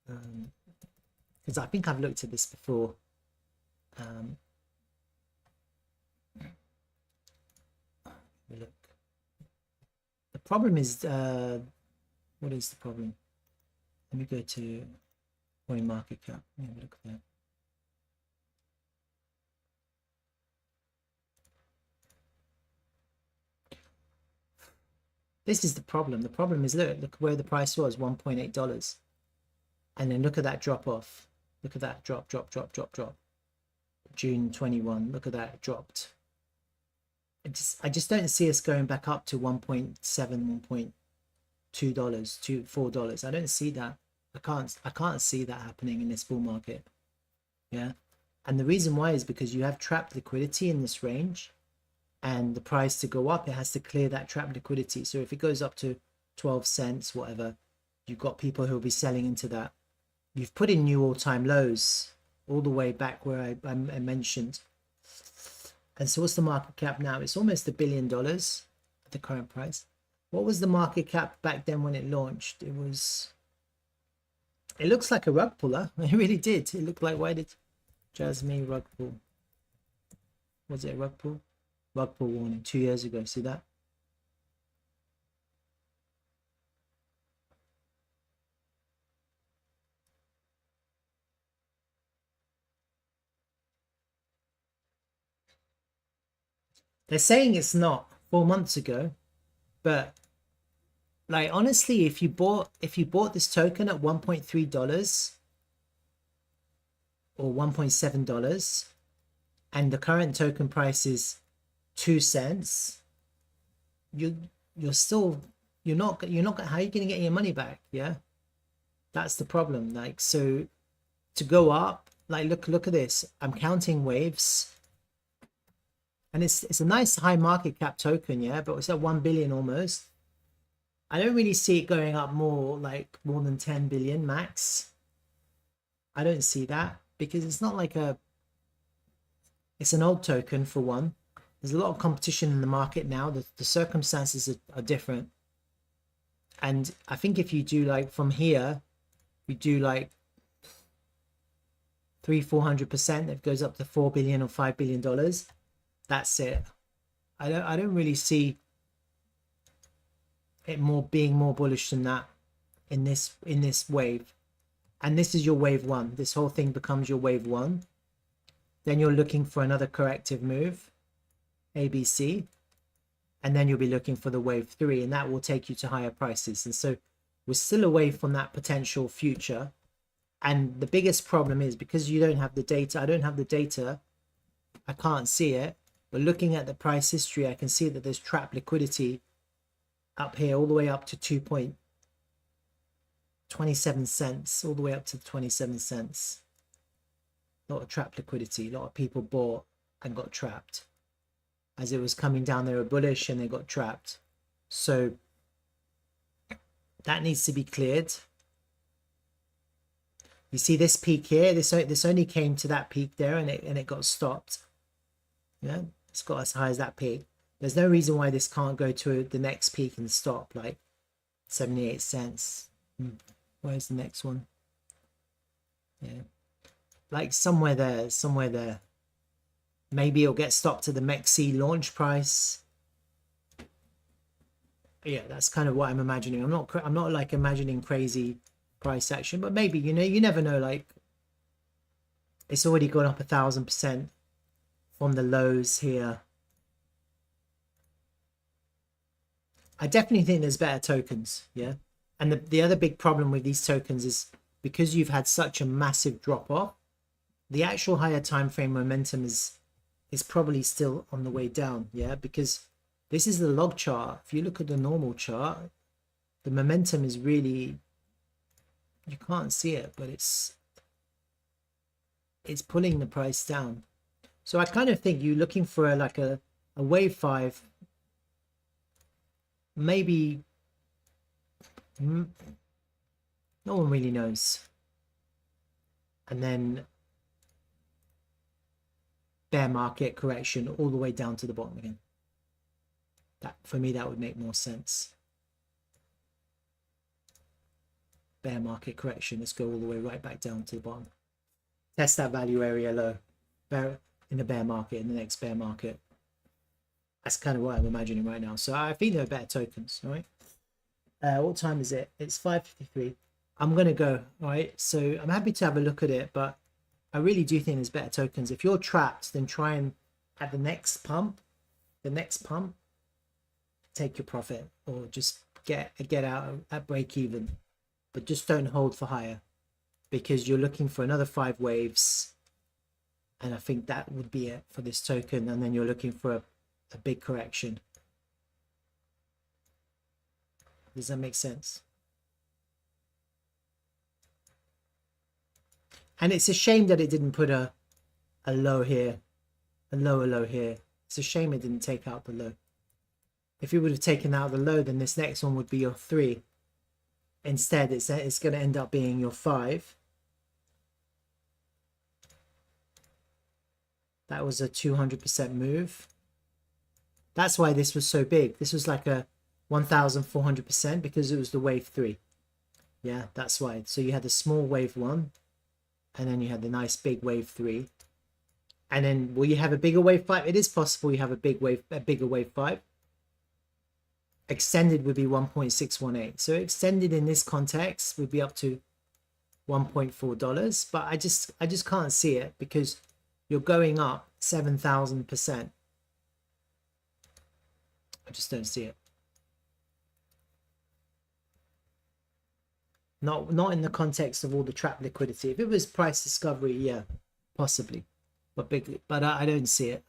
because I think I've looked at this before. Look, the problem is, what is the problem? Let me go to coin market cap. Let me look there. This is the problem. The problem is, look where the price was, $1.8. And then look at that drop off. Look at that drop. June 21, look at that, it dropped. I just don't see us going back up to 1.7, $1.2 to $4. I don't see that. I can't see that happening in this bull market. Yeah. And the reason why is because you have trapped liquidity in this range, and the price to go up, it has to clear that trapped liquidity. So if it goes up to 12 cents, whatever, you've got people who will be selling into that. You've put in new all-time lows all the way back where I mentioned. And so what's the market cap now? It's almost $1 billion at the current price. What was the market cap back then when it launched? It looks like a rug puller. It really did. It looked like, why did Jasmine rug pull? Was it a rug pull? Rug pull warning 2 years ago. See that? They're saying it's not 4 months ago, but like honestly, if you bought this token at $1.3 or $1.7 and the current token price is 2 cents, you're not how are you going to get your money back? Yeah, that's the problem. Like, so to go up, like look at this, I'm counting waves, and it's a nice high market cap token, yeah, but it's at 1 billion almost. I don't really see it going up more than 10 billion max. I don't see that, because it's not like it's an old token for one. There's a lot of competition in the market now. The circumstances are different. And I think if you do like from here, you do like 300-400%, it goes up to $4 billion or $5 billion. That's it. I don't really see it being more bullish than that in this wave. And this is your wave one. This whole thing becomes your wave one. Then you're looking for another corrective move, ABC, and then you'll be looking for the wave three, and that will take you to higher prices. And so we're still away from that potential future. And the biggest problem is because you don't have the data. I don't have the data. I can't see it. But looking at the price history, I can see that there's trapped liquidity up here all the way up to 2.27 cents, all the way up to 27 cents. A lot of trapped liquidity. A lot of people bought and got trapped. As it was coming down, they were bullish and they got trapped. So that needs to be cleared. You see this peak here, this only came to that peak there, and it got stopped. Yeah, it's got as high as that peak. There's no reason why this can't go to the next peak and stop, like 78 cents. Where's the next one? Yeah, like somewhere there. Maybe it'll get stopped at the MEXC launch price. Yeah, that's kind of what I'm imagining. I'm not like imagining crazy price action, but maybe, you know, you never know. Like, it's already gone up 1,000% from the lows here. I definitely think there's better tokens, yeah. And the other big problem with these tokens is because you've had such a massive drop off, the actual higher time frame momentum is probably still on the way down, yeah, because this is the log chart. If you look at the normal chart, the momentum is really, you can't see it, but it's pulling the price down. So I kind of think you're looking for a wave 5, maybe, no one really knows, and then bear market correction all the way down to the bottom again. That, for me, that would make more sense. Bear market correction, let's go all the way right back down to the bottom. Test that value area low in the bear market, in the next bear market. That's kind of what I'm imagining right now. So I think there are better tokens, all right? What time is it? It's 5:53. I'm going to go, all right? So I'm happy to have a look at it, but I really do think there's better tokens. If you're trapped, then try and at the next pump, take your profit or just get out at break even, but just don't hold for higher, because you're looking for another 5 waves, and I think that would be it for this token, and then you're looking for a big correction. Does that make sense? And it's a shame that it didn't put a low here, a lower low here. It's a shame it didn't take out the low. If it would have taken out the low, then this next one would be your 3. Instead, it's going to end up being your 5. That was a 200% move. That's why this was so big. This was like a 1,400%, because it was the wave 3. Yeah, that's why. So you had the small wave 1, and then you had the nice big wave 3. And then will you have a bigger wave 5? It is possible you have a bigger wave 5. Extended would be 1.618. So extended in this context would be up to $1.4. But I just can't see it, because you're going up 7,000%. I just don't see it. Not in the context of all the trap liquidity. If it was price discovery, yeah, possibly. But I don't see it.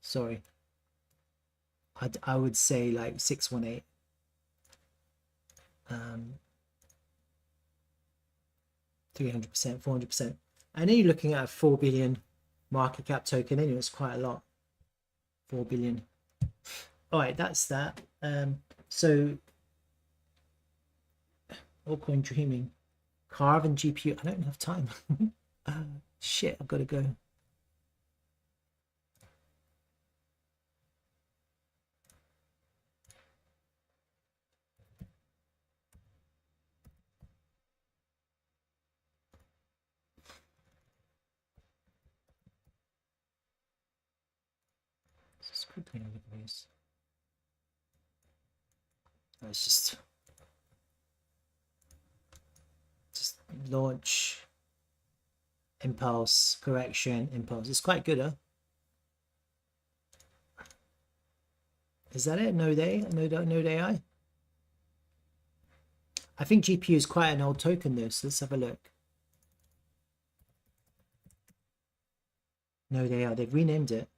Sorry. I would say like 618. 300%, 400%. I know you're looking at a 4 billion market cap token anyway. It's quite a lot. 4 billion. All right, that's that. So altcoin dreaming, Carve and GPU. I don't have time. Shit, I've got to go. Just quickly look at these. It's just launch, impulse, correction, impulse. It's quite good, huh? Is that it? No AI? I think GPU is quite an old token though, so let's have a look. No AI, they've renamed it.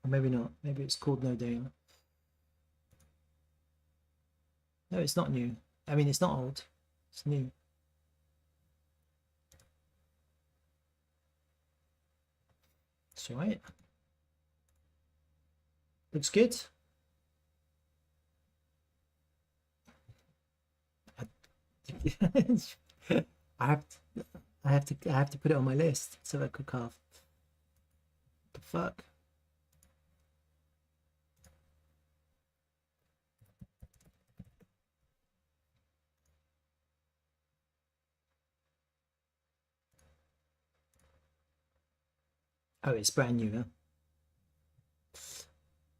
Or maybe not. Maybe it's called No AI. No, it's not new. I mean, it's not old. It's new. It's all right. Looks good. I have to put it on my list. So I could carve. The fuck? Oh, it's brand new, huh?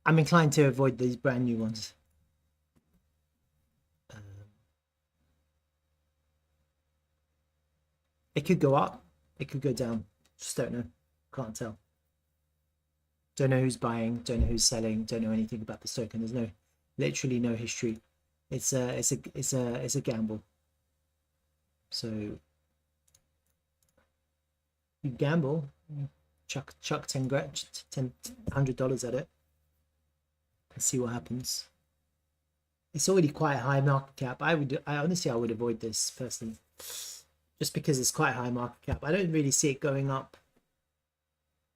I'm inclined to avoid these brand new ones. It could go up, it could go down. Just don't know. Can't tell. Don't know who's buying, don't know who's selling, don't know anything about the token. There's literally no history. It's a gamble. So you gamble, chuck $100 at it and see what happens. It's already quite a high market cap. I honestly would avoid this personally, just because it's quite a high market cap. I don't really see it going up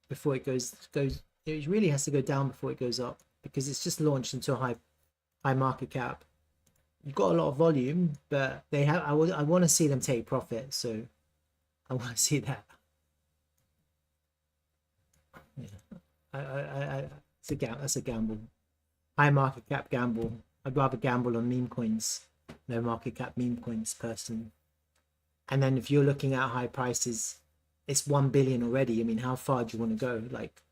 before it goes. It really has to go down before it goes up, because it's just launched into a high market cap. You've got a lot of volume, but they have. I want to see them take profit, so I want to see that. Yeah, that's a gamble. High market cap gamble. I'd rather gamble on meme coins, no market cap meme coins personally. And then if you're looking at high prices, it's 1 billion already. I mean, how far do you want to go? Like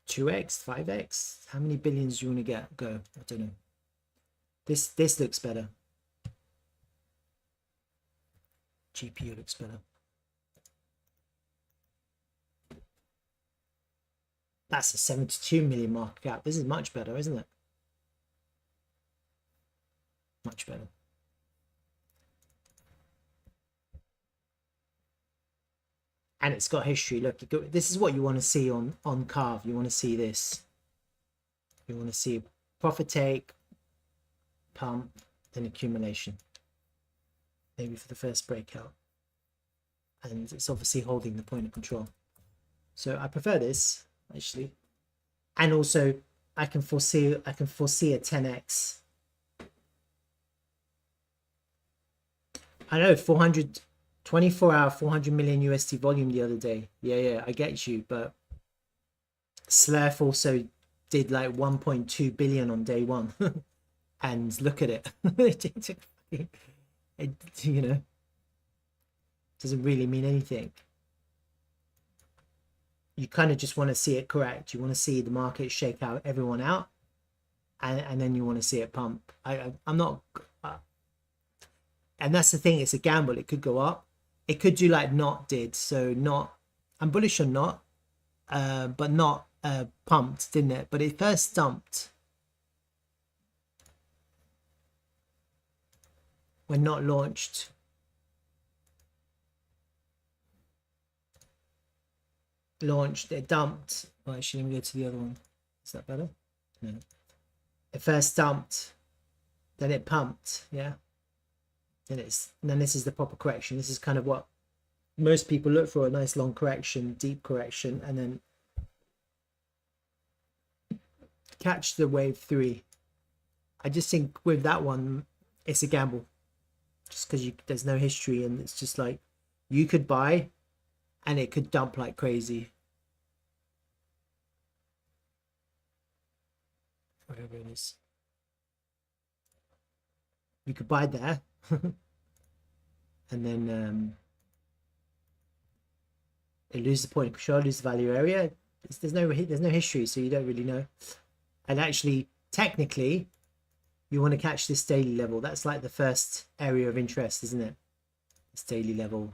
2x, 5x? How many billions do you want to go? I don't know. This looks better. GPU looks better. That's a 72 million market cap. This is much better, isn't it? Much better. And it's got history. Look, this is what you want to see on Carve. You want to see this. You want to see profit take, pump, then accumulation. Maybe for the first breakout. And it's obviously holding the point of control. So I prefer this actually. And also I can foresee a 10x. I know 24-hour 400 million USD volume the other day. Yeah, I get you, but Slurf also did like 1.2 billion on day one. And look at it. It, you know, doesn't really mean anything. You kind of just want to see it correct. You want to see the market shake out everyone out, and then you want to see it pump. I'm not, and that's the thing. It's a gamble. It could go up. It could do like Not did. So Not, I'm bullish on Not, but Not pumped, didn't it? But it first dumped when Not launched. It dumped. Oh, actually, let me go to the other one. Is that better? No. It first dumped, then it pumped, yeah. And then this is the proper correction. This is kind of what most people look for, a nice long correction, deep correction, and then catch the wave 3. I just think with that one, it's a gamble. Just because there's no history, and it's just like you could buy and it could dump like crazy. Whatever it is. You could buy there. And then they lose the point of control, lose the value area. There's no history, so you don't really know. And actually, technically, you want to catch this daily level. That's like the first area of interest, isn't it? This daily level.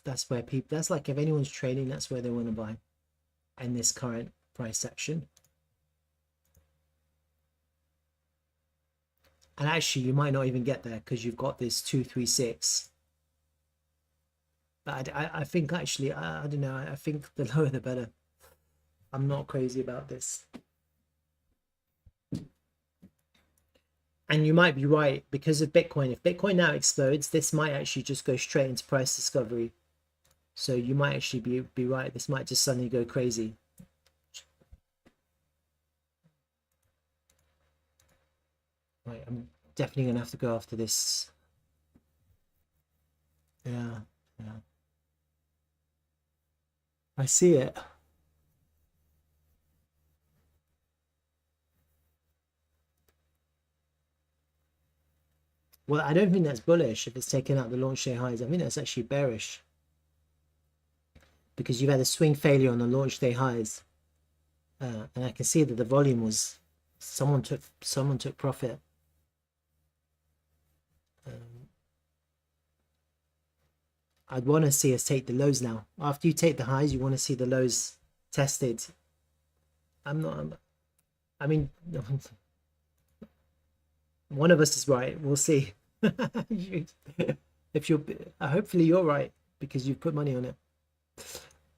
That's where people, that's like if anyone's trading, that's where they want to buy in this current price action. And actually you might not even get there because you've got this 236. But I think actually, I don't know, I think the lower the better. I'm not crazy about this. And you might be right because of Bitcoin. If Bitcoin now explodes, this might actually just go straight into price discovery. So you might actually be right. This might just suddenly go crazy. Right, I'm definitely going to have to go after this. Yeah. I see it. Well, I don't think that's bullish if it's taken out the launch day highs. I think that's actually bearish. Because you've had a swing failure on the launch day highs. And I can see that the volume was, someone took profit. I'd want to see us take the lows now. After you take the highs, you want to see the lows tested. I mean, one of us is right. We'll see. If you're, hopefully you're right because you've put money on it.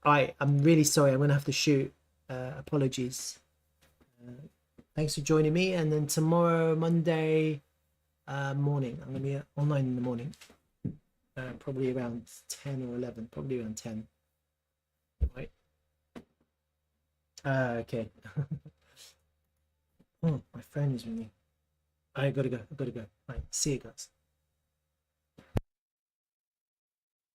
All right, I'm really sorry. I'm going to have to shoot. Apologies. Thanks for joining me. And then tomorrow, Monday morning, I'm going to be online in the morning. Probably around 10 or 11. Probably around 10. Right. Okay. Oh, my phone is ringing. I gotta go. Right, see you guys.